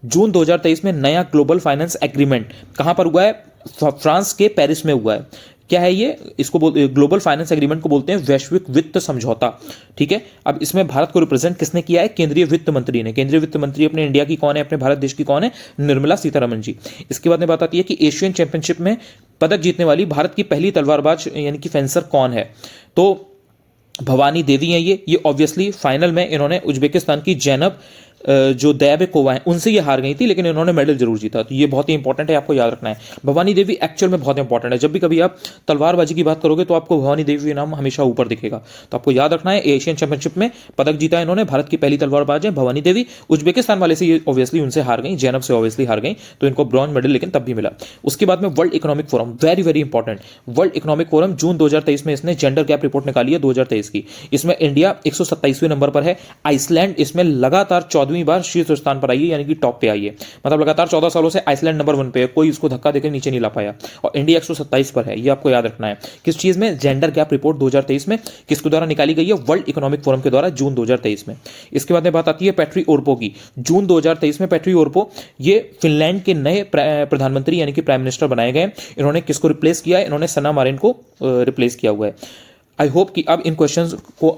जून 2023 में नया ग्लोबल फाइनेंस एग्रीमेंट कहां पर हुआ है? फ्रांस के पेरिस में हुआ है। क्या है ये? इसको ग्लोबल फाइनेंस एग्रीमेंट को बोलते हैं वैश्विक वित्त समझौता। ठीक है, अब इसमें भारत को रिप्रेजेंट किसने किया है? केंद्रीय वित्त मंत्री ने। केंद्रीय वित्त मंत्री अपने इंडिया की कौन है? अपने भारत देश की कौन है? निर्मला सीतारमण जी। इसके बाद में बात आती है कि एशियन चैंपियनशिप में पदक जीतने वाली भारत की पहली तलवारबाज यानी कि फेंसर कौन है? तो भवानी देवी हैं ये ऑब्वियसली फाइनल में इन्होंने उज्बेकिस्तान की जैनब जो दयाबेकोवा है उनसे ये हार गई थी, लेकिन इन्होंने मेडल जरूर जीता। तो ये बहुत ही इंपॉर्टेंट है, आपको याद रखना है। भवानी देवी एक्चुअल में बहुत इंपॉर्टेंट है। जब भी कभी आप तलवारबाजी की बात करोगे तो आपको भवानी देवी का नाम हमेशा ऊपर दिखेगा। तो आपको याद रखना है एशियन चैंपियनशिप में पदक जीता है इन्होंने, भारत की पहली तलवारबाज है भवानी देवी। उज्बेकिस्तान वाले से ये ऑब्वियसली उनसे हार गई, जैनब से ऑब्वियसली हार गई, तो इनको ब्रॉन्ज मेडल लेकिन तब भी मिला। उसके बाद में world economic forum, very very important, world economic forum June 2023 में इसने जेंडर गैप रिपोर्ट निकाली है 2023 की। इसमें इंडिया 127वें नंबर पर है। आइसलैंड इसमें लगातार 14वीं बार शीर्ष स्थान पर आई है, यानी कि टॉप पे आई है। मतलब लगातार 14 सालों से आइसलैंड नंबर 1 पे है, कोई इसको धक्का देकर नीचे नहीं ला पाया। और इंडिया 127 पर है, ये आपको याद रखना है। किस चीज में? जेंडर गैप रिपोर्ट 2023 में किसके द्वारा निकाली गई है? वर्ल्ड इकोनॉमिक फोरम के द्वारा, जून 2023 में। इसके बाद में बात आती है पैट्री ओर्पो की। जून 2023 में पैट्री ओर्पो ये फिनलैंड के नए प्रधानमंत्री यानी कि प्राइम मिनिस्टर बनाए गए। इन्होंने किसको रिप्लेस किया है? इन्होंने सना मारिन को रिप्लेस किया हुआ है। आई होप कि अब इन क्वेश्चंस को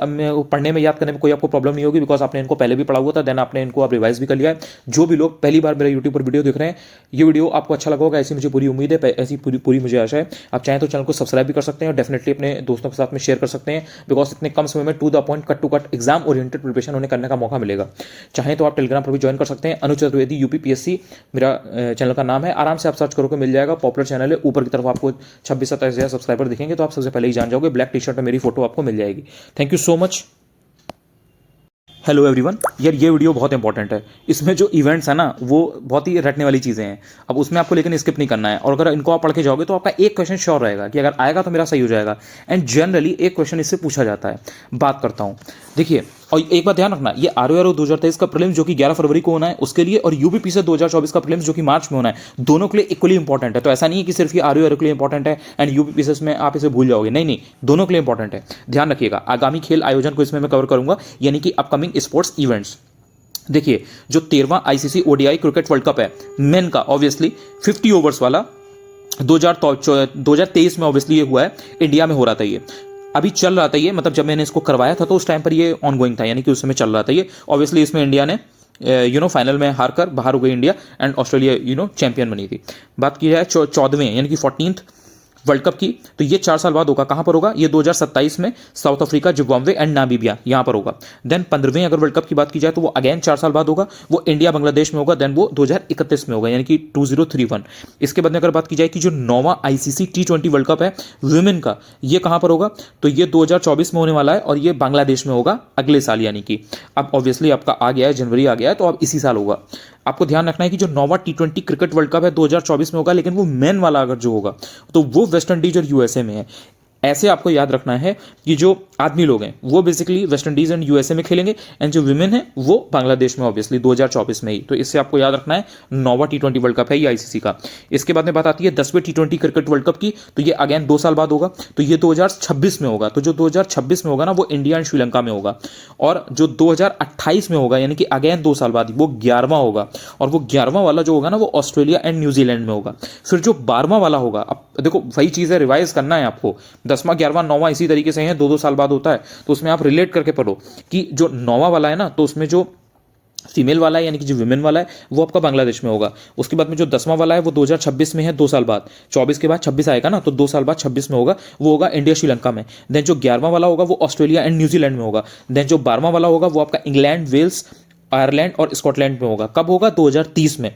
पढ़ने में, याद करने में कोई आपको प्रॉब्लम नहीं होगी, बिकॉज आपने इनको पहले भी पढ़ा हुआ था, देन आपने इनको अब रिवाइज भी कर लिया है। जो भी लोग पहली बार मेरे यूट्यूब पर वीडियो देख रहे हैं, ये वीडियो आपको अच्छा लगा होगा, ऐसी मुझे पूरी उम्मीद है, ऐसी पूरी मुझे आशा है। आप चाहें तो चैनल को सब्सक्राइब भी कर सकते हैं और डेफिनेटली अपने दोस्तों के साथ में शेयर कर सकते हैं, बिकॉज इतने कम समय में to the point, cut to cut exam oriented preparation उन्हें करने का मौका मिलेगा। चाहें तो आप टेलीग्राम पर भी ज्वाइन कर सकते हैं, अनुज चतुर्वेदी UPPSC मेरा चैनल का नाम है। आराम से आप सर्च करोगे मिल जाएगा, पॉपुलर चैनल है। ऊपर की तरफ आपको 26-27 सब्सक्राइबर दिखेंगे, तो आप सबसे पहले ही जान जाओगे। ब्लैक टी शर्ट में मेरी फोटो आपको मिल जाएगी। Thank you so much. Hello everyone यार, ये वीडियो बहुत इंपॉर्टेंट है। इसमें जो इवेंट्स है ना वो बहुत ही रटने वाली चीज़ें हैं। अब उसमें आपको लेकिन स्किप नहीं करना है, और अगर इनको आप पढ़ के जाओगे तो आपका एक क्वेश्चन श्योर रहेगा कि अगर आएगा तो मेरा सही हो जाएगा। एंड जनरली एक क्वेश्चन इससे पूछा जाता है। बात करता हूँ, देखिए, और एक बात ध्यान रखना, ये RORO 2023 का प्रीलिम्स जो कि 11 फरवरी को होना है उसके लिए, और यूपीपी से 2024 का प्रीलिम्स जो कि मार्च में होना है, दोनों के लिए इक्वली इंपॉर्टेंट है। तो ऐसा नहीं है कि सिर्फ ये RORO के लिए इंपॉर्टेंट है एंड यूपीपीएस में आप इसे भूल जाओगे, नहीं नहीं, दोनों के लिए इंपॉर्टेंट है। ध्यान रखिएगा, आगामी खेल आयोजन को इसमें मैं कवर करूंगा, यानी कि अपकमिंग स्पोर्ट्स इवेंट्स। देखिए, जो 13वां ICC ODI cricket world cup है मेन का, ऑब्वियसली 50 ओवर्स वाला 2023 में ऑब्वियसली ये हुआ है, इंडिया में हो रहा था। ये अभी चल रहा था, ये मतलब जब मैंने इसको करवाया था तो उस टाइम पर ये ऑनगोइंग था, यानी कि उस समय चल रहा था ये। ऑब्वियसली इसमें इंडिया ने फाइनल में हार कर बाहर हो गई इंडिया, एंड ऑस्ट्रेलिया चैंपियन बनी थी। बात की जाए 14वें यानी कि 14th वर्ल्ड कप की, तो ये 4 साल बाद होगा। कहां पर होगा? ये 2027 में south Africa, Zimbabwe and Namibia, यहां पर होगा। देन 15वें अगर वर्ल्ड कप की बात की जाए तो वो अगेन 4 साल बाद होगा, वो इंडिया बांग्लादेश में होगा। देन वो 2031 में होगा, यानी कि 2031। इसके बाद में अगर बात की जाए कि जो 9वां ICC T20 वर्ल्ड कप है वुमेन का, ये कहां पर होगा? तो ये 2024 में होने वाला है, और ये बांग्लादेश में होगा अगले साल, यानी कि अब ऑब्वियसली आपका आ गया है, जनवरी आ गया है, तो अब इसी साल होगा। आपको ध्यान रखना है कि जो 9वां T20 क्रिकेट वर्ल्ड कप है 2024 में होगा, लेकिन वो मेन वाला अगर जो होगा तो वो वेस्ट इंडीज और USA में है। ऐसे आपको याद रखना है कि जो आदमी लोग हैं वो basically West Indies and USA में खेलेंगे, एंड जो विमेन है वो बांग्लादेश में, ऑब्वियसली 2024 में ही। तो इससे आपको याद रखना है 9वां T20 वर्ल्ड कप है ये ICC का। इसके बाद में बात आती है 10वें T20 क्रिकेट वर्ल्ड कप की, तो ये अगेन 2 साल बाद होगा, तो ये 2026 में होगा। तो जो 2026 में होगा ना वो इंडिया एंड श्रीलंका में होगा, और जो 2028 में होगा यानी कि अगेन 2 साल बाद वो 11वां होगा, और वो 11वां वाला जो होगा ना वो ऑस्ट्रेलिया एंड न्यूजीलैंड में होगा। फिर जो 12वां वाला होगा, अब देखो वही चीज़ है, रिवाइज करना है आपको। 10वां 11वां 9वां इसी तरीके से है, 2-2 साल बाद होता है, तो उसमें आप रिलेट करके पढ़ो कि जो 9वां वाला है ना, तो उसमें जो फीमेल वाला है यानी कि जो विमेन वाला है वो आपका बांग्लादेश में होगा। उसके बाद में जो 10वां वाला है वो 2026 में है, 2 साल बाद। 24 के बाद 26 आएगा ना, तो 2 साल बाद 26 में होगा, वो होगा इंडिया श्रीलंका में। देन जो 11वां वाला होगा वो ऑस्ट्रेलिया एंड न्यूजीलैंड में होगा। देन जो 12वां वाला होगा वो आपका इंग्लैंड, वेल्स, आयरलैंड और स्कॉटलैंड में होगा। कब होगा? 2030 में।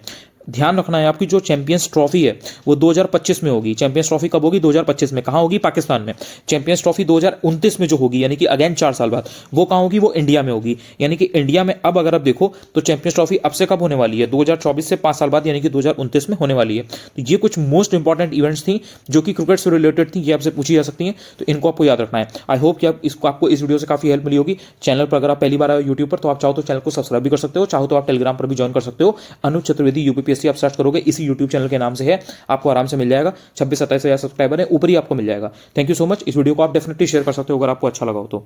ध्यान रखना है आपकी जो चैंपियंस ट्रॉफी है वो 2025 में होगी। चैंपियंस ट्रॉफी कब होगी? 2025 में। कहाँ होगी? पाकिस्तान में। चैंपियंस ट्रॉफी 2029 में जो होगी, यानी कि अगेन 4 साल बाद, वो कहाँ होगी? वो इंडिया में होगी। यानी कि इंडिया में अब अगर आप देखो तो चैंपियंस ट्रॉफी अब से कब होने वाली है? 2024 से 5 साल बाद, यानी कि 2029 में होने वाली है। तो ये कुछ मोस्ट इंपॉर्टेंट इवेंट्स थी जो कि क्रिकेट से रिलेटेड थी, ये आपसे पूछी जा सकती हैं, तो इनको आपको याद रखना है। आई होप कि आपको इस वीडियो से काफी हेल्प मिली होगी। चैनल पर अगर आप पहली बार आए यूट्यूब पर, तो आप चाहो तो चैनल को सब्सक्राइब भी कर सकते हो, चाहो तो आप टेलीग्राम पर भी ज्वाइन कर सकते हो। अनूप चतुर्वेदी UPPSC आप सर्च करोगे, इसी YouTube चैनल के नाम से है, आपको आराम से मिल जाएगा। 26-27 हज़ार सब्सक्राइबर है, ऊपर ही आपको मिल जाएगा। Thank you so much. इस वीडियो को आप डेफिनेटली शेयर कर सकते हो अगर आपको अच्छा लगा हो तो।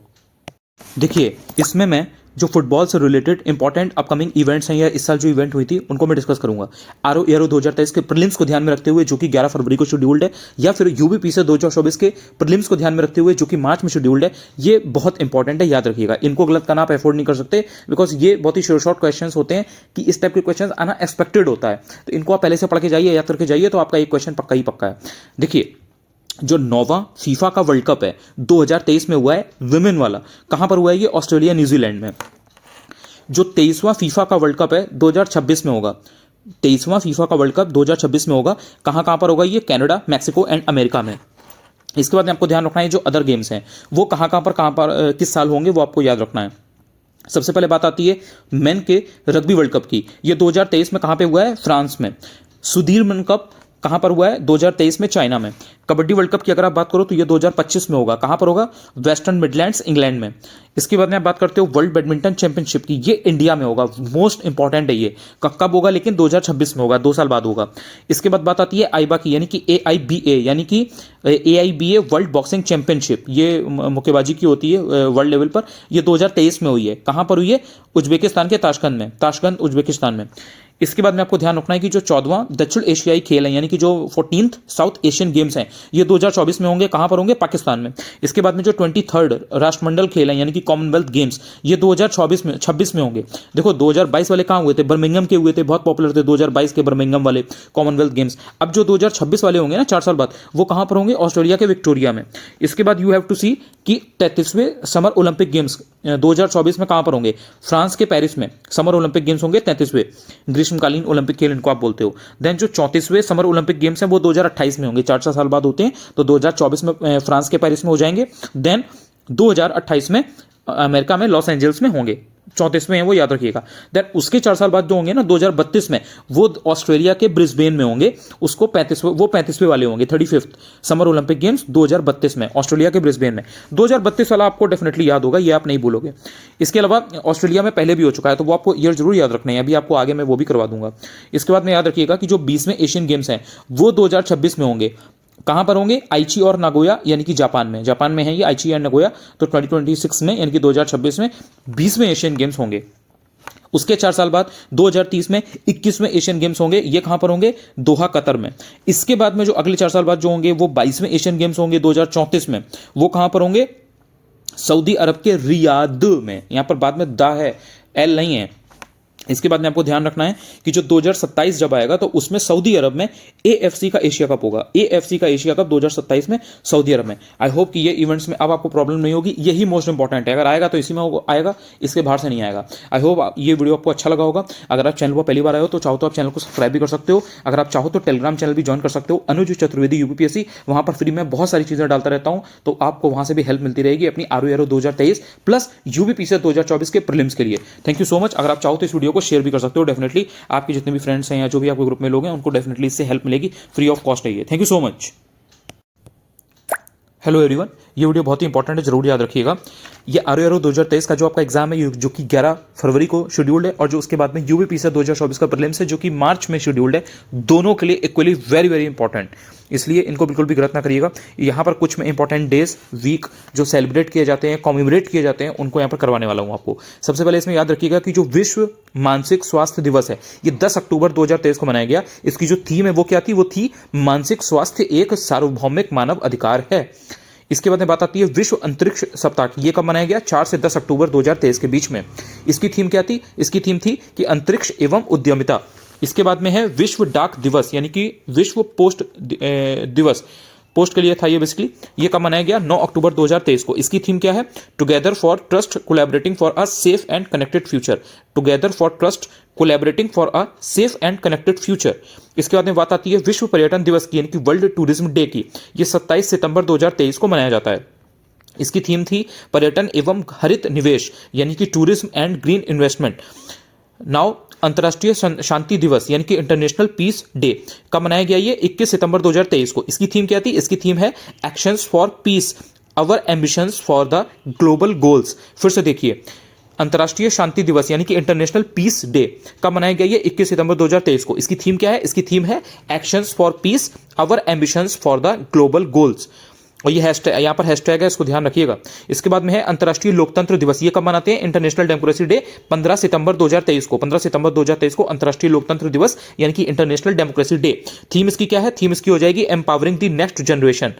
देखिए, इसमें मैं जो फुटबॉल से रिलेटेड इंपॉर्टेंट अपकमिंग इवेंट्स हैं या इस साल जो इवेंट हुई थी उनको मैं डिस्कस करूंगा। RORO 2023 के प्रीलिम्स को ध्यान में रखते हुए जो कि 11 फरवरी को शेड्यूल्ड है, या फिर UBP से 2024 के प्रीलिम्स को ध्यान में रखते हुए जो कि मार्च में शेड्यूल्ड है। ये बहुत इंपॉर्टेंट है, याद रखिएगा। इनको गलत करना आप एफोर्ड नहीं कर सकते, बिकॉज ये बहुत ही शॉर्ट क्वेश्चन होते हैं कि इस टाइप के क्वेश्चन आना एक्सपेक्टेड होता है। तो इनको आप पहले से पढ़ के जाइए, याद करके जाइए, तो आपका एक क्वेश्चन पक्का ही पक्का है। देखिए, जो 9वां फीफा का वर्ल्ड कप है 2023 में हुआ है विमेन वाला, कहां पर हुआ है? ये ऑस्ट्रेलिया न्यूजीलैंड में। जो 23वां फीफा का वर्ल्ड कप है 2026 में होगा। 23वां फीफा का वर्ल्ड कप 2026 में होगा। कहां कहां पर होगा? ये कनाडा, मैक्सिको एंड अमेरिका में। इसके बाद में आपको ध्यान रखना है जो अदर गेम्स हैं वो कहां पर किस साल होंगे, वो आपको याद रखना है। सबसे पहले बात आती है मेन के रग्बी वर्ल्ड कप की। ये 2023 में कहां पे हुआ है? फ्रांस में। सुदीर्घ कप कहां पर हुआ है? 2023 में चाइना में। कबड्डी वर्ल्ड कप की अगर आप बात करो तो ये 2025 में होगा। कहां पर होगा? वेस्टर्न मिडलैंड्स, इंग्लैंड में। इसके बाद में आप बात करते हो वर्ल्ड बैडमिंटन चैंपियनशिप की, ये इंडिया में होगा। मोस्ट इंपॉर्टेंट है ये। कब होगा? लेकिन 2026 में होगा, 2 साल बाद होगा। इसके बाद बात आती है आईबा की, यानी कि AIBA, यानी कि AIBA वर्ल्ड बॉक्सिंग चैंपियनशिप। ये मुक्केबाजी की होती है वर्ल्ड लेवल पर। ये 2023 में हुई है। कहां पर हुई है? उज्बेकिस्तान के ताशकंद में। ताशकंद उज्बेकिस्तान में। इसके बाद में आपको ध्यान रखना है कि जो 14वां दक्षिण एशियाई खेल है, यानी कि जो 14th साउथ एशियन गेम्स हैं, ये 2024 में होंगे। कहां पर होंगे? पाकिस्तान में। इसके बाद में जो 23rd राष्ट्रमंडल खेल है, यानी कि कॉमनवेल्थ गेम्स, ये 2026 में होंगे। देखो 2022 वाले कहां हुए थे? बर्मिंघम के हुए थे, बहुत पॉपुलर थे 2022 के बर्मिंघम वाले कॉमनवेल्थ गेम्स। अब जो 2026 वाले होंगे ना 4 साल बाद, वो कहां पर होंगे? ऑस्ट्रेलिया के विक्टोरिया में। इसके बाद यू हैव टू सी कि 33वें समर ओलंपिक गेम्स 2024 में कहां पर होंगे? फ्रांस के पेरिस में समर ओलंपिक गेम्स होंगे, 33वें ग्रीष्मकालीन ओलंपिक खेल इनको आप बोलते हो। देन जो 34वें समर ओलंपिक गेम्स हैं वो 2028 में होंगे। 4 साल बाद होते हैं, तो 2024 में फ्रांस के पेरिस में हो जाएंगे। देन 2028 में अमेरिका में लॉस एंजल्स में होंगे। 34 में है, वो याद रखिएगा। देन उसके 4 साल बाद जो होंगे ना 2032 में, वो ऑस्ट्रेलिया के ब्रिस्बेन में होंगे। उसको 35वें वाले होंगे, 35th समर ओलंपिक गेम्स 2032 में ऑस्ट्रेलिया के ब्रिस्बेन में। 2032 वाला आपको डेफिनेटली याद होगा, ये आप नहीं भूलोगे। इसके अलावा ऑस्ट्रेलिया में पहले भी हो चुका है, तो वो आपको ईयर जरूर याद रखना है, अभी आपको आगे मैं वो भी करवा दूंगा। इसके बाद में याद रखिएगा कि जो 20वें एशियन गेम्स हैं वो 2026 में होंगे। कहां पर होंगे? आइची और नागोया, यानी कि जापान में। जापान में है ये आइची एंड नागोया। तो 2026 में यानी कि 2026 में 20वें एशियन गेम्स होंगे। उसके 4 साल बाद 2030 में 21वें एशियन गेम्स होंगे। ये कहां पर होंगे? दोहा, कतर में। इसके बाद में जो अगले 4 साल बाद जो होंगे वो 22वें एशियन गेम्स होंगे 2034 में। वो कहां पर होंगे? सऊदी अरब के रियाद में। यहां पर बाद में दा है, एल नहीं है। इसके बाद में आपको ध्यान रखना है कि जो 2027 जब आएगा तो उसमें सऊदी अरब में एएफसी का एशिया कप होगा। एएफसी का एशिया कप 2027 में सऊदी अरब में। आई होप कि ये इवेंट्स में अब आपको प्रॉब्लम नहीं होगी, यही मोस्ट इंपॉर्टेंट है। अगर आएगा तो इसी में आएगा, इसके बाहर से नहीं आएगा। आई होप ये वीडियो आपको अच्छा लगा होगा। अगर आप चैनल पर पहली बार आए हो तो चाहो तो आप चैनल को सब्सक्राइब भी कर सकते हो। अगर आप चाहो तो टेलीग्राम चैनल भी ज्वाइन कर सकते हो, अनुज चतुर्वेदी यूपीपीएससी। वहां पर फ्री में बहुत सारी चीजें डालता रहता हूं, तो आपको वहां से भी हेल्प मिलती रहेगी अपनी आरओ 2023 प्लस यूपीपीएससी 2024 के प्रीलिम्स के लिए। Thank you so much. अगर आप चाहो तो इस वीडियो को शेयर भी कर सकते हो। डेफिनेटली आपके जितने भी फ्रेंड्स हैं या जो भी आपके ग्रुप में लोग हैं उनको डेफिनेटली इससे हेल्प मिलेगी, फ्री ऑफ कॉस्ट है ये। Thank you so much. Hello everyone, ये वीडियो बहुत ही इंपॉर्टेंट है, जरूर याद रखिएगा। ये आरओ 2023 का जो आपका एग्जाम है जो कि 11 फरवरी को शेड्यूल्ड है, और जो उसके बाद में यूपीपीएससी 2024 का प्रीलिम्स है जो कि मार्च में शेड्यूल्ड है। दोनों के लिए इक्वली वेरी वेरी इंपॉर्टेंट, इसलिए इनको बिल्कुल भी गलत ना करिएगा। यहाँ पर कुछ में इंपॉर्टेंट डेज, वीक जो सेलिब्रेट किए जाते हैं, कॉमेमोरेट किए जाते हैं, उनको यहाँ पर करवाने वाला हूँ आपको। सबसे पहले इसमें याद रखिएगा कि जो विश्व मानसिक स्वास्थ्य दिवस है ये 10 अक्टूबर 2023 को मनाया गया। इसकी जो थीम है वो क्या थी? वो थी मानसिक स्वास्थ्य एक सार्वभौमिक मानव अधिकार है। इसके बाद में बात आती है विश्व अंतरिक्ष सप्ताह की। ये कब मनाया गया? 4 से 10 अक्टूबर 2023 के बीच में। इसकी थीम क्या थी? इसकी थीम थी कि अंतरिक्ष एवं उद्यमिता। इसके बाद में है विश्व डाक दिवस, यानी कि विश्व पोस्ट दिवस, पोस्ट के लिए था ये बेसिकली। ये कब मनाया गया? 9 अक्टूबर 2023 को। इसकी थीम क्या है? Together for trust collaborating for a safe and connected future. Together for trust collaborating for a safe and connected future. इसके बाद में बात आती है विश्व पर्यटन दिवस की, यानी कि वर्ल्ड टूरिज्म डे की। ये 27 सितंबर 2023 को मनाया जाता है। इसकी थीम थी पर्यटन एवं हरित निवेश, यानी कि tourism and green investment. Now अंतर्राष्ट्रीय शांति दिवस, यानी कि इंटरनेशनल पीस डे कब मनाया गया? ये 21 सितंबर 2023 को। इसकी थीम क्या थी? इसकी थीम है actions for piece, our ambitions for the global goals. फिर से देखिए, अंतर्राष्ट्रीय शांति दिवस यानी कि इंटरनेशनल पीस डे कब मनाया गया? ये 21 सितंबर 2023 को। इसकी थीम क्या है? इसकी थीम है actions for piece, our ambitions for the global goals. और ये हैशटैग, यहाँ पर हैशटैग है, इसको ध्यान रखिएगा। इसके बाद में है अंतर्राष्ट्रीय लोकतंत्र दिवस। ये कब मनाते हैं? इंटरनेशनल डेमोक्रेसी डे 15 सितंबर 2023 को। 15 सितंबर 2023 को अंतर्राष्ट्रीय लोकतंत्र दिवस यानी कि इंटरनेशनल डेमोक्रेसी डे। थीम इसकी क्या है? थीम इसकी हो जाएगी एम्पावरिंग द नेक्स्ट जनरेशन।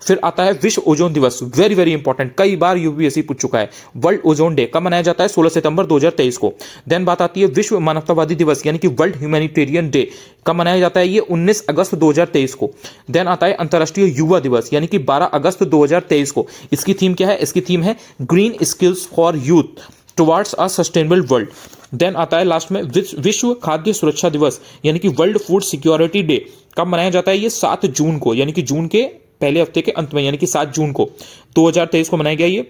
फिर आता है विश्व ओजोन दिवस, वेरी वेरी इंपॉर्टेंट, कई बार यूपीएससी पूछ चुका है। वर्ल्ड ओजोन डे कब मनाया जाता है? 16 सितंबर 2023 को। देन बात आती है विश्व मानवतावादी दिवस यानी कि वर्ल्ड ह्यूमैनिटेरियन डे कब मनाया जाता है? ये 19 अगस्त 2023 को। देन आता है अंतर्राष्ट्रीय युवा दिवस यानी कि 12 अगस्त 2023 को। इसकी थीम क्या है? इसकी थीम है green skills for youth towards a sustainable world. Then आता है लास्ट में विश्व खाद्य सुरक्षा दिवस यानी कि वर्ल्ड फूड सिक्योरिटी डे कब मनाया जाता है? ये 7 जून को, यानी कि जून के पहले हफ्ते के अंत में, यानी कि 7 जून को 2023 को मनाया गया। ये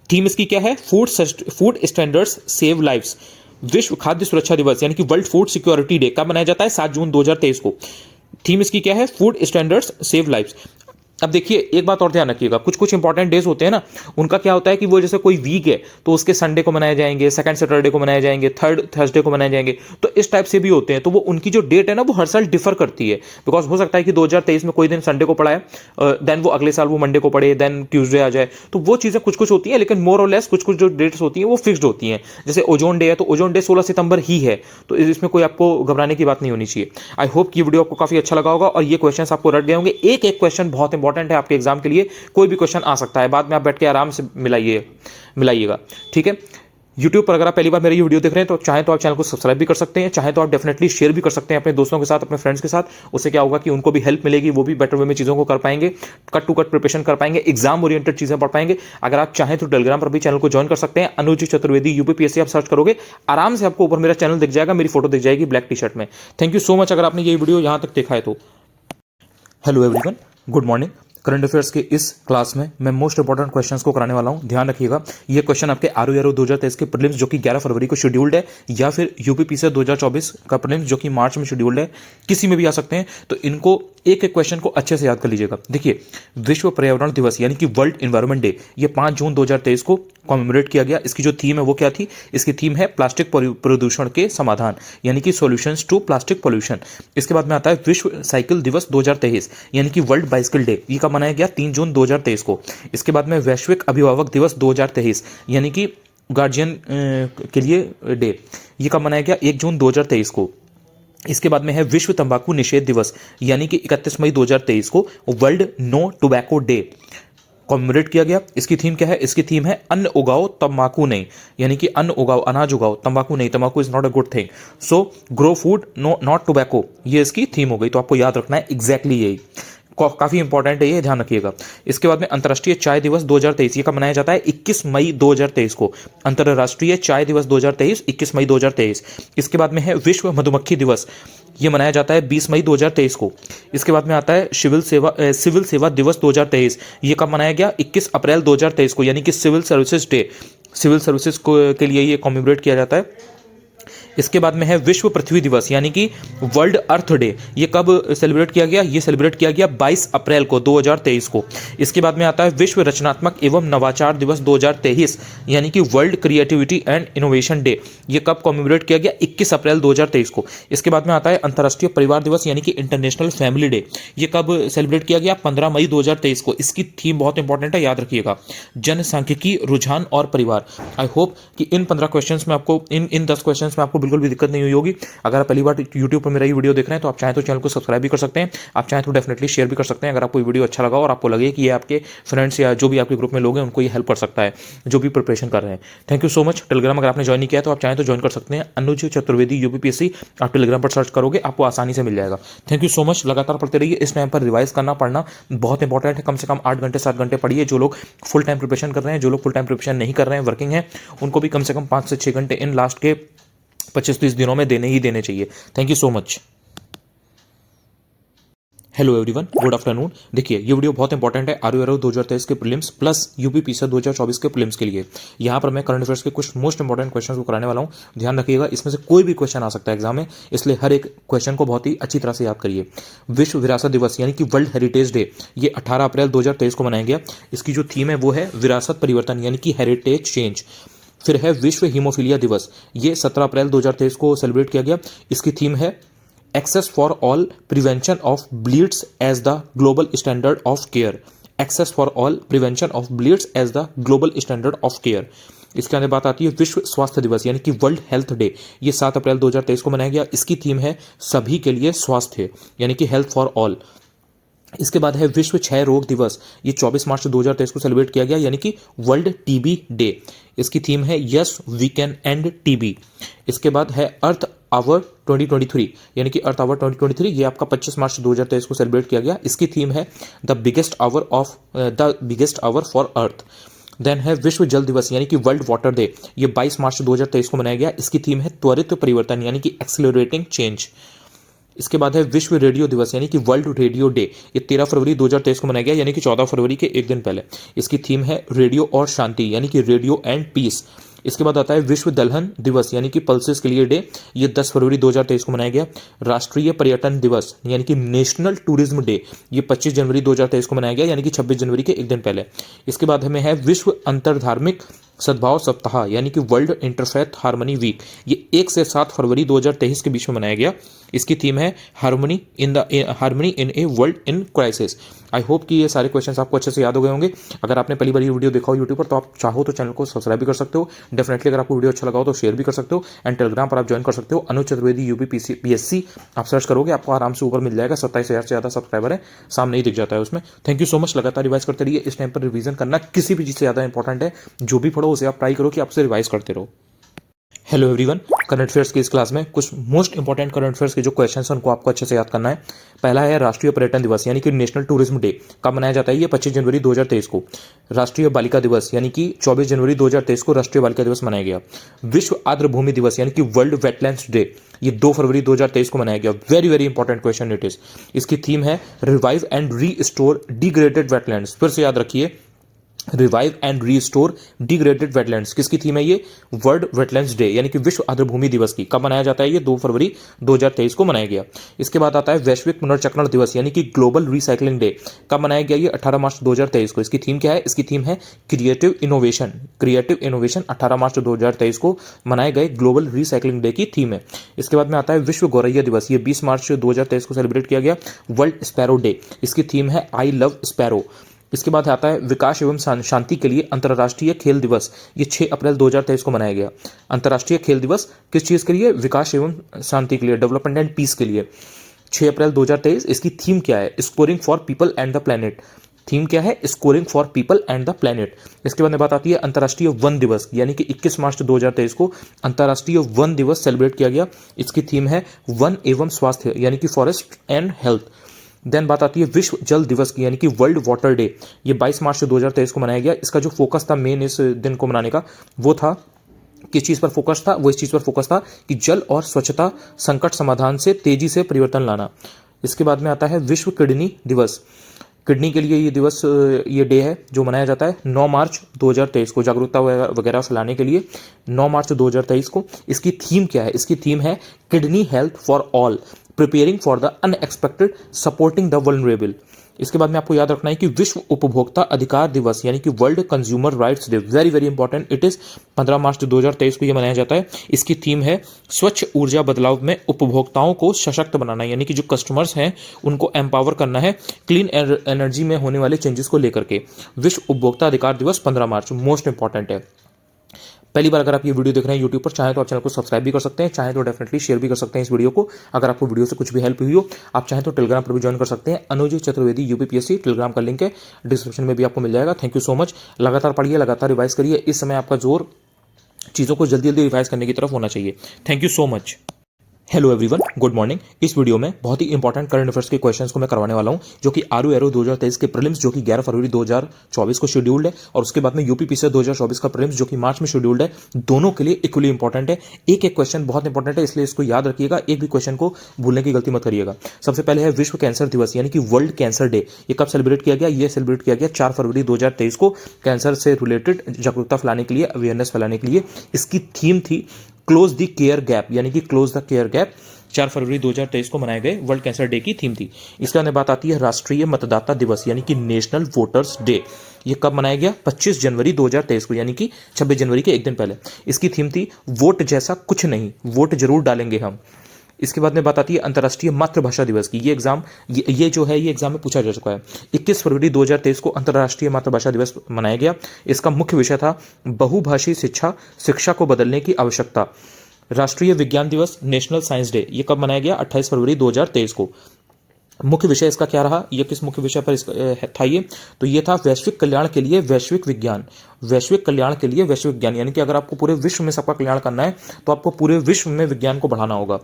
थीम इसकी क्या है? Food standards save lives. विश्व खाद्य सुरक्षा दिवस यानी कि वर्ल्ड फूड सिक्योरिटी डे कब मनाया जाता है? 7 जून 2023 को। थीम इसकी क्या है? Food standards save lives. अब देखिए एक बात और ध्यान रखिएगा, कुछ कुछ इंपॉर्टेंट डेज होते हैं ना, उनका क्या होता है कि वो जैसे कोई वीक है तो उसके संडे को मनाए जाएंगे, सेकंड सैटरडे को मनाए जाएंगे, थर्ड थर्सडे को मनाए जाएंगे, तो इस टाइप से भी होते हैं। तो वो उनकी जो डेट है ना वो हर साल डिफर करती है, बिकॉज हो सकता है कि 2023 में कोई दिन संडे को पड़ा है, देन वो अगले साल वो मंडे को पड़े, देन ट्यूजडे आ जाए। तो वो चीज़ें कुछ कुछ होती हैं, लेकिन मोर और लेस कुछ कुछ जो डेट्स होती हैं वो फिक्स्ड होती हैं। जैसे ओजोन डे है तो ओजोन डे 16 सितंबर ही है, तो इसमें कोई आपको घबराने की बात नहीं होनी चाहिए। आई होप कि वीडियो आपको काफी अच्छा लगा होगा और ये क्वेश्चन आपको रट गए होंगे। एक एक क्वेश्चन बहुत इंपॉर्टेंट है आपके एग्जाम के लिए, कोई भी क्वेश्चन आ सकता है, बाद में आप बैठ के आराम से मिलाइएगा, ठीक है। YouTube पर अगर आप पहली बार मेरी वीडियो देख रहे हैं तो चाहे तो आप चैनल को सब्सक्राइब भी कर सकते हैं, चाहे तो आप डेफिनेटली शेयर भी कर सकते हैं अपने दोस्तों के साथ, अपने फ्रेंड्स के साथ। उससे क्या होगा कि उनको भी हेल्प मिलेगी, वो भी बेटर वे में चीज़ों को कर पाएंगे, कट टू कट प्रिपरेशन कर पाएंगे, एग्जाम ओरिएंटेड चीज़ें पढ़ पाएंगे। अगर आप चाहें तो टेलीग्राम पर भी चैनल को ज्वाइन कर सकते हैं, अनुज चतुर्वेदी यूपीपीएससी आप सर्च करोगे, आराम से आपको ऊपर मेरा चैनल दिख जाएगा, मेरी फोटो दिख जाएगी ब्लैक टी शर्ट में। थैंक यू सो मच अगर आपने ये वीडियो यहाँ तक देखा है तो। Hello everyone, good morning. Current affairs के इस क्लास में मैं मोस्ट इंपॉर्टेंट क्वेश्चंस को कराने वाला हूं। ध्यान रखिएगा, ये क्वेश्चन आपके आरओ 2023 के प्रीलिम्स जो कि 11 फरवरी को शेड्यूल्ड है, या फिर यूपीपीसीएस 2024 का प्रीलिम्स जो कि मार्च में शेड्यूल्ड है, किसी में भी आ सकते हैं। तो इनको एक एक क्वेश्चन को अच्छे से याद कर लीजिएगा। देखिए, विश्व पर्यावरण दिवस यानी कि वर्ल्ड एनवायरनमेंट डे, ये 5 जून 2023 को कॉमेमोरेट किया गया। इसकी जो थीम है वो क्या थी? इसकी थीम है प्लास्टिक प्रदूषण के समाधान, यानी कि सॉल्यूशंस टू प्लास्टिक पॉल्यूशन। इसके बाद में आता है विश्व साइकिल दिवस 2023 यानी कि वर्ल्ड बाइसिकल डे, ये कब मनाया गया? 3 जून 2023 को। इसके बाद में वैश्विक अभिभावक दिवस 2023 यानी कि गार्जियन के लिए डे, ये कब मनाया गया? 1 जून 2023 को। इसके बाद में है विश्व तंबाकू निषेध दिवस यानी कि 31 मई 2023 को world no tobacco day commemorate किया गया। इसकी थीम क्या है? इसकी थीम है अन्न उगाओ तंबाकू नहीं, यानी कि अन्न उगाओ, अनाज उगाओ, तंबाकू नहीं। तंबाकू is not a good thing, so grow food no not tobacco, ये इसकी थीम हो गई। तो आपको याद रखना है एग्जैक्टली यही, काफी इंपॉर्टेंट है ये, ध्यान रखिएगा। इसके बाद में अंतर्राष्ट्रीय चाय दिवस 2023, ये कब मनाया जाता है? 21 मई 2023 को। अंतर्राष्ट्रीय चाय दिवस 2023 21 मई 2023। इसके बाद में है विश्व मधुमक्खी दिवस, ये मनाया जाता है 20 मई 2023 को। इसके बाद में आता है सिविल सेवा दिवस 2023, ये कब मनाया गया? 21 अप्रैल 2023 को, यानी कि civil services day, civil services के लिए ये कॉमेमोरेट किया जाता है। इसके बाद में है विश्व पृथ्वी दिवस यानी कि वर्ल्ड अर्थ डे, ये कब सेलिब्रेट किया गया? ये सेलिब्रेट किया गया 22 अप्रैल को 2023 को। इसके बाद में आता है विश्व रचनात्मक एवं नवाचार दिवस 2023 यानी कि world creativity and innovation day, ये कब कॉमेमोरेट किया गया? 21 अप्रैल 2023 को। इसके बाद में आता है अंतर्राष्ट्रीय परिवार दिवस यानी कि इंटरनेशनल फैमिली डे, ये कब सेलिब्रेट किया गया? 15 मई 2023 को। इसकी थीम बहुत इंपॉर्टेंट है, याद रखिएगा, जनसांख्यिकी, रुझान और परिवार। आई होप कि इन 15 क्वेश्चन में आपको, इन 10 क्वेश्चन में आपको बिल्कुल भी दिक्कत नहीं हुई होगी। अगर आप पहली बार यूट्यूब पर मेरा ये वीडियो देख रहे हैं तो आप चाहें तो चैनल को सब्सक्राइब भी कर सकते हैं, आप चाहें तो डेफिनेटली शेयर भी कर सकते हैं। अगर आपको वीडियो अच्छा लगा और आपको लगे कि ये आपके फ्रेंड्स या जो भी आपके ग्रुप में लोग हैं उनको ये हेल्प कर सकता है, जो भी प्रिपरेशन कर रहे हैं। Thank you so much. Telegram अगर आपने ज्वाइन नहीं किया तो आप चाहें तो ज्वाइन कर सकते हैं, अनुज चतुर्वेदी यूपीपीएससी, आप टेलीग्राम पर सर्च करोगे आपको आसानी से मिल जाएगा। Thank you so much. लगातार पढ़ते रहिए, इस टाइम पर रिवाइज करना पढ़ना बहुत इंपॉर्टेंट है। कम से कम 8 घंटे 7 घंटे पढ़िए। जो लोग फुल टाइम प्रिपरेशन कर रहे हैं, जो लोग फुल टाइम प्रिपरेशन नहीं कर रहे हैं, वर्किंग है, उनको भी कम से कम 5 से 6 घंटे इन लास्ट के 25-30 दिनों में देने ही देने चाहिए। Thank you so much. Hello everyone, good afternoon. देखिए, ये वीडियो बहुत इंपॉर्टेंट है आरओ 2023 के प्रीलिम्स प्लस यूपीपीसीएस 2024 के प्रीलिम्स के लिए। यहाँ पर मैं करंट अफेयर्स के कुछ मोस्ट इंपॉर्टेंट क्वेश्चन को कराने वाला हूँ। ध्यान रखिएगा, इसमें से कोई भी क्वेश्चन आ सकता है एग्जाम में, इसलिए हर एक क्वेश्चन को बहुत ही अच्छी तरह से याद करिए। विश्व विरासत दिवस यानी कि वर्ल्ड हेरिटेज डे, ये 18 अप्रैल 2023 को मनाया गया। इसकी जो थीम है वो है विरासत परिवर्तन यानी कि हेरिटेज चेंज। फिर है विश्व हीमोफीलिया दिवस, ये 17 अप्रैल 2023 को सेलिब्रेट किया गया। इसकी थीम है access for all, prevention of bleeds as the global standard of care. Access for all, prevention of bleeds as the global standard of care. इसके अंदर बात आती है विश्व स्वास्थ्य दिवस यानी कि वर्ल्ड हेल्थ डे, ये 7 अप्रैल 2023 को मनाया गया। इसकी थीम है सभी के लिए स्वास्थ्य यानी कि हेल्थ फॉर ऑल। इसके बाद है विश्व क्षय रोग दिवस, ये 24 मार्च 2023 को सेलिब्रेट किया गया यानी कि वर्ल्ड टीबी डे। इसकी थीम है yes we can end TB. इसके बाद है अर्थ आवर 2023 यानी कि अर्थ आवर 2023, ये आपका 25 मार्च 2023 को सेलिब्रेट किया गया। इसकी थीम है the biggest hour for earth. Then है विश्व जल दिवस यानी कि वर्ल्ड वाटर डे, ये 22 मार्च 2023 को मनाया गया। इसकी थीम है त्वरित परिवर्तन यानी कि एक्सेलरेटिंग चेंज। इसके बाद है विश्व रेडियो दिवस यानी कि वर्ल्ड रेडियो डे, ये 13 फरवरी 2023 को मनाया गया यानी कि 14 फरवरी के एक दिन पहले। इसकी थीम है रेडियो और शांति यानी कि रेडियो एंड पीस। इसके बाद आता है विश्व दलहन दिवस यानी कि पल्सेस के लिए डे, ये 10 फरवरी 2023 को मनाया गया। राष्ट्रीय पर्यटन दिवस यानी कि नेशनल टूरिज्म डे, ये 25 जनवरी 2023 को मनाया गया यानी कि 26 जनवरी के एक दिन पहले। इसके बाद हमें है विश्व अंतरधार्मिक सद्भाव सप्ताह यानी कि वर्ल्ड इंटरफेथ हार्मनी वीक, ये 1 से 7 फरवरी 2023 के बीच में मनाया गया। इसकी थीम है harmony in a world in crisis. I hope कि ये सारे क्वेश्चंस आपको अच्छे से याद हो गए होंगे। अगर आपने पहली बार ये वीडियो देखा हो यूट्यूब पर तो आप चाहो तो चैनल को सब्सक्राइब भी कर सकते हो। डेफिनेटली अगर आपको वीडियो अच्छा लगा हो तो शेयर भी कर सकते हो, एंड टेलीग्राम पर आप ज्वाइन कर सकते हो, अनुज चतुर्वेदी यूपीपीएससी आप सर्च करोगे आपको आराम से ऊपर मिल जाएगा। 27,000 से ज़्यादा सब्सक्राइबर है, सामने ही दिख जाता है उसमें। Thank you so much. लगातार रिवाइज करते रहिए, इस टाइम पर रिवीजन करना किसी भी चीज़ से ज़्यादा इंपॉर्टेंट है। जो भी पढ़ो उसे आप ट्राई करो कि आपसे रिवाइज करते रहो। हेलो एवरीवन, करंट अफेयर्स की इस क्लास में कुछ मोस्ट इंपॉर्टेंट करंट अफेयर्स के जो क्वेश्चंस हैं उनको आपको अच्छे से याद करना है। पहला है राष्ट्रीय पर्यटन दिवस यानी कि नेशनल टूरिज्म डे कब मनाया जाता है? ये 25 जनवरी 2023 को। राष्ट्रीय बालिका दिवस यानी कि 24 जनवरी 2023 को राष्ट्रीय बालिका दिवस मनाया गया। विश्व आर्द्र भूमि दिवस यानी कि वर्ल्ड वेटलैंड्स डे, ये 2 फरवरी 2023 को मनाया गया। Very very important question it is. इसकी थीम है revive and restore degraded wetlands. फिर से याद रखिए, revive and restore degraded wetlands. किसकी थीम है ये? वर्ल्ड वेटलैंड्स डे यानी कि विश्व आर्द्र भूमि दिवस की। कब मनाया जाता है? ये 2 फरवरी 2023 को मनाया गया। इसके बाद आता है वैश्विक पुनर्चक्रण दिवस यानी कि ग्लोबल रिसाइकलिंग डे। कब मनाया गया? ये 18 मार्च 2023 को। इसकी थीम क्या है? इसकी थीम है क्रिएटिव इनोवेशन। क्रिएटिव इनोवेशन 18 मार्च 2023 को मनाए गए ग्लोबल रिसाइकलिंग डे की थीम है। इसके बाद में आता है विश्व गौरैया दिवस। ये 20 मार्च 2023 को सेलिब्रेट किया गया। वर्ल्ड स्पैरो डे, इसकी थीम है आई लव स्पैरो। इसके बाद आता है विकास एवं शांति के लिए अंतर्राष्ट्रीय खेल दिवस। ये 6 अप्रैल 2023 को मनाया गया। अंतर्राष्ट्रीय खेल दिवस किस चीज़ के लिए? विकास एवं शांति के लिए, डेवलपमेंट एंड पीस के लिए। 6 अप्रैल 2023। इसकी थीम क्या है? Scoring for people and the planet. Theme क्या है? Scoring for people and the planet. इसके बाद में बात आती है अंतर्राष्ट्रीय वन दिवस यानी कि 21 मार्च 2023 को अंतर्राष्ट्रीय वन दिवस सेलिब्रेट किया गया। इसकी थीम है वन एवं स्वास्थ्य यानी कि फॉरेस्ट एंड हेल्थ। देन बात आती है विश्व जल दिवस की यानी कि वर्ल्ड वाटर डे। ये 22 मार्च 2023 को मनाया गया। इसका जो फोकस था मेन इस दिन को मनाने का, वो था किस चीज़ पर फोकस था? वो इस चीज़ पर फोकस था कि जल और स्वच्छता संकट समाधान से तेजी से परिवर्तन लाना। इसके बाद में आता है विश्व किडनी दिवस। किडनी के लिए ये दिवस, ये डे है जो मनाया जाता है 9 मार्च 2023 को, जागरूकता वगैरह फैलाने के लिए 9 मार्च 2023 को। इसकी थीम क्या है? इसकी थीम है kidney health for all, preparing for the unexpected, supporting the vulnerable. इसके बाद में आपको याद रखना है कि विश्व उपभोक्ता अधिकार दिवस यानी कि world consumer rights day, very very important it is. 15 मार्च 2023 को यह मनाया जाता है। इसकी थीम है स्वच्छ ऊर्जा बदलाव में उपभोक्ताओं को सशक्त बनाना यानी कि जो कस्टमर्स हैं उनको एम्पावर करना है क्लीन एनर्जी में होने वाले चेंजेस को लेकर के। विश्व उपभोक्ता अधिकार दिवस 15 मार्च मोस्ट इंपॉर्टेंट है। पहली बार अगर आप ये वीडियो देख रहे हैं यूट्यूब पर, चाहे तो आप चैनल को सब्सक्राइब भी कर सकते हैं, चाहे तो डेफिनेटली शेयर भी कर सकते हैं इस वीडियो को। अगर आपको वीडियो से कुछ भी हेल्प हुई हो, आप चाहे तो टेलीग्राम पर भी ज्वाइन कर सकते हैं। अनुज चतुर्वेदी यूपीपीएससी टेलीग्राम का लिंक है डिस्क्रिप्शन में भी आपको मिल जाएगा। Thank you so much. लगातार पढ़िए, लगातार रिवाइज करिए। इस समय आपका जोर चीज़ों को जल्दी जल्दी रिवाइज करने की तरफ होना चाहिए। Thank you so much. Hello everyone, good morning. इस वीडियो में बहुत ही इंपॉर्टेंट करंट अफेयर्स के क्वेश्चंस को मैं करवाने वाला हूं, जो कि आरओ एरो 2023 के प्रीलिम्स जो कि 11 फरवरी 2024 को शेड्यूल्ड है, और उसके बाद में यूपीपीसीएस 2024 का प्रीलिम्स जो कि मार्च में शेड्यूल्ड है। दोनों के लिए इक्वली इंपॉर्टेंट है। एक एक क्वेश्चन बहुत इंपॉर्टेंट है, इसलिए इसको याद रखिएगा। एक भी क्वेश्चन को भूलने की गलती मत करिएगा। सबसे पहले है विश्व कैंसर दिवस यानी कि वर्ल्ड कैंसर डे। ये कब सेलिब्रेट किया गया? ये सेलिब्रेट किया गया 4 फरवरी 2023 को, कैंसर से रिलेटेड जागरूकता फैलाने के लिए, अवेयरनेस फैलाने के लिए। इसकी थीम थी क्लोज द केयर गैप यानी कि क्लोज द केयर गैप। 4 फरवरी 2023 को मनाए गए वर्ल्ड कैंसर डे की थीम थी। इसके बाद बात आती है राष्ट्रीय मतदाता दिवस यानी कि नेशनल वोटर्स डे। ये कब मनाया गया? 25 जनवरी 2023 को यानी कि 26 जनवरी के एक दिन पहले। इसकी थीम थी वोट जैसा कुछ नहीं, वोट जरूर डालेंगे हम। इसके बाद में बात आती है अंतर्राष्ट्रीय मातृभाषा दिवस की। ये एग्जाम ये जो है ये एग्जाम में पूछा जा चुका है। 21 फरवरी 2023 को अंतर्राष्ट्रीय मातृभाषा दिवस मनाया गया। इसका मुख्य विषय था बहुभाषी शिक्षा, शिक्षा को बदलने की आवश्यकता। राष्ट्रीय विज्ञान दिवस नेशनल साइंस डे, ये कब मनाया गया? 28 फरवरी 2023 को। मुख्य विषय इसका क्या रहा? ये किस मुख्य विषय पर था ये? तो ये था वैश्विक कल्याण के लिए वैश्विक विज्ञान। वैश्विक कल्याण के लिए वैश्विक विज्ञान यानी कि अगर आपको पूरे विश्व में सबका कल्याण करना है तो आपको पूरे विश्व में विज्ञान को बढ़ाना होगा।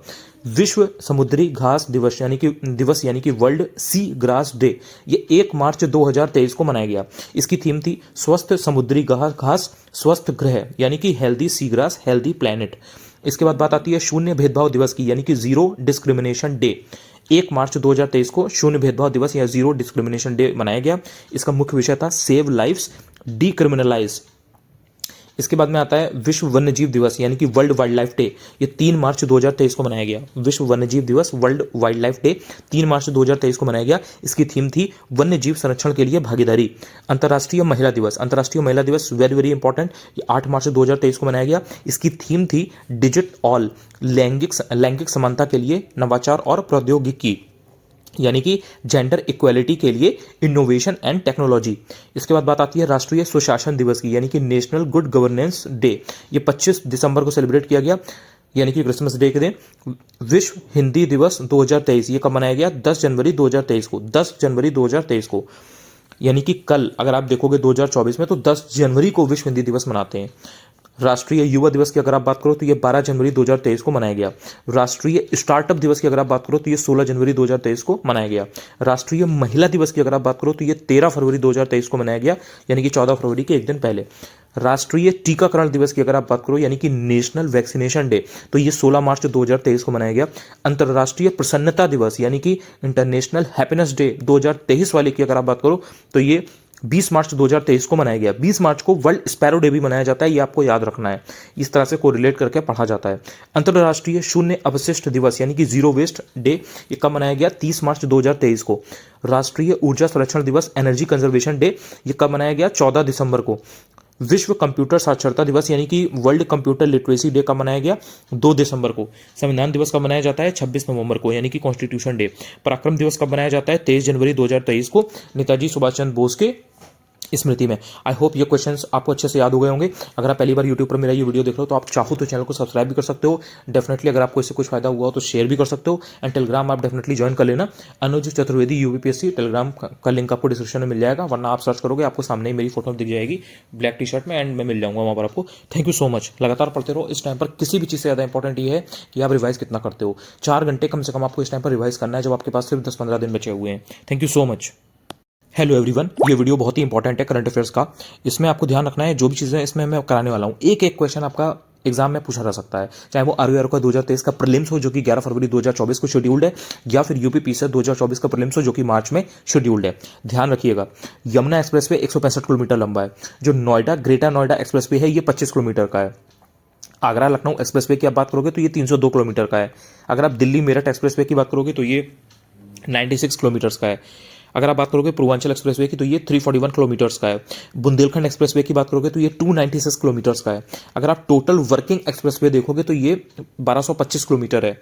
विश्व समुद्री घास दिवस यानी कि वर्ल्ड सी ग्रास डे, ये 1 मार्च 2023 को मनाया गया। इसकी थीम थी स्वस्थ समुद्री घास स्वस्थ ग्रह यानी कि healthy sea grass healthy planet. इसके बाद बात आती है शून्य भेदभाव दिवस की यानी कि जीरो डिस्क्रिमिनेशन डे। 1 मार्च 2023 को शून्य भेदभाव दिवस या जीरो डिस्क्रिमिनेशन डे मनाया गया। इसका मुख्य विषय था सेव लाइव्स डीक्रिमिनलाइज। इसके बाद में आता है विश्व वन्यजीव दिवस यानी कि वर्ल्ड वाइल्ड लाइफ डे। ये 3 मार्च 2023 को मनाया गया। विश्व वन्यजीव दिवस वर्ल्ड वाइल्ड लाइफ डे 3 मार्च 2023 को मनाया गया। इसकी थीम थी वन्यजीव संरक्षण के लिए भागीदारी। अंतर्राष्ट्रीय महिला दिवस वेरी वेरी इंपॉर्टेंट, ये 8 मार्च 2023 को मनाया गया। इसकी थीम थी डिजिट ऑल, लैंगिक समानता के लिए नवाचार और प्रौद्योगिकी यानी कि जेंडर इक्वेलिटी के लिए इनोवेशन एंड टेक्नोलॉजी। इसके बाद बात आती है राष्ट्रीय सुशासन दिवस की यानी कि नेशनल गुड गवर्नेंस डे। ये 25 दिसंबर को सेलिब्रेट किया गया यानी कि क्रिसमस डे के दिन। विश्व हिंदी दिवस 2023, ये कब मनाया गया? 10 जनवरी 2023 को। 10 जनवरी 2023 को यानी कि कल, अगर आप देखोगे 2024 में तो 10 जनवरी को विश्व हिंदी दिवस मनाते हैं। राष्ट्रीय युवा दिवस की अगर आप बात करो तो ये 12 जनवरी 2023 को मनाया गया। राष्ट्रीय स्टार्टअप दिवस की अगर आप बात करो तो ये 16 जनवरी 2023 को मनाया गया। राष्ट्रीय महिला दिवस की अगर आप बात करो तो ये 13 फरवरी 2023 को मनाया गया, यानी कि 14 फरवरी के एक दिन पहले। राष्ट्रीय टीकाकरण दिवस की अगर आप बात करो यानी कि नेशनल वैक्सीनेशन डे, तो ये 16 मार्च 2023 को मनाया गया। अंतर्राष्ट्रीय प्रसन्नता दिवस यानी कि इंटरनेशनल हैप्पीनेस डे 2023 वाले की अगर आप बात करो तो ये 20 मार्च 2023 को मनाया गया। 20 मार्च को वर्ल्ड स्पैरो डे भी मनाया जाता है, ये आपको याद रखना है, इस तरह से कोरिलेट करके पढ़ा जाता है। अंतर्राष्ट्रीय शून्य अपशिष्ट दिवस यानी कि जीरो वेस्ट डे, ये कब मनाया गया? 30 मार्च 2023 को। राष्ट्रीय ऊर्जा संरक्षण दिवस एनर्जी कंजर्वेशन डे, ये कब मनाया गया? 14 दिसंबर को। विश्व कंप्यूटर साक्षरता दिवस यानी कि वर्ल्ड कंप्यूटर लिटरेसी डे कब मनाया गया? 2 दिसंबर को। संविधान दिवस कब मनाया जाता है? 26 नवंबर को, यानी कि कॉन्स्टिट्यूशन डे। पराक्रम दिवस कब मनाया जाता है? 23 जनवरी 2023 को, नेताजी सुभाष चंद्र बोस के स्मृति में। आई होप ये क्वेश्चंस आपको अच्छे से याद हो गए होंगे। अगर आप पहली बार यूट्यूब पर मेरा ये वीडियो देख रहे हो तो आप चाहो तो चैनल को सब्सक्राइब भी कर सकते हो। डेफिनेटली अगर आपको इससे कुछ फायदा हुआ हो तो शेयर भी कर सकते हो। एंड टेलीग्राम आप डेफिनेटली ज्वाइन कर लेना, अनुज चतुर्वेदी यूपीपीएससी। टेलीग्राम का लिंक आपको डिस्क्रिप्शन में मिल जाएगा, वरना आप सर्च करोगे आपको सामने ही मेरी फोटो दिख जाएगी ब्लैक टी शर्ट में, एंड मैं मिल जाऊंगा वहाँ पर आपको। Thank you so much. लगातार पढ़ते रहो। इस टाइम पर किसी भी चीज़ से ज़्यादा इंपॉर्टेंट ये है कि आप रिवाइज कितना करते हो। 4 घंटे कम से कम आपको इस टाइम पर रिवाइज करना है, जब आपके पास सिर्फ 10-15 दिन बचे हुए हैं। Thank you so much. Hello everyone, ये वीडियो बहुत ही इंपॉर्टेंट है करंट अफेयर्स का। इसमें आपको ध्यान रखना है, जो भी चीज़ें इसमें मैं कराने वाला हूँ, एक एक क्वेश्चन आपका एग्जाम में पूछा जा सकता है, चाहे वो आरओआर का 2023 का प्रीलिम्स हो जो कि 11 फरवरी 2024 को शेड्यूल्ड है, या फिर यूपीपीएससी 2024 का प्रीलिम्स हो जो कि मार्च में शेड्यूल्ड है। ध्यान रखिएगा, यमुना एक्सप्रेसवे 165 किलोमीटर लंबा है। जो नोएडा ग्रेटर नोएडा एक्सप्रेसवे है ये 25 किलोमीटर का है। आगरा लखनऊ एक्सप्रेसवे की आप बात करोगे तो ये 302 किलोमीटर का है। अगर आप दिल्ली मेरठ एक्सप्रेसवे की बात करोगे तो ये 96 किलोमीटर्स का है। अगर आप बात करोगे पूर्वांचल एक्सप्रेसवे की तो ये 341 किलोमीटर्स का है। बुंदेलखंड एक्सप्रेसवे की बात करोगे तो ये 296 किलोमीटर्स का है। अगर आप टोटल वर्किंग एक्सप्रेसवे देखोगे तो ये 1225 किलोमीटर है।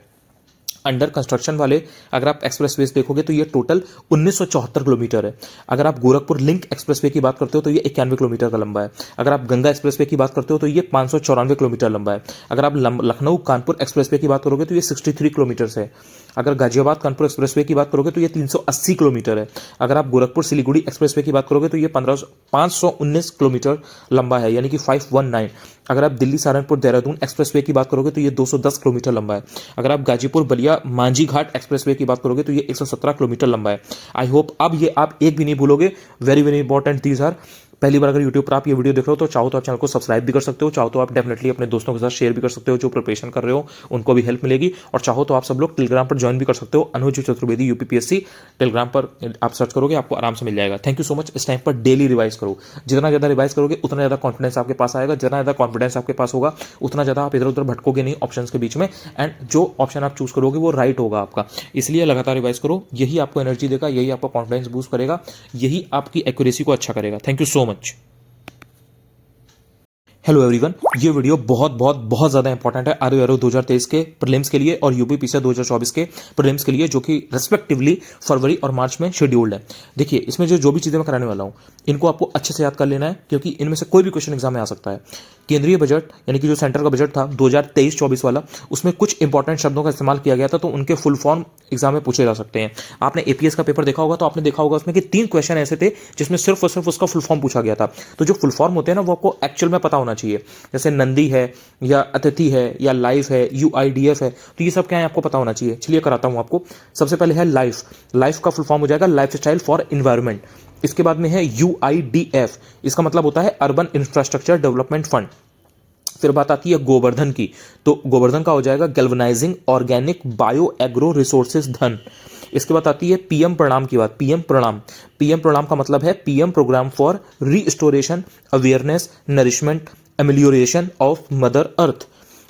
अंडर कंस्ट्रक्शन वाले अगर आप एक्सप्रेसवेज देखोगे तो ये टोटल 1974 किलोमीटर है। अगर आप गोरखपुर लिंक एक्सप्रेसवे की बात करते हो तो ये 91 किलोमीटर का लंबा है। अगर आप गंगा एक्सप्रेसवे की बात करते हो तो ये 594 किलोमीटर लंबा है। अगर आप लखनऊ कानपुर एक्सप्रेसवे की बात करोगे तो ये 63 किलोमीटर है। अगर गाजियाबाद कानपुर एक्सप्रेसवे की बात करोगे तो ये 380 किलोमीटर है। अगर आप गोरखपुर सिलीगुड़ी एक्सप्रेसवे की बात करोगे तो ये 519 किलोमीटर लंबा है, यानी कि 519। अगर आप दिल्ली सहारनपुर देहरादून एक्सप्रेसवे की बात करोगे तो ये 210 किलोमीटर लंबा है। अगर आप गाजीपुर बलिया मांझी घाट एक्सप्रेसवे की बात करोगे तो ये 117 किलोमीटर लंबा है। आई होप अब ये आप एक भी नहीं भूलोगे। Very very important these are. पहली बार अगर यूट्यूब पर आप ये वीडियो देख रहे हो तो चाहो तो आप चैनल को सब्सक्राइब भी कर सकते हो, चाहो तो आप डेफिनेटली अपने दोस्तों के साथ शेयर भी कर सकते हो, जो प्रिपरेशन कर रहे हो उनको भी हेल्प मिलेगी। और चाहो तो आप सब लोग टेलीग्राम पर ज्वाइन भी कर सकते हो, अनुज चतुर्वेदी यूपीपीएससी। टेलीग्राम पर आप सर्च करोगे आपको आराम से मिल जाएगा। Thank you so much. इस टाइम पर डेली रिवाइज करो। जितना ज़्यादा रिवाइज करोगे उतना ज़्यादा कॉन्फिडेंस आपके पास आएगा। जितना ज़्यादा कॉन्फिडेंस आपके पास होगा उतना ज़्यादा आप इधर उधर भटकोगे नहीं ऑप्शन के बीच में, एंड जो ऑप्शन आप चूज करोगे वो राइट होगा आपका। इसलिए लगातार रिवाइज करो, यही आपको एनर्जी देगा, यही आपका कॉन्फिडेंस बूस्ट करेगा, यही आपकी एक्यूरेसी को अच्छा करेगा। Thank you so much. Hello everyone, ये वीडियो बहुत बहुत बहुत ज़्यादा इंपॉर्टेंट है आरओआर 2023 के प्रीलिम्स के लिए और यूपीपीएससी 2024 के प्रीलिम्स के लिए, जो कि रेस्पेक्टिवली फरवरी और मार्च में शेड्यूल्ड है। देखिए, इसमें जो भी चीज़ें मैं कराने वाला हूँ इनको आपको अच्छे से याद कर लेना है, क्योंकि इनमें से कोई भी क्वेश्चन एग्जाम में आ सकता है। केंद्रीय बजट यानी कि जो सेंटर का बजट था 2023-24 वाला, उसमें कुछ इंपॉर्टेंट शब्दों का इस्तेमाल किया गया था, तो उनके फुल फॉर्म एग्जाम में पूछे जा सकते हैं। आपने एपीएस का पेपर देखा होगा तो आपने देखा होगा उसमें कि 3 क्वेश्चन ऐसे थे जिसमें सिर्फ और सिर्फ उसका फुल फॉर्म पूछा गया था। तो जो फुल फॉर्म होते हैं ना वो आपको एक्चुअल में पता होना चाहिए। जैसे नंदी है या अतिथि है या लाइफ है, यूआईडीएफ है, तो ये सब क्या है आपको पता होना चाहिए। चलिए कराता हूं आपको। सबसे पहले है लाइफ। लाइफ का फुल फॉर्म हो जाएगा लाइफ स्टाइल फॉर एनवायरनमेंट। इसके बाद में है यूआईडीएफ, इसका मतलब होता है अर्बन इंफ्रास्ट्रक्चर डेवलपमेंट फंड। फिर बात आती है गोवर्धन की, तो गोवर्धन का हो जाएगा galvanising organic bio agro resources धन। इसके बाद आती है पीएम प्रणाम की बात। पीएम प्रणाम का मतलब है PM programme for restoration awareness nourishment amelioration of mother earth.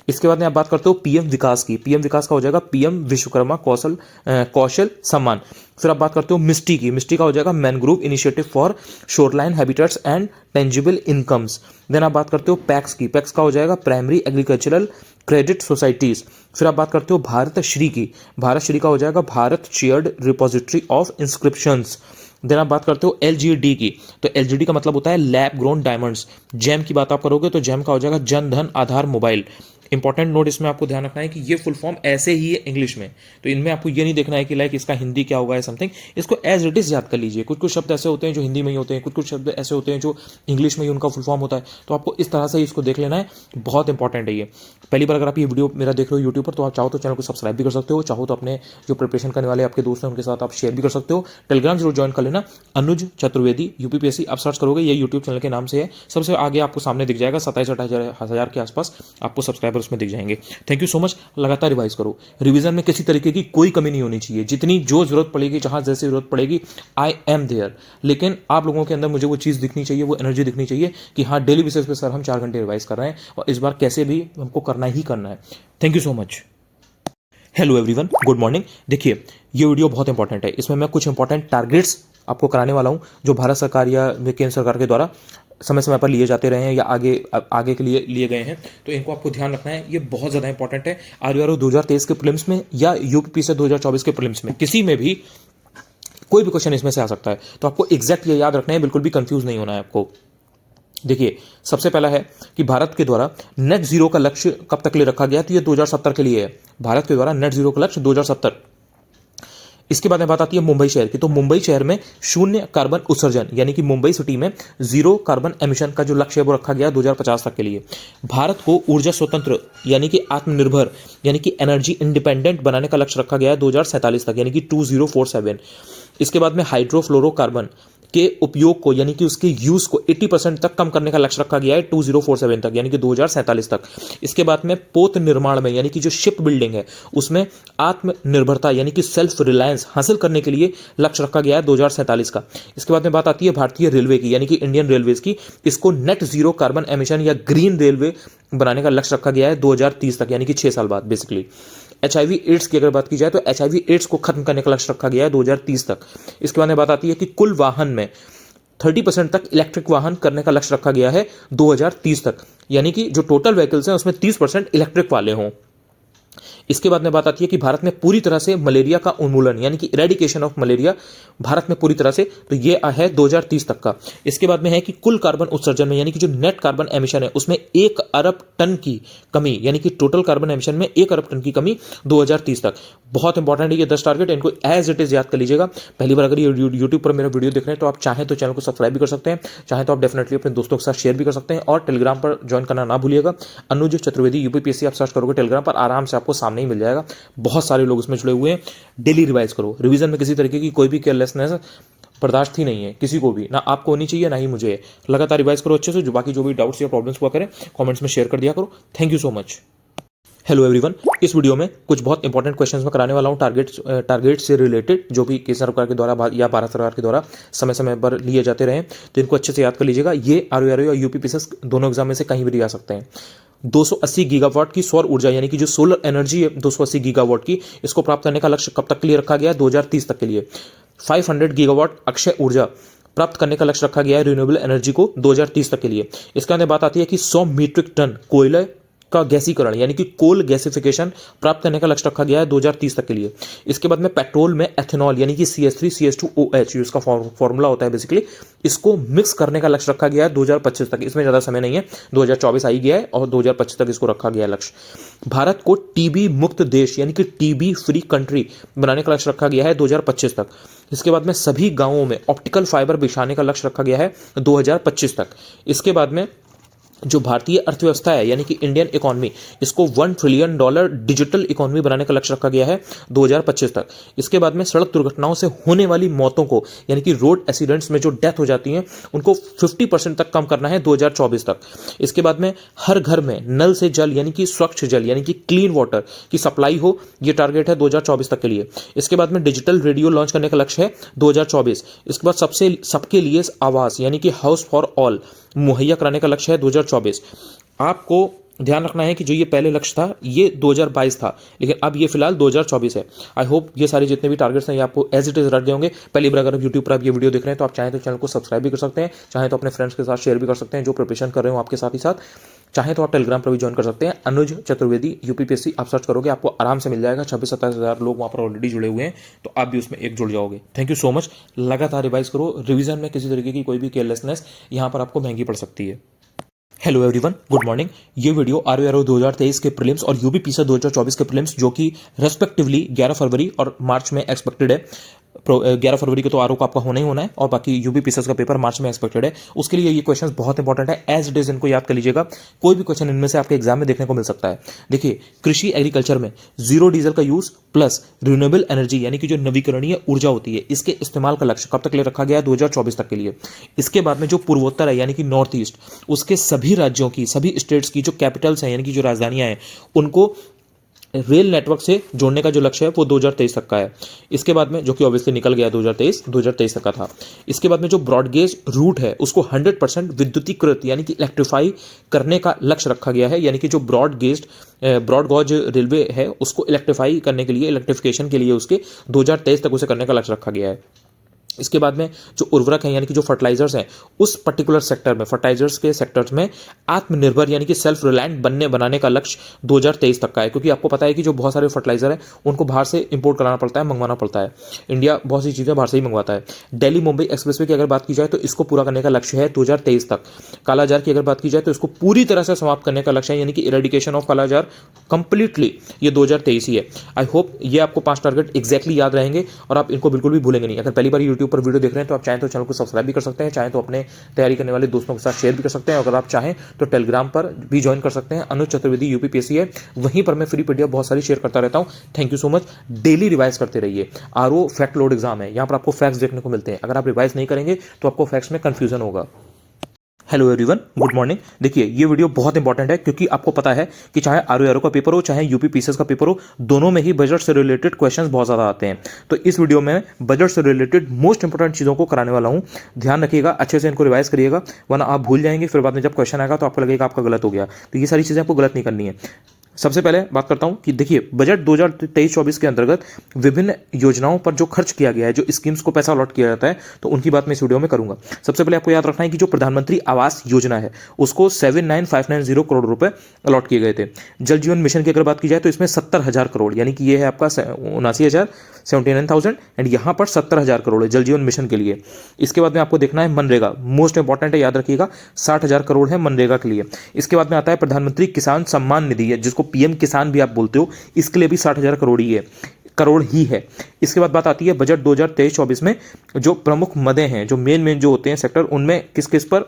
इसके बाद में आप बात करते हो पीएम विकास की। पीएम विकास का हो जाएगा पीएम विश्वकर्मा कौशल सम्मान। फिर आप बात करते हो मिस्टी की। मिस्टी का हो जाएगा mangrove initiative for shoreline habitats and tangible incomes. Then आप बात करते हो पैक्स की। पैक्स का हो जाएगा प्राइमरी एग्रीकल्चरल क्रेडिट सोसाइटीज। फिर आप बात करते हो भारत श्री की। भारत श्री का हो जाएगा Bharat shared repository of inscriptions. Then आप बात करते हो एलजीडी की, तो एलजीडी का मतलब होता है लैब ग्रोन डायमंड्स। जैम की बात आप करोगे तो जैम का हो जाएगा जन धन आधार मोबाइल। इंपॉर्टेंट नोट इसमें आपको ध्यान रखना है कि ये फुल फॉर्म ऐसे ही है इंग्लिश में, तो इनमें आपको ये नहीं देखना है कि लाइक इसका हिंदी क्या होगा या समथिंग, इसको एज इट इज याद कर लीजिए। कुछ कुछ शब्द ऐसे होते हैं जो हिंदी में ही होते हैं, कुछ कुछ शब्द ऐसे होते हैं जो इंग्लिश में ही उनका फुल फॉर्म होता है, तो आपको इस तरह से इसको देख लेना है, बहुत इंपॉर्टेंट है ये। पहली बार अगर आप ये वीडियो मेरा देख रहे हो यूट्यूब पर, तो आप चाहो तो चैनल को सब्सक्राइब भी कर सकते हो, चाहो तो अपने जो प्रिपरेशन करने वाले आपके दोस्त हैं उनके साथ आप शेयर भी कर सकते हो। टेलीग्राम जरूर ज्वाइन कर लेना, अनुज चतुर्वेदी यूपीपीएससी आप सर्च करोगे, ये यूट्यूब चैनल के नाम से है, सबसे आगे आपको सामने दिख जाएगा, 27-28 के आसपास आपको सब्सक्राइबर उसमें दिख जाएंगे। थैंक यू सो मच, लगातार रिवाइज करो। रिवीजन में किसी तरीके की कोई कमी नहीं होनी चाहिए, जितनी जो जरूरत पड़ेगी, जहां जैसी जरूरत पड़ेगी, आई एम देयर। लेकिन आप लोगों के अंदर मुझे वो चीज़ दिखनी चाहिए, वो एनर्जी दिखनी चाहिए कि हाँ डेली बेसिस पे सर हम 4 घंटे रिवाइज कर रहे हैं और इस बार कैसे भी हमको करना ही करना है। Thank you so much. Hello everyone, good morning. देखिए ये वीडियो बहुत इंपॉर्टेंट है, इसमें मैं कुछ इंपॉर्टेंट टारगेट्स आपको कराने वाला हूं जो भारत सरकार या केंद्र सरकार के द्वारा समय समय पर लिए जाते रहे हैं या आगे के लिए लिए गए हैं, तो इनको आपको ध्यान रखना है। ये बहुत ज़्यादा इंपॉर्टेंट है। आरआरओ 2023 के प्रीलिम्स में या यूपीपी से 2024 के प्रीलिम्स में किसी में भी कोई भी क्वेश्चन इसमें से आ सकता है, तो आपको एग्जैक्ट ये याद रखना है, बिल्कुल भी कंफ्यूज नहीं होना है आपको। देखिए सबसे पहला है कि भारत के द्वारा नेट जीरो का लक्ष्य कब तक ले रखा गया, तो ये 2070 के लिए है। भारत के द्वारा नेट जीरो का लक्ष्य 2070। इसके बाद में बात आती है मुंबई शहर की, तो मुंबई शहर में शून्य कार्बन उत्सर्जन यानी कि मुंबई सिटी में जीरो कार्बन एमिशन का जो लक्ष्य है वो रखा गया 2050 तक के लिए। भारत को ऊर्जा स्वतंत्र यानी कि आत्मनिर्भर यानी कि एनर्जी इंडिपेंडेंट बनाने का लक्ष्य रखा गया है 2047 तक यानी कि 2047। इसके बाद में हाइड्रोफ्लोरोकार्बन के उपयोग को यानी कि उसके यूज को 80% तक कम करने का लक्ष्य रखा गया है 2047 तक यानी कि 2047 तक। इसके बाद में पोत निर्माण में यानी कि जो शिप बिल्डिंग है उसमें आत्मनिर्भरता यानी कि सेल्फ रिलायंस हासिल करने के लिए लक्ष्य रखा गया है 2047 का। इसके बाद में बात आती है भारतीय रेलवे की यानी कि इंडियन रेलवेज की, इसको नेट जीरो कार्बन एमिशन या ग्रीन रेलवे बनाने का लक्ष्य रखा गया है 2030 तक यानी कि 6 साल बाद बेसिकली। HIV एड्स की अगर बात की जाए तो HIV एड्स को खत्म करने का लक्ष्य रखा गया है 2030 तक। इसके बाद में बात आती है कि कुल वाहन में 30% तक इलेक्ट्रिक वाहन करने का लक्ष्य रखा गया है 2030 तक यानी कि जो टोटल व्हीकल्स हैं उसमें 30% इलेक्ट्रिक वाले हों। इसके बाद में बात आती है कि भारत में पूरी तरह से मलेरिया का उन्मूलन यानी कि इरेडिकेशन ऑफ मलेरिया भारत में पूरी तरह से, तो ये है 2030 तक का। इसके बाद में है कि कुल कार्बन उत्सर्जन में यानी कि जो नेट कार्बन एमिशन है उसमें 1 अरब टन की कमी यानी कि टोटल कार्बन एमिशन में 1 अरब टन की कमी 2030 तक। बहुत इंपॉर्टेंट है ये 10 टारगेट, इनको एज इट इज याद कर लीजिएगा। पहली बार अगर ये यूट्यूब पर मेरा वीडियो देख रहे हैं तो आप चाहें तो चैनल को सब्सक्राइब भी कर सकते हैं, चाहें तो आप डेफिनेटली अपने दोस्तों के साथ शेयर भी कर सकते हैं और टेलीग्राम पर ज्वाइन करना ना भूलिएगा। अनुज चतुर्वेदी यूपीपीएससी आप सर्च करोगे टेलीग्राम पर, आराम से आपको सामने ही मिल जाएगा। बहुत सारे लोग इसमें जुड़े हुए हैं। डेली रिवाइज करो, रिवीजन में किसी तरीके की कोई भी केयरलेसनेस बर्दाश्त ही नहीं है किसी को भी, ना आपको होनी चाहिए ना ही मुझे। लगातार रिवाइज करो अच्छे से, जो बाकी जो भी डाउट्स या प्रॉब्लम्स हुआ करें कमेंट्स में शेयर कर दिया करो। Thank you so much. Hello everyone, इस वीडियो में कुछ बहुत इंपॉर्टेंट क्वेश्चंस मैं कराने वाला हूं टारगेट से रिलेटेड, जो भी केंद्र सरकार के द्वारा या भारत सरकार के द्वारा समय समय पर लिए जाते रहे, तो इनको अच्छे से याद कर लीजिएगा। ये आरओ या यूपीपीएससी दोनों एग्जाम में से कहीं भी आ सकते हैं। 280 गीगावाट की सौर ऊर्जा यानी कि जो सोलर एनर्जी है 280 गीगावाट की, इसको प्राप्त करने का लक्ष्य कब तक के लिए रखा गया है 2030 तक के लिए। 500 गीगावाट अक्षय ऊर्जा प्राप्त करने का लक्ष्य रखा गया है रिन्यूएबल एनर्जी को 2030 तक के लिए। इसके अंदर बात आती है कि 100 मीट्रिक टन कोयले का गैसीकरण यानी कि कोल गैसिफिकेशन प्राप्त करने का लक्ष्य रखा गया है 2030 तक के लिए। इसके बाद में पेट्रोल में एथेनॉल यानी कि CH3 CH2OH जो इसका फॉर्मूला होता है बेसिकली, इसको मिक्स करने का लक्ष्य रखा गया है 2025 तक। इसमें ज़्यादा समय नहीं है, 2024 आ ही गया है और 2025 तक इसको रखा गया है लक्ष्य। भारत को TB मुक्त देश यानी कि TB फ्री कंट्री बनाने का लक्ष्य रखा गया है 2025 तक। इसके बाद में सभी गाँवों में ऑप्टिकल फाइबर बिछाने का लक्ष्य रखा गया है 2025 तक। इसके बाद में जो भारतीय अर्थव्यवस्था है यानी कि इंडियन इकोनॉमी, इसको $1 ट्रिलियन डिजिटल इकोनॉमी बनाने का लक्ष्य रखा गया है 2025 तक। इसके बाद में सड़क दुर्घटनाओं से होने वाली मौतों को यानी कि रोड एक्सीडेंट्स में जो डेथ हो जाती हैं उनको 50% तक कम करना है 2024 तक। इसके बाद में हर घर में नल से जल यानी कि स्वच्छ जल यानी कि क्लीन वाटर की सप्लाई हो, ये टारगेट है 2024 तक के लिए। इसके बाद में डिजिटल रेडियो लॉन्च करने का लक्ष्य है 2024। इसके बाद सबके लिए आवास यानी कि हाउस फॉर ऑल मुहैया कराने का लक्ष्य है 2024। आपको ध्यान रखना है कि जो ये पहले लक्ष्य था ये 2022 था, लेकिन अब ये फिलहाल 2024 है। आई होप ये सारे जितने भी टारगेट्स हैं ये आपको एज इट इज रख गए होंगे। पहली बार अगर यूट्यूब पर आप ये वीडियो देख रहे हैं तो आप चाहें तो चैनल को सब्सक्राइब भी कर सकते हैं, चाहें तो अपने फ्रेंड्स के साथ शेयर भी कर सकते हैं जो प्रिपरेशन कर रहे हो आपके साथ ही साथ। चाहे तो आप टेलीग्राम पर भी ज्वाइन कर सकते हैं, अनुज चतुर्वेदी यूपीपीएससी आप सर्च करोगे आपको आराम से मिल जाएगा। 26-27 हज़ार लोग वहाँ पर ऑलरेडी जुड़े हुए हैं, तो आप भी उसमें एक जुड़ जाओगे। Thank you so much. लगातार रिवाइज करो, रिवीजन में किसी तरीके की कोई भी केयरलेसनेस यहाँ पर आपको महंगी पड़ सकती है। Hello everyone, good morning. ये वीडियो आरओ 2023 के प्रीलिम्स और यूपी पीसा 2024 के प्रीलिम्स जो कि रेस्पेक्टिवली 11 फरवरी और मार्च में एक्सपेक्टेड है। 11 फरवरी को तो आरओ का आपका होना ही होना है और बाकी यूपी पीसा का पेपर मार्च में एक्सपेक्टेड है। उसके लिए ये क्वेश्चंस बहुत इंपॉर्टेंट है, एज इट इज इनको याद कर लीजिएगा। कोई भी क्वेश्चन इनमें से आपके एग्जाम में देखने को मिल सकता है। देखिए, कृषि एग्रीकल्चर में जीरो डीजल का यूज प्लस रिन्यूएबल एनर्जी यानी कि जो नवीकरणीय ऊर्जा होती है, इसके इस्तेमाल का लक्ष्य कब तक ले रखा गया है? 2024 तक के लिए। इसके बाद में जो पूर्वोत्तर है यानी कि नॉर्थ ईस्ट, उसके सभी राज्यों की, सभी स्टेट्स की जो कैपिटल्स हैं यानी कि जो राजधानियां हैं, उनको रेल नेटवर्क से जोड़ने का जो लक्ष्य है वो 2023 तक का है। इसके बाद में जो कि ऑब्वियसली निकल गया 2023 तक का था। इसके बाद में जो ब्रॉडगेज रूट है उसको 100% विद्युतीकृत यानी कि इलेक्ट्रीफाई करने का लक्ष्य रखा गया है। यानी कि जो ब्रॉड गॉज रेलवे है उसको इलेक्ट्रीफाई करने के लिए, इलेक्ट्रिफिकेशन के लिए उसके 2023 तक उसे करने का लक्ष्य रखा गया है। इसके बाद में जो उर्वरक हैं यानी कि जो फर्टिलाइजर्स हैं, उस पर्टिकुलर सेक्टर में, फर्टिलाइजर्स के सेक्टर्स में आत्मनिर्भर यानी कि सेल्फ रिलायंट बनाने का लक्ष्य 2023 तक का है। क्योंकि आपको पता है कि जो बहुत सारे फर्टिलाइजर हैं उनको बाहर से इंपोर्ट कराना पड़ता है, मंगवाना पड़ता है। इंडिया बहुत सी चीज़ें बाहर से ही मंगवाता है। दिल्ली मुंबई एक्सप्रेसवे की अगर बात की जाए तो इसको पूरा करने का लक्ष्य है 2023 तक। कालाजार की अगर बात की जाए तो इसको पूरी तरह से समाप्त करने का लक्ष्य है, यानी कि इरेडिकेशन ऑफ कालाजार कंप्लीटली, ये 2023 ही है। आई होप ये आपको 5 टारगेट एक्जैक्टली याद रहेंगे और आप इनको बिल्कुल भी भूलेंगे नहीं। अगर पहली बार यूट्यूब पर वीडियो देख रहे हैं तो आप चाहें तो चैनल को सब्सक्राइब भी कर सकते हैं, चाहें तो अपने तैयारी करने वाले दोस्तों के साथ शेयर भी कर सकते हैं। अगर आप चाहें तो टेलीग्राम पर भी ज्वाइन कर सकते हैं। अनुज चतुर्वेदी यूपीपीएससी है, वहीं पर मैं फ्री पीडीएफ बहुत सारी शेयर करता रहता हूं। Thank you so much. Daily revise करते रहिए। आरओ फैक्ट लोड एग्जाम है, यहां पर आपको फैक्ट्स देखने को मिलते हैं। अगर आप रिवाइज नहीं करेंगे तो आपको फैक्ट्स में कंफ्यूजन होगा। Hello everyone, good morning. देखिए, ये वीडियो बहुत इंपॉर्टेंट है क्योंकि आपको पता है कि चाहे आरओ का पेपर हो, चाहे यूपी पीसीएस का पेपर हो, दोनों में ही बजट से रिलेटेड क्वेश्चंस बहुत ज़्यादा आते हैं। तो इस वीडियो में बजट से रिलेटेड मोस्ट इंपॉर्टेंट चीज़ों को कराने वाला हूं। ध्यान रखिएगा, अच्छे से इनको रिवाइज करिएगा, वरना आप भूल जाएंगे। फिर बाद में जब क्वेश्चन आएगा तो आपको लगेगा आपका गलत हो गया। तो ये सारी चीज़ें आपको गलत नहीं करनी है। सबसे पहले बात करता हूं कि देखिए, बजट 2023-24 के अंतर्गत विभिन्न योजनाओं पर जो खर्च किया गया है, जो स्कीम्स को पैसा अलॉट किया जाता है, तो उनकी बात मैं इस वीडियो में करूंगा। सबसे पहले आपको याद रखना है कि जो प्रधानमंत्री आवास योजना है उसको 79590 करोड़ रुपए अलॉट किए गए थे। जल जीवन मिशन की अगर बात की जाए तो इसमें 70,000 करोड़, यानी कि ये है आपका 79,000 एंड यहां पर 70,000 करोड़ है जल जीवन मिशन के लिए। इसके बाद में आपको देखना है मनरेगा, मोस्ट इंपॉर्टेंट है, याद रखिएगा, 60,000 करोड़ है मनरेगा के लिए। इसके बाद में आता है प्रधानमंत्री किसान सम्मान निधि है, जिसको पीएम किसान भी आप बोलते हो, इसके लिए भी 60,000 करोड़ ही है। इसके बाद बात आती है बजट 2023-24 में जो प्रमुख मदें हैं, जो मेन जो होते हैं सेक्टर, उनमें किस किस पर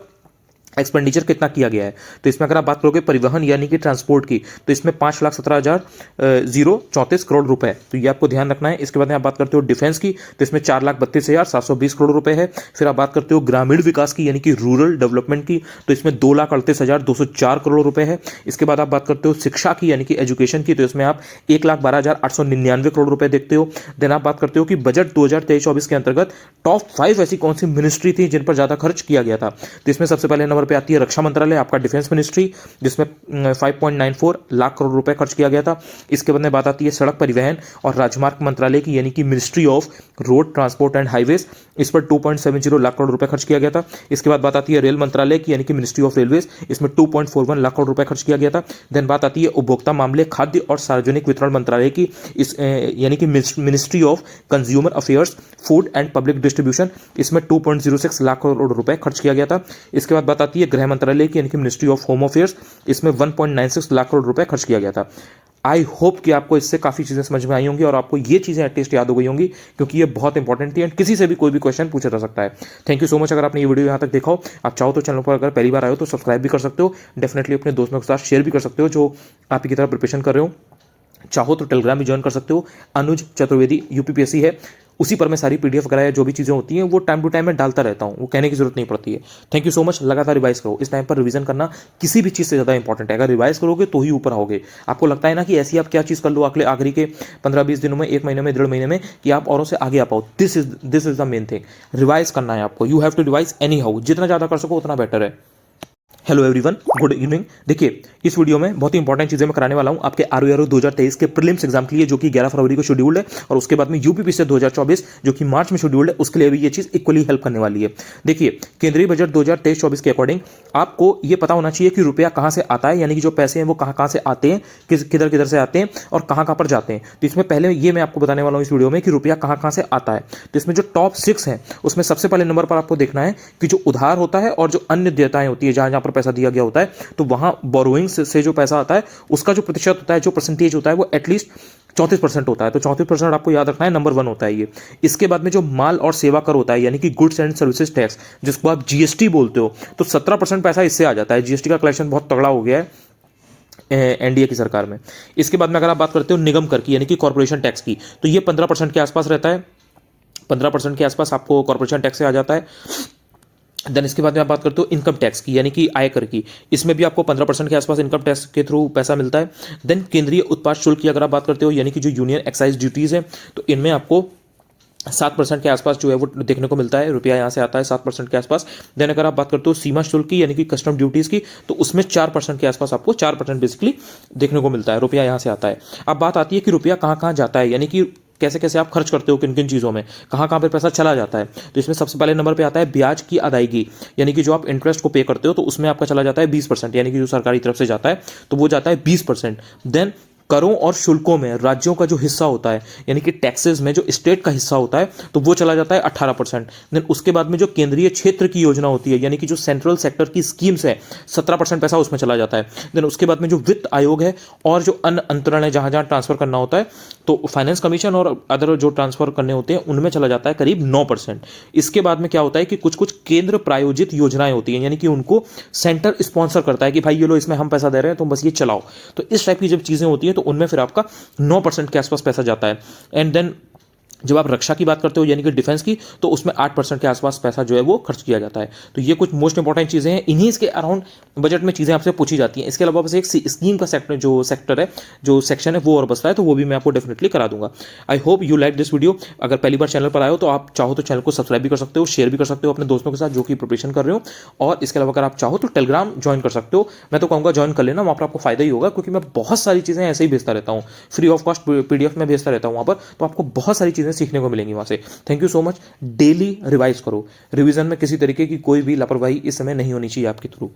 एक्सपेंडिचर कितना किया गया है। तो इसमें अगर आप बात करोगे परिवहन यानी कि ट्रांसपोर्ट की, तो इसमें 5,17,034 करोड़ रुपए, तो ये आपको ध्यान रखना है। इसके बाद में आप बात करते हो डिफेंस की, तो इसमें 4,32,720 करोड़ रुपए है। फिर आप बात करते हो ग्रामीण विकास की यानी कि रूरल डेवलपमेंट की, तो इसमें 2,38,204 करोड़ रुपए है। इसके बाद आप बात करते हो शिक्षा की यानी कि एजुकेशन की, तो इसमें आप 1,12,899 करोड़ रुपए देखते हो। देन आप बात करते हो कि बजट 2023-24 के अंतर्गत टॉप 5 ऐसी कौन सी मिनिस्ट्री थी जिन पर ज्यादा खर्च किया गया था। तो इसमें सबसे पहले नंबर पे आती है रक्षा मंत्रालय, आपका डिफेंस मिनिस्ट्री, जिसमें 5.94 लाख करोड़ रुपए खर्च किया गया था। इसके बाद में बात आती है सड़क परिवहन और राजमार्ग मंत्रालय की, यानी कि ministry of road transport and highways, इस पर 2.70 लाख करोड़ रुपए खर्च किया गया था। इसके बाद बात आती है रेल मंत्रालय की, यानी कि मिनिस्ट्री ऑफ रेलवेज, इसमें 2.41 लाख करोड़ रुपए खर्च किया गया था। देन बात आती है उपभोक्ता मामले, खाद्य और सार्वजनिक वितरण मंत्रालय की, इस यानी कि ministry of consumer affairs, food and public distribution, इसमें 2.06 लाख करोड़ रुपए खर्च किया गया था। इसके बाद बात आती है गृह मंत्रालय की, यानी कि मिनिस्ट्री ऑफ होम अफेयर्स, इसमें 1.96 लाख करोड़ रुपए खर्च किया गया था। आई होप कि आपको इससे काफी चीजें समझ में आई होंगी और आपको ये चीजें एटलीस्ट याद हो गई होंगी, क्योंकि ये बहुत इंपॉर्टेंट थी एंड किसी से भी कोई भी क्वेश्चन पूछा जा सकता है। Thank you so much. अगर आपने ये वीडियो यहां तक देखा हो, आप चाहो तो चैनल पर अगर पहली बार आए हो तो सब्सक्राइब भी कर सकते हो। डेफिनेटली अपने दोस्तों के साथ शेयर भी कर सकते हो जो आप की तरह प्रिपरेशन कर रहे हो। चाहो तो टेलीग्राम भी ज्वाइन कर सकते हो, अनुज चतुर्वेदी यूपीपीएससी है, उसी पर मैं सारी पीडीएफ वगैरह जो भी चीज़ें होती हैं वो टाइम टू टाइम में डालता रहता हूं, वो कहने की जरूरत नहीं पड़ती है। Thank you so much. लगातार रिवाइज करो, इस टाइम पर रिवीजन करना किसी भी चीज़ से ज़्यादा इंपॉर्टेंट है। अगर रिवाइज करोगे तो ही ऊपर आओगे। आपको लगता है ना कि ऐसी आप क्या चीज़ कर लो अगले आखिरी के 15-20 दिनों में, 1 महीने में, 1.5 महीने में, कि आप औरों से आगे आ पाओ। This is the main thing. Revise करना है आपको, you have to revise anyhow, जितना ज़्यादा कर सको उतना बेटर है। Hello everyone, good evening. देखिए, इस वीडियो में बहुत ही इंपॉर्टेंट चीजें मैं कराने वाला हूं आपके आरओ 2023 के प्रीलिम्स एग्जाम के लिए, जो कि 11 फरवरी को शेड्यूल्ड है, और उसके बाद में यूपीपीएससी 2024 जो कि मार्च में शेड्यूल्ड है, उसके लिए भी ये चीज इक्वली हेल्प करने वाली है। देखिए, केंद्रीय बजट 2023-24 के अकॉर्डिंग आपको ये पता होना चाहिए कि रुपया कहां से आता है, यानी कि जो पैसे हैं वो कहां से आते हैं, किधर से आते हैं और कहां पर जाते हैं। तो इसमें पहले ये मैं आपको बताने वाला हूं इस वीडियो में कि रुपया कहां से आता है। तो इसमें जो टॉप 6 है उसमें सबसे पहले नंबर पर आपको देखना है कि जो उधार होता है और जो अन्य देयताएं होती है, जहां पर पैसा दिया गया होता है तो वहां बोरोइंग से जो पैसा आता है उसका जो प्रतिशत होता है, जो परसेंटेज होता है, वो एटलीस्ट 34% होता है। तो 34% आपको याद रखना है, नंबर 1 होता है ये। इसके बाद में जो माल और सेवा कर होता है यानी कि गुड्स एंड सर्विसेज टैक्स, जिसको आप जीएसटी बोलते हो, तो 17% पैसा इससे आ जाता है। जीएसटी का कलेक्शन बहुत तगड़ा हो गया है एनडीए की सरकार में। इसके बाद में अगर आप बात करते हो निगम कर की यानी कि कॉर्पोरेशन टैक्स की, तो ये 15% के आसपास रहता है। 15% के आसपास आपको कॉर्पोरेशन टैक्स से आ जाता है। देन इसके बाद में आप बात करते हो इनकम टैक्स की यानी कि आयकर की, इसमें भी आपको 15% के आसपास इनकम टैक्स के थ्रू पैसा मिलता है। देन केंद्रीय उत्पाद शुल्क की अगर आप बात करते हो यानी कि जो यूनियन एक्साइज ड्यूटीज है, तो इनमें आपको 7% के आसपास जो है वो देखने को मिलता है, रुपया यहाँ से आता है 7% के आसपास। देन अगर आप बात करते हो सीमा शुल्क की यानी कि कस्टम ड्यूटीज़ की, तो उसमें 4% के आसपास आपको 4% बेसिकली देखने को मिलता है, रुपया यहाँ से आता है। अब बात आती है कि रुपया कहाँ कहाँ जाता है यानी कि कैसे कैसे आप खर्च करते हो, किन किन चीज़ों में, कहाँ कहाँ पर पैसा चला जाता है। तो इसमें सबसे पहले नंबर पे आता है ब्याज की अदायगी यानी कि जो आप इंटरेस्ट को पे करते हो, तो उसमें आपका चला जाता है 20% यानी कि जो सरकारी तरफ से जाता है तो वो जाता है 20%। देन करों और शुल्कों में राज्यों का जो हिस्सा होता है यानी कि टैक्सेस में जो स्टेट का हिस्सा होता है, तो वो चला जाता है 18%। देन उसके बाद में जो केंद्रीय क्षेत्र की योजना होती है यानी कि जो सेंट्रल सेक्टर की स्कीम्स है, 17% पैसा उसमें चला जाता है। देन उसके बाद में जो वित्त आयोग है और जो अन्य अंतरण है जहां जहां ट्रांसफर करना होता है, तो फाइनेंस कमीशन और अदर जो ट्रांसफर करने होते हैं उनमें चला जाता है करीब 9%। इसके बाद में क्या होता है कि कुछ कुछ केंद्र प्रायोजित योजनाएं होती हैं यानी कि उनको सेंटर स्पॉन्सर करता है कि भाई ये लो, इसमें हम पैसा दे रहे हैं, तुम बस ये चलाओ। तो इस टाइप की जब चीजें होती हैं तो उनमें फिर आपका 9% के आसपास पैसा जाता है। एंड देन जब आप रक्षा की बात करते हो यानी कि डिफेंस की, तो उसमें 8% के आसपास पैसा जो है वो खर्च किया जाता है। तो ये कुछ मोस्ट इंपॉर्टेंट चीज़ें हैं, इन्हीं इसके अराउंड बजट में चीज़ें आपसे पूछी जाती हैं। इसके अलावा बस एक स्कीम का सेक्टर है, जो सेक्शन है वो और बचता है, तो वो भी मैं आपको डेफिनेटली करा दूंगा। I hope you like this video. अगर पहली बार चैनल पर आए हो तो आप चाहो तो चैनल को सब्सक्राइब भी कर सकते हो, शेयर भी कर सकते हो अपने दोस्तों के साथ जो कि प्रिपरेशन कर रहे हो। और इसके अलावा अगर आप चाहो तो टेलीग्राम ज्वाइन कर सकते हो। मैं तो कहूँगा ज्वाइन कर लेना, वहाँ पर आपको फायदा ही होगा, क्योंकि मैं बहुत सारी चीज़ें ऐसे ही भेजता रहता हूँ, फ्री ऑफ कॉस्ट PDF में भेजता रहता हूँ वहाँ पर, तो आपको बहुत सारी चीज़ें सीखने को मिलेंगी वहाँ से। Thank you so much. Daily revise करो, रिवीजन में किसी तरीके की कोई भी लापरवाही इस समय नहीं होनी चाहिए आपके थ्रू।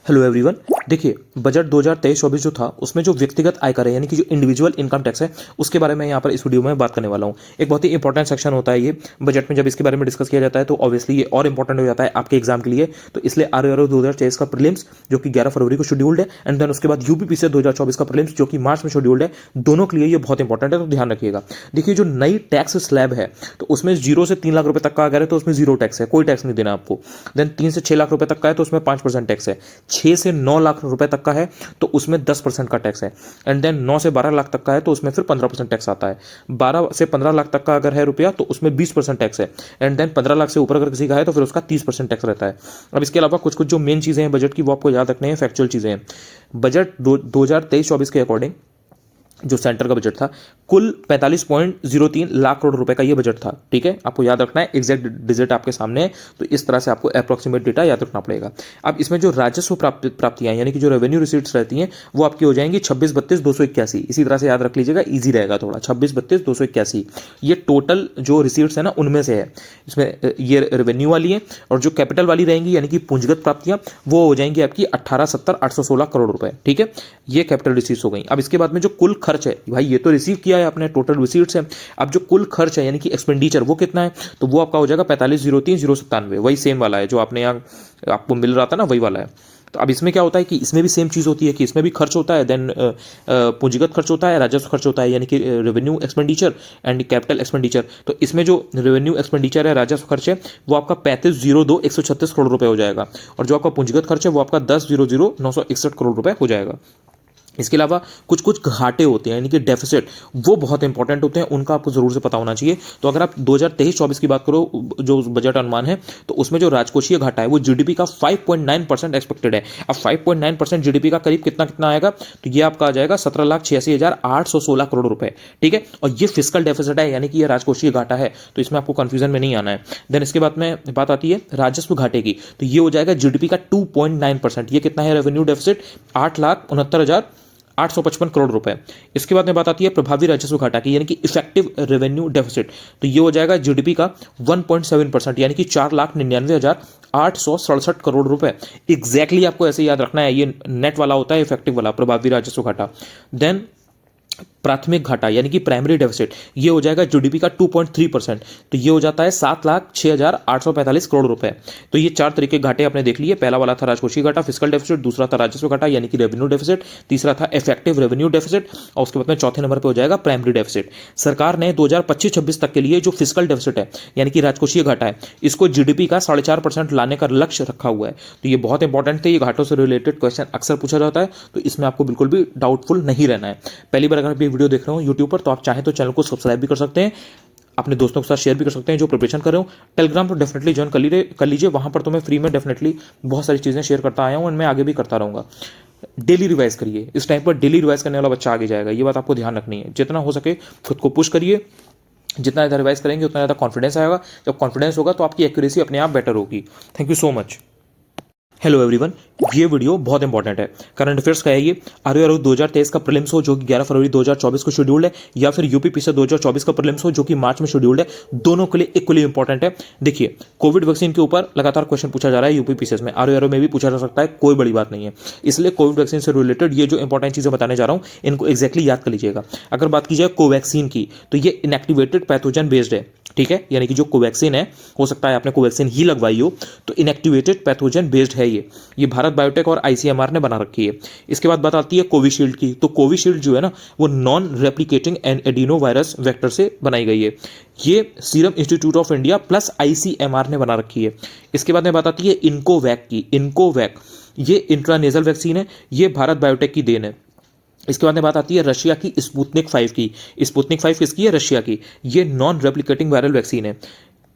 हेलो एवरीवन, देखिए बजट 2023-24 जो था उसमें जो व्यक्तिगत आयकर है यानी कि जो इंडिविजुअल इनकम टैक्स है, उसके बारे में यहाँ पर इस वीडियो में बात करने वाला हूँ। एक बहुत ही इंपॉर्टेंट सेक्शन होता है ये बजट में, जब इसके बारे में डिस्कस किया जाता है तो ऑब्वियसली ये और इंपॉर्टेंट हो जाता है आपके एग्जाम के लिए। तो इसलिए RRO 2023 का प्रीलिम्स जो कि 11 फरवरी को शेड्यूल्ड है, एंड देन उसके बाद UPPC 2024 का प्रीलिम्स जो कि मार्च में शेड्यूल्ड है, दोनों के लिए ये बहुत इंपॉर्टेंट है, तो ध्यान रखिएगा। देखिए जो नई टैक्स स्लैब है, तो उसमें 0 से 3 लाख रुपए तक का अगर है तो उसमें 0 टैक्स है, कोई टैक्स नहीं देना आपको। देन 3 से 6 लाख रुपए तक का है तो उसमें 5% टैक्स है। 6 से 9 लाख रुपए तक का है तो उसमें 10% का टैक्स है। एंड देन 9 से 12 लाख तक का है तो उसमें फिर 15% टैक्स आता है। 12 से 15 लाख तक का अगर है रुपया तो उसमें 20% टैक्स है। एंड देन 15 लाख से ऊपर अगर किसी का है तो फिर उसका 30% टैक्स रहता है। अब इसके अलावा कुछ कुछ जो मेन चीजें हैं बजट की वो आपको याद रखने हैं, फैक्चुअल चीजें हैं। बजट 2023-24 के अकॉर्डिंग जो सेंटर का बजट था, कुल 45.03 लाख करोड़ रुपए का ये बजट था। ठीक है, आपको याद रखना है, एग्जैक्ट डिजिट आपके सामने है, तो इस तरह से आपको अप्रोक्सीमेट डेटा याद रखना पड़ेगा। अब इसमें जो राजस्व प्राप्तियां यानी कि जो रेवेन्यू रिसीट्स रहती हैं वो आपकी हो जाएंगी 26-32-281। इसी तरह से याद रख लीजिएगा, ईजी रहेगा थोड़ा। 26-32-281 ये टोटल जो रिसीट्स है ना उनमें से है। इसमें ये रेवेन्यू वाली है, और जो कैपिटल वाली रहेंगी यानी कि पूंजीगत प्राप्तियां वो हो जाएंगी आपकी 1870-816 करोड़ रुपए। ठीक है, ये कैपिटल रिसीट्स हो गई। अब इसके बाद में जो कुल खर्च है, भाई ये तो रिसीव किया है आपने, टोटल रिसीट्स है। अब जो कुल खर्च है यानी कि एक्सपेंडिचर वो कितना है, तो वो आपका हो जाएगा 4503,097, वही सेम वाला है जो आपने यहाँ आपको मिल रहा था ना, वही वाला है। तो अब इसमें क्या होता है कि इसमें भी सेम चीज़ होती है कि इसमें भी खर्च होता है, देन पूंजीगत खर्च होता है, राजस्व खर्च होता है यानी कि revenue expenditure and capital expenditure. तो इसमें जो रेवेन्यू एक्सपेंडिचर है, राजस्व खर्च है, वो आपका 3502,136 करोड़ रुपए हो जाएगा, और जो आपका पूंजीगत खर्च है वो आपका 10,00961 करोड़ रुपए हो जाएगा। इसके अलावा कुछ कुछ घाटे होते हैं यानी कि डेफिसिट, वो बहुत इंपॉर्टेंट होते हैं, उनका आपको जरूर से पता होना चाहिए। तो अगर आप 2023-24 की बात करो जो बजट अनुमान है, तो उसमें जो राजकोषीय घाटा है वो जीडीपी का 5.9% एक्सपेक्टेड है। अब 5.9% जीडीपी का करीब कितना कितना आएगा, तो ये आपका आ जाएगा 17,86,816 करोड़ रुपए। ठीक है, और ये फिस्कल डेफिसिट है यानी कि ये राजकोषीय घाटा है, तो इसमें आपको कंफ्यूजन में नहीं आना है। देन इसके बाद में बात आती है राजस्व घाटे की, तो ये हो जाएगा जीडीपी का 2.9%। ये कितना है रेवेन्यू डेफिसिट, 8,69,855 करोड़ रुपए। इसके बाद में बात आती है प्रभावी राजस्व घाटा की यानी कि इफेक्टिव रेवेन्यू डेफिसिट, तो ये हो जाएगा जीडीपी का 1.7% यानी कि 4,99,867 करोड़ रुपए। एग्जैक्टली आपको ऐसे याद रखना है, ये नेट वाला होता है, इफेक्टिव वाला प्रभावी राजस्व घाटा। देन प्राथमिक घाटा यानी कि प्राइमरी डेफिसिट ये हो जाएगा जीडीपी का 2.3%। तो ये हो जाता है 7,06,845 करोड़ रुपए। तो ये 4 तरीके घाटे आपने देख लिए। पहला वाला था राजकोषीय घाटा, फिस्कल डेफिसिट, दूसरा था राजस्व घाटा यानी कि रेवेन्यू डेफिसिट, तीसरा था इफेक्टिव रेवेन्यू डेफिसिट और उसके बाद में चौथे नंबर पर हो जाएगा प्राइमरी डेफिसिट। सरकार ने 2025-26 तक के लिए जो फिस्कल डेफिसिट है यानी कि राजकोषीय घाटा है, इसको जीडीपी का 4.5% लाने का लक्ष्य रखा हुआ है। तो ये बहुत इंपॉर्टेंट है। ये घाटों से रिलेटेड क्वेश्चन अक्सर पूछा जाता है, तो इसमें आपको बिल्कुल भी डाउटफुल नहीं रहना है। पहली बार अगर आप ये वीडियो देख रहे हो यूट्यूब पर, तो आप चाहें तो चैनल को सब्सक्राइब भी कर सकते हैं, अपने दोस्तों के साथ शेयर भी कर सकते हैं जो प्रिपरेशन कर रहे हो। टेलीग्राम तो डेफिनेटली ज्वाइन कर लीजिए। वहां पर तो मैं फ्री में डेफिनेटली बहुत सारी चीज़ें शेयर करता आया हूँ और मैं आगे भी करता रहूँगा। डेली रिवाइज करिए। इस टाइम पर डेली रिवाइज करने वाला बच्चा आगे जाएगा, ये बात आपको ध्यान रखनी है। जितना हो सके खुद को पुश करिए। जितना ज़्यादा रिवाइज करेंगे उतना ज़्यादा कॉन्फिडेंस आएगा। जब कॉन्फिडेंस होगा तो आपकी एक्यूरेसी अपने आप बेटर होगी। Thank you so much. Hello everyone, ये वीडियो बहुत इंपॉर्टेंट है। करंट अफेयर्स का है ये। आरओ 2023 का प्रीलिम्स हो जो कि 11 फरवरी 2024 को शेड्यूल्ड है, या फिर यूपीपीसी 2024 का प्रीलिम्स हो जो कि मार्च में शेड्यूल्ड है। दोनों के लिए इक्वली इंपॉर्टेंट है। देखिए, कोविड वैक्सीन के ऊपर लगातार क्वेश्चन पूछा जा रहा है यूपीपीसी में, आरओ में भी पूछा जा सकता है, कोई बड़ी बात नहीं है। इसलिए कोविड वैक्सीन से रिलेटेड ये जो इंपॉर्टेंट चीज़ें बताने जा रहा हूँ इनको एक्जैक्टली याद कर लीजिएगा। अगर बात की जाए कोवैक्सीन की, तो ये इनएक्टिवेटेड पैथोजन बेस्ड है, ठीक है। यानी कि जो कोवैक्सीन है, हो सकता है आपने कोवैक्सीन ही लगवाई हो, तो इनएक्टिवेटेड पैथोजन बेस्ड है ये भारत बायोटेक और आईसीएमआर ने बना रखी है। इसके बाद बात आती है कोविशील्ड की। तो कोविशील्ड जो है ना, वो non replicating adeno virus vector से बनाई गई है। ये serum institute of India plus ICMR ने बना रखी है। इसके बाद में बात आती है इनकोवैक की। इनकोवैक ये इंट्रानेजल वैक्सीन है, ये भारत बायोटेक की देन है। इसके बाद में बात आती है रशिया की स्पुतनिक 5 की। स्पुतनिक 5 किसकी है? रशिया की। ये नॉन रेप्लिकेटिंग वायरल वैक्सीन है।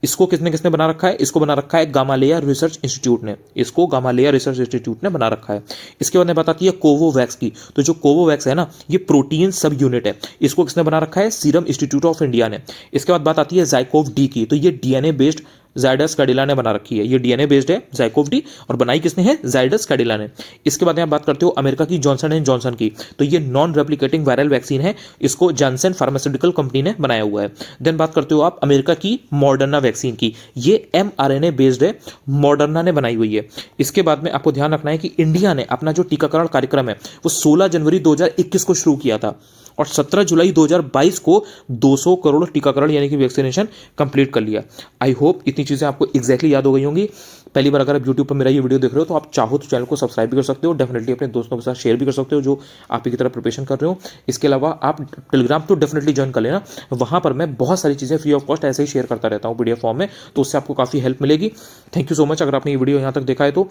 इसको किसने किसने बना रखा है? इसको बना रखा है गामालेया रिसर्च इंस्टीट्यूट ने। इसको गामालेया रिसर्च इंस्टीट्यूट ने बना रखा है। इसके बाद में बात आती है कोवोवैक्स की। तो जो कोवोवैक्स है ना, ये प्रोटीन सब यूनिट है। इसको किसने बना रखा है? सीरम इंस्टीट्यूट ऑफ इंडिया ने। इसके बाद बात आती है जाइकोव डी की। तो ये डीएनए बेस्ड जाइडस कैडिला ने बना रखी है। ये डीएनए बेस्ड है जाइकोव डी, और बनाई किसने है? जाइडस कैडिला ने। इसके बाद में आप बात करते हो अमेरिका की जॉनसन एंड जॉनसन की। तो ये नॉन रेप्लिकेटिंग वायरल वैक्सीन है, इसको जॉनसन फार्मास्यूटिकल कंपनी ने बनाया हुआ है। देन बात करते हो आप अमेरिका की मॉडर्ना वैक्सीन की। ये mRNA बेस्ड है, मॉडर्ना ने बनाई हुई है। इसके बाद में आपको ध्यान रखना है कि इंडिया ने अपना जो टीकाकरण कार्यक्रम है वो 16 जनवरी 2021 को शुरू किया था और 17 जुलाई 2022 को 200 करोड़ टीकाकरण यानी कि वैक्सीनेशन कंप्लीट कर लिया। आई होप इतनी चीज़ें आपको एग्जैक्टली याद हो गई होंगी। पहली बार अगर आप यूट्यूब पर मेरा ये वीडियो देख रहे हो तो आप चाहो तो चैनल को सब्सक्राइब भी कर सकते हो, डेफिनेटली अपने दोस्तों के साथ शेयर भी कर सकते हो जो आप ही की तरह प्रिपरेशन कर रहे हो। इसके अलावा आप टेलीग्राम तो डेफिनेटली ज्वाइन कर लेना, वहाँ पर मैं बहुत सारी चीज़ें फ्री ऑफ कॉस्ट ऐसे ही शेयर करता रहता हूँ पीडीएफ फॉर्म में, तो उससे आपको काफ़ी हेल्प मिलेगी। थैंक यू सो मच अगर आपने ये वीडियो यहाँ तक देखा है तो।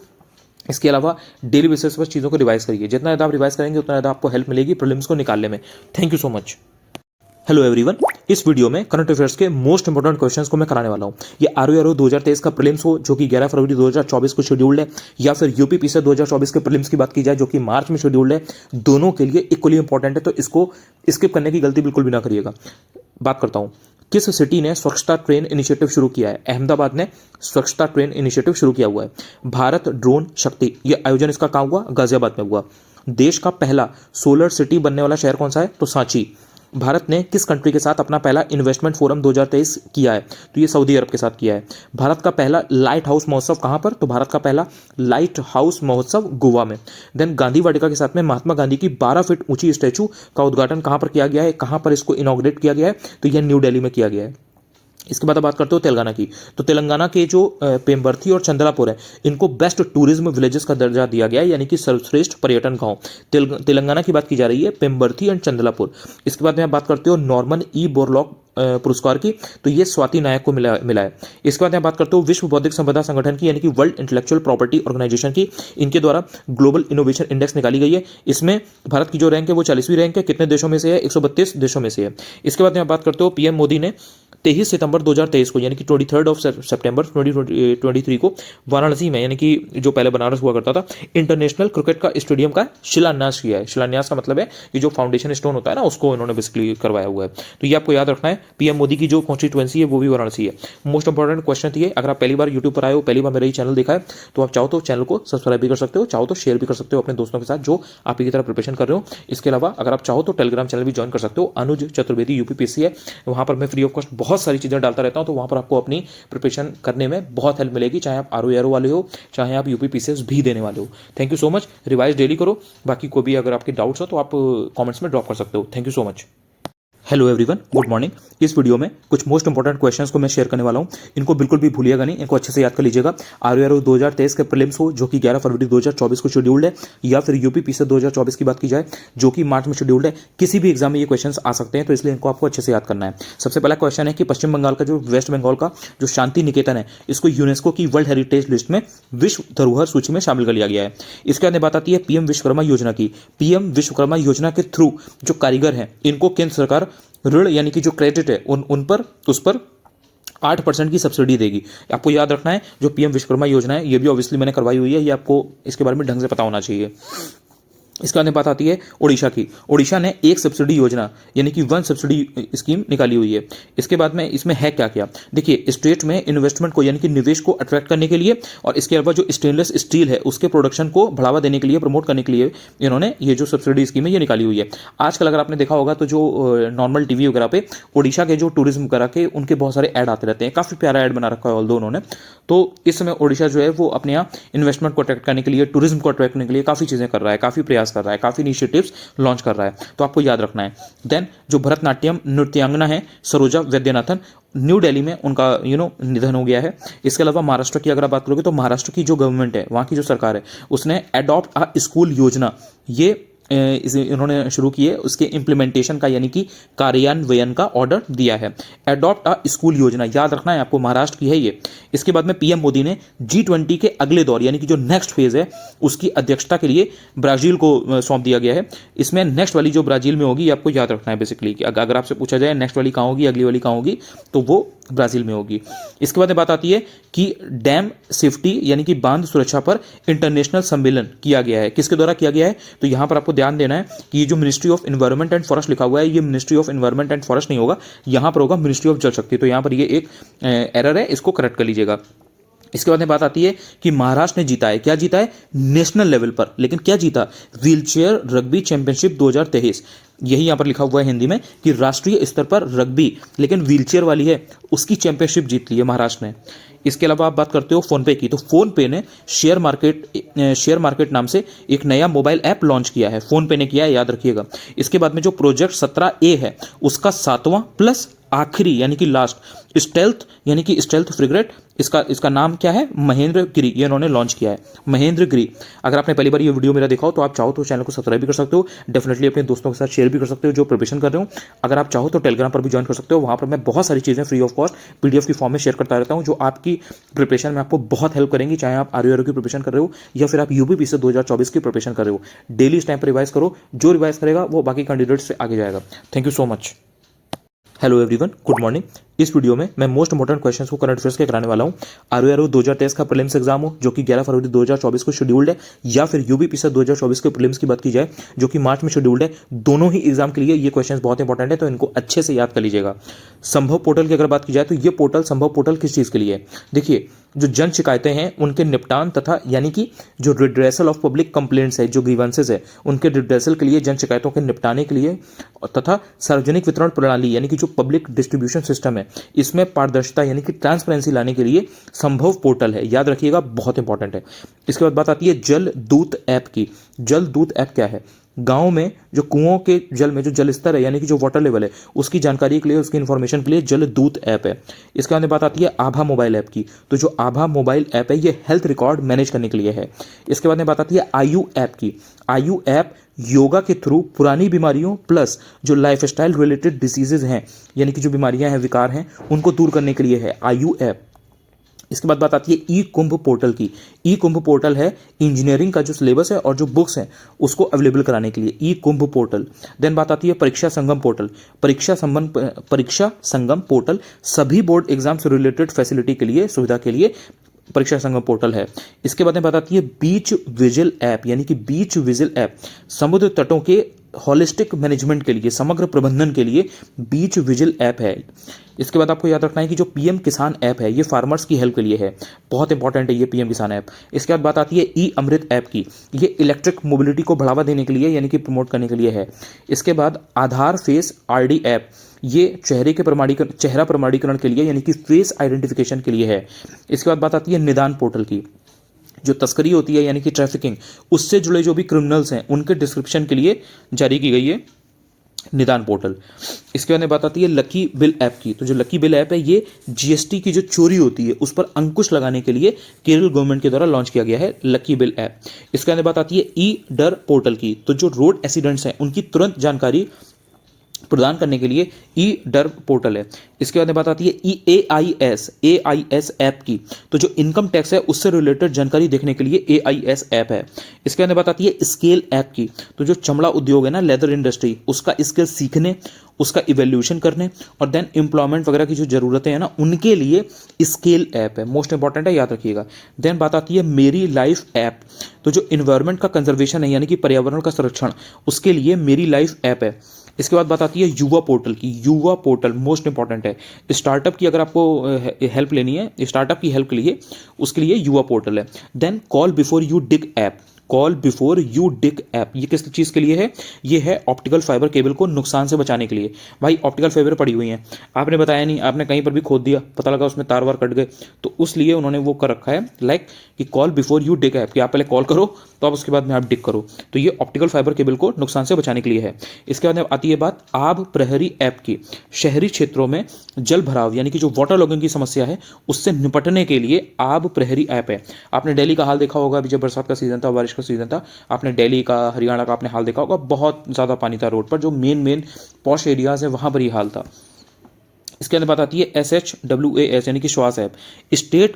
इसके अलावा डेली बेसिस पर चीज़ों को रिवाइज करिए। जितना ज़्यादा आप रिवाइज करेंगे उतना ज़्यादा आपको हेल्प मिलेगी प्रीलिम्स को निकालने में। Thank you so much. Hello everyone, इस वीडियो में करंट अफेयर्स के मोस्ट इंपोर्टेंट क्वेश्चंस को मैं कराने वाला हूं। ये आरओ 2023 का प्रीलिम्स हो जो कि 11 फरवरी 2024 को शेड्यूल्ड है, या फिर यूपीपीसी 2024 के प्रीलिम्स की बात की जाए जो कि मार्च में शेड्यूल्ड है, दोनों के लिए इक्वली इंपॉर्टेंट है, तो इसको स्किप करने की गलती बिल्कुल भी ना करिएगा। बात करता हूँ, किस सिटी ने स्वच्छता ट्रेन इनिशिएटिव शुरू किया है? अहमदाबाद ने स्वच्छता ट्रेन इनिशिएटिव शुरू किया हुआ है। भारत ड्रोन शक्ति, ये आयोजन इसका कहाँ हुआ? गाजियाबाद में हुआ। देश का पहला सोलर सिटी बनने वाला शहर कौन सा है? तो सांची। भारत ने किस कंट्री के साथ अपना पहला इन्वेस्टमेंट फोरम 2023 किया है? तो ये सऊदी अरब के साथ किया है। भारत का पहला लाइट हाउस महोत्सव कहाँ पर? तो भारत का पहला लाइट हाउस महोत्सव गोवा में। देन गांधी वाटिका के साथ में महात्मा गांधी की 12 फीट ऊंची स्टैचू का उद्घाटन कहाँ पर किया गया है? कहाँ पर इसको इनॉग्रेट किया गया है? तो यह न्यू दिल्ली में किया गया है। इसके बाद बात करते हो तेलंगाना की। तो तेलंगाना के जो पेम्बर्थी और चंद्रापुर है, इनको बेस्ट टूरिज्म विलेजेस का दर्जा दिया गया है, यानी कि सर्वश्रेष्ठ पर्यटन गांव। तेलंगाना की बात की जा रही है, पेम्बर्थी एंड चंद्रापुर। इसके बाद में आप बात करते हो नॉर्मन ई बोरलॉग पुरस्कार की। तो ये स्वाति नायक को मिला है। इसके बाद में बात करते हो विश्व बौद्धिक संपदा संगठन की, यानी कि वर्ल्ड इंटेलेक्चुअल प्रॉपर्टी ऑर्गेनाइजेशन की। इनके द्वारा ग्लोबल इनोवेशन इंडेक्स निकाली गई है। इसमें भारत की जो रैंक है वो 40वीं रैंक है। कितने देशों में से है? 132 देशों में से है। इसके बाद में आप बात करते हो पीएम मोदी ने 23 सितंबर 2023 को, यानी कि 23 सितंबर 2023 को वाराणसी में, यानी कि जो पहले बनारस हुआ करता था, इंटरनेशनल क्रिकेट का स्टेडियम का शिलान्यास किया है। शिलान्यास का मतलब है कि जो फाउंडेशन स्टोन होता है ना, उसको इन्होंने बेसिकली करवाया हुआ है। तो ये आपको याद रखना है। पीएम मोदी की जो कॉन्स्टिट्यूएंसी है वो भी वाराणसी है। मोस्ट इंपॉर्टेंट क्वेश्चन थी। अगर आप पहली बार यूट्यूब पर आए हो, पहली बार मेरा ही चैनल देखा है, तो आप चाहो तो चैनल को सब्सक्राइब भी कर सकते हो, चाहो तो शेयर भी कर सकते हो अपने दोस्तों के साथ जो आप ही की तरह प्रिपरेशन कर रहे हो। इसके अलावा अगर आप चाहो तो टेलीग्राम चैनल भी ज्वाइन कर सकते हो। अनुज चतुर्वेदी यूपीपीसी है, वहाँ पर मैं फ्री ऑफ कॉस्ट बहुत सारी चीज़ें डालता रहता हूँ, तो वहाँ पर आपको अपनी प्रिपरेशन करने में बहुत हेल्प मिलेगी, चाहे आप आरओ वाले हो, चाहे आप यूपीपीसीएस भी देने वाले हो। Thank you so much. Revise daily करो। बाकी कोई भी अगर आपके डाउट्स हो तो आप कमेंट्स में ड्रॉप कर सकते हो। Thank you so much. Hello everyone, good morning. इस वीडियो में कुछ मोस्ट इंपॉर्टेंट क्वेश्चंस को मैं शेयर करने वाला हूं। इनको बिल्कुल भी भूलिएगा नहीं, इनको अच्छे से याद कर लीजिएगा। आरओआरओ 2023 के प्रीलिम्स हो जो कि 11 फरवरी 2024 को शेड्यूल्ड है, या फिर यूपीपीसी 2024 की बात की जाए जो कि मार्च में शेड्यूल्ड है, किसी भी एग्जाम में ये क्वेश्चंस आ सकते हैं, तो इसलिए इनको आपको अच्छे से याद करना है। सबसे पहला क्वेश्चन है कि पश्चिम बंगाल का जो वेस्ट बंगाल का जो शांति निकेतन है, इसको यूनेस्को की वर्ल्ड हेरिटेज लिस्ट में विश्व धरोहर सूची में शामिल कर लिया गया है। इसके बाद बात आती है पीएम विश्वकर्मा योजना की। पीएम विश्वकर्मा योजना के थ्रू जो कारीगर हैं, इनको केंद्र सरकार ऋण यानी कि जो क्रेडिट है उस पर 8% की सब्सिडी देगी। आपको याद रखना है जो पीएम विश्वकर्मा योजना है, ये भी ऑब्वियसली मैंने करवाई हुई है, ये आपको इसके बारे में ढंग से पता होना चाहिए। इसके बाद में बात आती है ओडिशा की। ओडिशा ने एक सब्सिडी योजना यानी कि वन सब्सिडी स्कीम निकाली हुई है। इसके बाद में इसमें है क्या क्या, देखिए, स्टेट में इन्वेस्टमेंट को यानी कि निवेश को अट्रैक्ट करने के लिए, और इसके अलावा जो स्टेनलेस स्टील है उसके प्रोडक्शन को बढ़ावा देने के लिए, प्रमोट करने के लिए इन्होंने ये जो सब्सिडी स्कीम है ये निकाली हुई है। आजकल अगर आपने देखा होगा तो जो नॉर्मल टीवी वगैरह पे ओडिशा के जो टूरिज्म वगैरह के उनके बहुत सारे ऐड आते रहते हैं, काफ़ी प्यारा ऐड बना रखा है ऑल्दो उन्होंने। तो इस समय ओडिशा जो है वो अपने यहाँ इन्वेस्टमेंट को अट्रैक्ट करने के लिए, टूरिज्म को अट्रैक्ट करने के लिए काफ़ी चीज़ें कर रहा है, काफ़ी प्रयास कर रहा है, काफ़ी इनिशिएटिव्स लॉन्च कर रहा है, तो आपको याद रखना है। देन जो भरतनाट्यम नृत्यांगना है सरोजा वैद्यनाथन, न्यू दिल्ली में उनका निधन हो गया है। इसके अलावा महाराष्ट्र की अगर आप बात करोगे तो महाराष्ट्र की जो गवर्नमेंट है, वहाँ की जो सरकार है, उसने एडॉप्ट अ स्कूल योजना ये इन्होंने शुरू की है, उसके इम्प्लीमेंटेशन का यानी कि कार्यान्वयन का ऑर्डर दिया है। एडॉप्ट अ स्कूल योजना याद रखना है आपको, महाराष्ट्र की है ये। इसके बाद में पीएम मोदी ने G20 के अगले दौर यानी कि जो नेक्स्ट फेज है उसकी अध्यक्षता के लिए ब्राजील को सौंप दिया गया है। इसमें नेक्स्ट वाली जो ब्राजील में होगी आपको याद रखना है बेसिकली, कि अगर आपसे पूछा जाए नेक्स्ट वाली कहाँ होगी, अगली वाली कहाँ होगी, तो वो ब्राजील में होगी। इसके बाद बात आती है कि डैम सेफ्टी यानी कि बांध सुरक्षा पर इंटरनेशनल सम्मेलन किया गया है। किसके द्वारा किया गया है, तो यहां पर आपको ध्यान देना है कि ये जो ministry of environment and forest लिखा हुआ है, ये ministry of environment and forest नहीं होगा, यहां पर होगा मिनिस्ट्री ऑफ जल शक्ति। तो यहां पर ये एक एरर है, इसको करेक्ट कर लीजिएगा। इसके बाद में बात आती है कि महाराष्ट्र ने जीता है, क्या जीता है, नेशनल लेवल पर, लेकिन क्या जीता, व्हीलचेयर रग्बी चैंपियनशिप 2023। यही यहाँ पर लिखा हुआ है हिंदी में कि राष्ट्रीय स्तर पर रग्बी, लेकिन व्हीलचेयर वाली है, उसकी चैंपियनशिप जीत ली है महाराष्ट्र ने। इसके अलावा आप बात करते हो फोनपे की, तो फोनपे ने शेयर मार्केट नाम से एक नया मोबाइल ऐप लॉन्च किया है, फोनपे ने किया है, याद रखिएगा। इसके बाद में जो प्रोजेक्ट 17A है उसका 7वां प्लस आखिरी यानी कि लास्ट स्टेल्थ यानी कि स्टेल्थ फ्रिगेट, इसका नाम क्या है, महेंद्र गिरी, ये इन्होंने लॉन्च किया है, महेंद्र गिरी। अगर आपने पहली बार ये वीडियो मेरा देखा हो तो आप चाहो तो चैनल को सब्सक्राइब भी कर सकते हो, डेफिनेटली अपने दोस्तों के साथ शेयर भी कर सकते हो जो प्रिपरेशन कर रहे हो। अगर आप चाहो तो टेलीग्राम पर भी ज्वाइन कर सकते हो, वहाँ पर मैं बहुत सारी चीज़ें फ्री ऑफ कॉस्ट PDF की फॉर्म में शेयर करता रहता हूँ जो आपकी प्रिपरेशन में आपको बहुत हेल्प करेंगी, चाहे आप आरओआरओ की प्रिपरेशन कर रहे हो या फिर आप यूपीपीसी 2024 की प्रिपरेशन कर रहे हो। डेली इस टाइम पर रिवाइज करो, जो रिवाइज करेगा वो बाकी कैंडिडेट्स से आगे जाएगा। Thank you so much. Hello everyone, good morning. इस वीडियो में मैं मोस्ट इंपॉर्टेंट क्वेश्चंस को करंट अफेयर्स के कराने वाला हूं। आरओआरओ 2023 का प्रीलिम्स एग्जाम हो जो कि 11 फरवरी 2024 को शेड्यूल्ड है, या फिर यूपीपीसी 2024 के प्रीलिम्स की बात की जाए जो कि मार्च में शेड्यूल्ड है, दोनों ही एग्जाम के लिए ये क्वेश्चंस बहुत इंपॉर्टेंट है, तो इनको अच्छे से याद कर लीजिएगा। संभव पोर्टल की अगर बात की जाए तो ये पोर्टल, संभव पोर्टल किस चीज़ के लिए है, देखिए, जो जन शिकायतें हैं उनके निपटान तथा यानी कि जो रिड्रेसल ऑफ पब्लिक कंप्लेंट्स है, जो ग्रीवेंसेस है, उनके रिड्रेसल के लिए, जन शिकायतों के निपटाने के लिए, तथा सार्वजनिक वितरण प्रणाली यानी कि जो पब्लिक डिस्ट्रीब्यूशन सिस्टम है, इसमें पारदर्शिता यानी कि ट्रांसपेरेंसी लाने के लिए संभव पोर्टल है, याद रखिएगा, बहुत इंपॉर्टेंट है। इसके बाद बात आती है जल दूत ऐप की। जल दूत ऐप क्या है, गांव में जो कुओं के जल में जो जल स्तर है यानी कि जो वाटर लेवल है उसकी जानकारी के लिए, उसकी इन्फॉर्मेशन के लिए जल दूत ऐप है। इसके बाद बात आती है आभा मोबाइल ऐप की, तो जो आभा मोबाइल ऐप है ये हेल्थ रिकॉर्ड मैनेज करने के लिए है। इसके बाद बात आती है आयु ऐप की। आयु ऐप योगा के थ्रू पुरानी बीमारियों प्लस जो लाइफस्टाइल रिलेटेड डिसीजेज हैं यानी कि जो बीमारियां हैं, विकार हैं, उनको दूर करने के लिए है आयु ऐप। इसके बाद बात आती है ई कुंभ पोर्टल की। ई कुंभ पोर्टल है इंजीनियरिंग का जो सिलेबस है और जो बुक्स हैं उसको अवेलेबल कराने के लिए, ई कुंभ पोर्टल। देन बात आती है परीक्षा संगम पोर्टल। परीक्षा संगम पोर्टल सभी बोर्ड एग्जाम से रिलेटेड फैसिलिटी के लिए, सुविधा के लिए परीक्षा संगम पोर्टल है। इसके बाद में बात आती है बीच विजिल ऐप, यानी कि बीच विजिल ऐप समुद्र तटों के हॉलिस्टिक मैनेजमेंट के लिए, समग्र प्रबंधन के लिए बीच विजिल ऐप है। इसके बाद आपको याद रखना है कि जो पीएम किसान ऐप है ये फार्मर्स की हेल्प के लिए है, बहुत इंपॉर्टेंट है ये पीएम किसान ऐप। इसके बाद बात आती है ई अमृत ऐप की, ये इलेक्ट्रिक मोबिलिटी को बढ़ावा देने के लिए यानी कि प्रमोट करने के लिए है। इसके बाद आधार फेस RD ऐप, ये चेहरा प्रमाणीकरण के लिए यानी कि फेस आइडेंटिफिकेशन के लिए है। इसके बाद बात आती है निदान पोर्टल की, जो तस्करी होती है यानी कि ट्रैफिकिंग, उससे जुड़े जो भी क्रिमिनल्स हैं उनके डिस्क्रिप्शन के लिए जारी की गई है। निदान पोर्टल। इसके बाद में बात आती है लकी बिल ऐप की। तो जो लकी बिल ऐप है ये जीएसटी की जो चोरी होती है उस पर अंकुश लगाने के लिए केरल गवर्नमेंट के द्वारा लॉन्च किया गया है लकी बिल ऐप। इसके बाद बात आती है ई डर पोर्टल की। तो जो रोड एक्सीडेंट्स हैं उनकी तुरंत जानकारी प्रदान करने के लिए ई डर पोर्टल है। इसके बाद में बात आती है एआईएस ऐप की। तो जो इनकम टैक्स है उससे रिलेटेड जानकारी देखने के लिए एआईएस ऐप है। इसके बाद में बात आती है स्केल ऐप की। तो जो चमड़ा उद्योग है ना, लेदर इंडस्ट्री, उसका स्किल सीखने, उसका इवेल्यूशन करने और देन एम्प्लॉयमेंट वगैरह की जो ज़रूरतें हैं ना उनके लिए स्केल ऐप है। मोस्ट इंपॉर्टेंट है, याद रखिएगा। देन बात आती है मेरी लाइफ ऐप। तो जो इन्वायरमेंट का कंजर्वेशन है यानी कि पर्यावरण का संरक्षण, उसके लिए मेरी लाइफ ऐप है। इसके बाद बात आती है युवा पोर्टल की। युवा पोर्टल मोस्ट इंपॉर्टेंट है। स्टार्टअप की अगर आपको हेल्प लेनी है, स्टार्टअप की हेल्प के लिए, उसके लिए युवा पोर्टल है। Then call before you dig app. Call before you dig app ये किस चीज़ के लिए है? ये है ऑप्टिकल फाइबर केबल को नुकसान से बचाने के लिए। भाई ऑप्टिकल फाइबर पड़ी हुई हैं, आपने बताया नहीं, आपने कहीं पर भी खोद दिया, पता लगा उसमें तार वार कट गए, तो उस लिए उन्होंने वो कर रखा है लाइक कि call before you dig app, कि आप पहले कॉल करो तो आप उसके बाद में आप डिग करो। तो ये ऑप्टिकल फाइबर केबल को नुकसान से बचाने के लिए है। इसके बाद में आती है बात आब प्रहरी ऐप की। शहरी क्षेत्रों में जल भराव यानी कि जो वाटर लॉगिंग की समस्या है उससे निपटने के लिए आब प्रहरी ऐप है। आपने दिल्ली का हाल देखा होगा, अभी जब बरसात का सीजन था, बारिश का सीजन था, आपने दिल्ली का, हरियाणा का आपने हाल देखा होगा, बहुत ज़्यादा पानी था रोड पर, जो मेन पॉश एरियाज है वहाँ पर ये हाल था। इसके अंदर बात आती है SHWAS यानी कि श्वास ऐप। स्टेट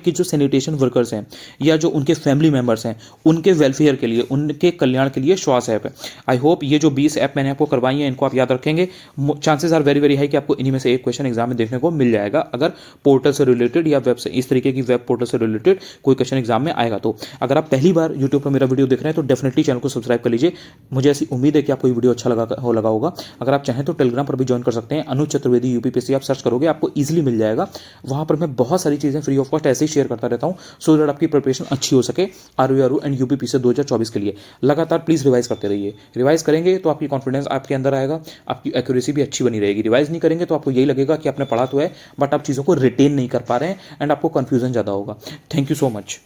की जो सैनिटेशन वर्कर्स हैं या जो उनके फैमिली मेंबर्स हैं उनके वेलफेयर के लिए, उनके कल्याण के लिए श्वास ऐप है। आई होप ये जो 20 ऐप मैंने आपको करवाई हैं इनको आप याद रखेंगे। Chances are very very high कि आपको इन्हीं में से एक क्वेश्चन एग्जाम में देखने को मिल जाएगा, अगर पोर्टल से रिलेटेड या वेब से इस तरीके की वेब पोर्टल से रिलेटेड कोई क्वेश्चन एग्जाम में आएगा। तो अगर आप पहली बार यूट्यूब पर मेरा वीडियो देख रहे हैं तो डेफिनेटली चैनल को सब्सक्राइब कर लीजिए। मुझे ऐसी उम्मीद है कि आपको ये वीडियो अच्छा लगा होगा। अगर आप चाहें तो टेलीग्राम पर भी ज्वाइन कर सकते हैं, अनुज चतुर्वेदी यूपीपीएससी आप सर्च करोगे आपको इजीली मिल जाएगा। वहां पर मैं बहुत सारी चीजें फ्री ऑफ कॉस्ट ऐसे ही शेयर करता रहता हूं सो दैट आपकी प्रिपरेशन अच्छी हो सके आरओ एंड यूपीपीएससी 2024 के लिए। लगातार प्लीज रिवाइज करते रहिए। रिवाइज करेंगे तो आपकी कॉन्फिडेंस आपके अंदर आएगा, आपकी एक्यूरेसी भी अच्छी बनी रहेगी। रिवाइज नहीं करेंगे तो आपको यही लगेगा कि आपने पढ़ा तो है बट आप चीज़ों को रिटेन नहीं कर पा रहे हैं एंड आपको कंफ्यूजन ज़्यादा होगा। Thank you so much.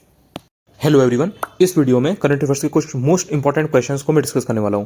Hello everyone, इस वीडियो में करंट अफेयर्स के कुछ मोस्ट इंपॉर्टेंट क्वेश्चंस को मैं डिस्कस करने वाला हूं।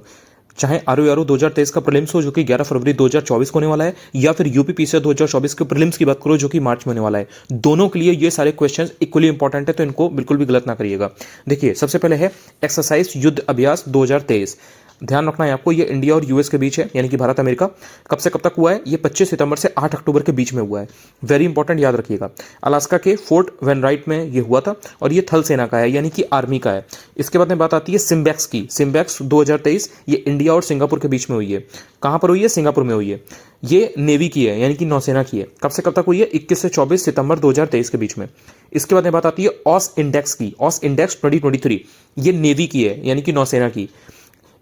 चाहे आरओ 2023 का प्रीलिम्स हो जो कि 11 फरवरी 2024 को होने वाला है, या फिर यूपीपीएससी 2024 के प्रीलिम्स की बात करो जो कि मार्च में होने वाला है, दोनों के लिए ये सारे क्वेश्चंस इक्वली इंपॉर्टेंट है, तो इनको बिल्कुल भी गलत ना करिएगा। देखिए, सबसे पहले है एक्सरसाइज युद्ध अभ्यास 2023। ध्यान रखना है आपको, ये इंडिया और यूएस के बीच है, यानी कि भारत अमेरिका। कब से कब तक हुआ है? ये 25 सितंबर से 8 अक्टूबर के बीच में हुआ है। वेरी इंपॉर्टेंट, याद रखिएगा। अलास्का के फोर्ट वेनराइट में ये हुआ था और ये थल सेना का है, यानी कि आर्मी का है। इसके बाद में बात आती है सिम्बैक्स की। सिम्बैक्स 2023 ये इंडिया और सिंगापुर के बीच में हुई है। कहाँ पर हुई है? सिंगापुर में हुई है। ये नेवी की है, यानी कि नौसेना की है। कब से कब तक हुई है? 21 से 24 सितंबर 2023 के बीच में। इसके बाद में बात आती है ऑस इंडेक्स की। ऑस इंडेक्स 2023 ये नेवी की है, यानी कि नौसेना की।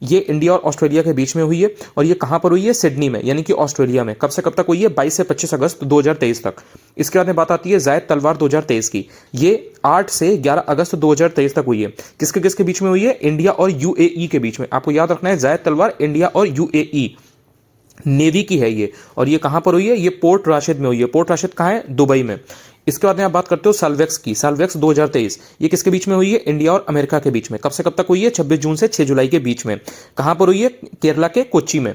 ये इंडिया और ऑस्ट्रेलिया के बीच में हुई है और ये कहां पर हुई है? सिडनी में, यानी कि ऑस्ट्रेलिया में। कब से कब तक हुई है? 22 से 25 अगस्त 2023 तक। इसके बाद में बात आती है जायद तलवार 2023 की। ये 8 से 11 अगस्त 2023 तक हुई है। किसके किसके बीच में हुई है? इंडिया और यूएई के बीच में। आपको याद रखना है, जायद तलवार इंडिया और यूएई, नेवी की है ये। और ये कहां पर हुई है? ये पोर्ट राशिद में हुई है। पोर्ट राशिद कहां है? दुबई में। इसके बाद में आप बात करते हो साल्वेक्स की। साल्वेक्स 2023 ये किसके बीच में हुई है? इंडिया और अमेरिका के बीच में। कब से कब तक हुई है? 26 जून से 6 जुलाई के बीच में। कहां पर हुई है? केरला के कोच्चि में।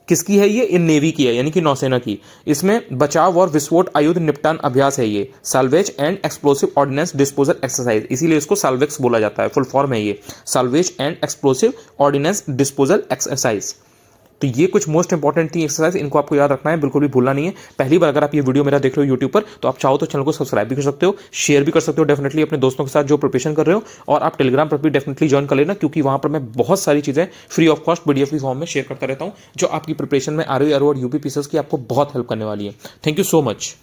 किसकी है ये? इन नेवी की है, यानी कि नौसेना की। इसमें बचाव और विस्फोट आयुध निपटान अभ्यास है ये, salvage and explosive ordnance disposal exercise, इसीलिए इसको साल्वेक्स बोला जाता है। फुल फॉर्म है ये, salvage and explosive ordnance disposal exercise. तो ये कुछ मोस्ट इंपॉर्टेंट थी एक्सरसाइज, इनको आपको याद रखना है, बिल्कुल भी भूलना नहीं है। पहली बार अगर आप ये वीडियो मेरा देख रहे हो यूट्यूब पर, तो आप चाहो तो चैनल को सब्सक्राइब भी कर सकते हो, शेयर भी कर सकते हो डेफिनेटली अपने दोस्तों के साथ जो प्रिपरेशन कर रहे हो। और आप टेलीग्राम पर भी डेफिनेटली ज्वाइन कर लेना, क्योंकि वहां पर मैं बहुत सारी चीजें फ्री ऑफ कॉस्ट पीडीएफ की फॉर्म में शेयर करता रहता हूं, जो आपकी प्रिपरेशन में आरओ और यूपीपीएससी की आपको बहुत हेल्प करने वाली है। Thank you so much.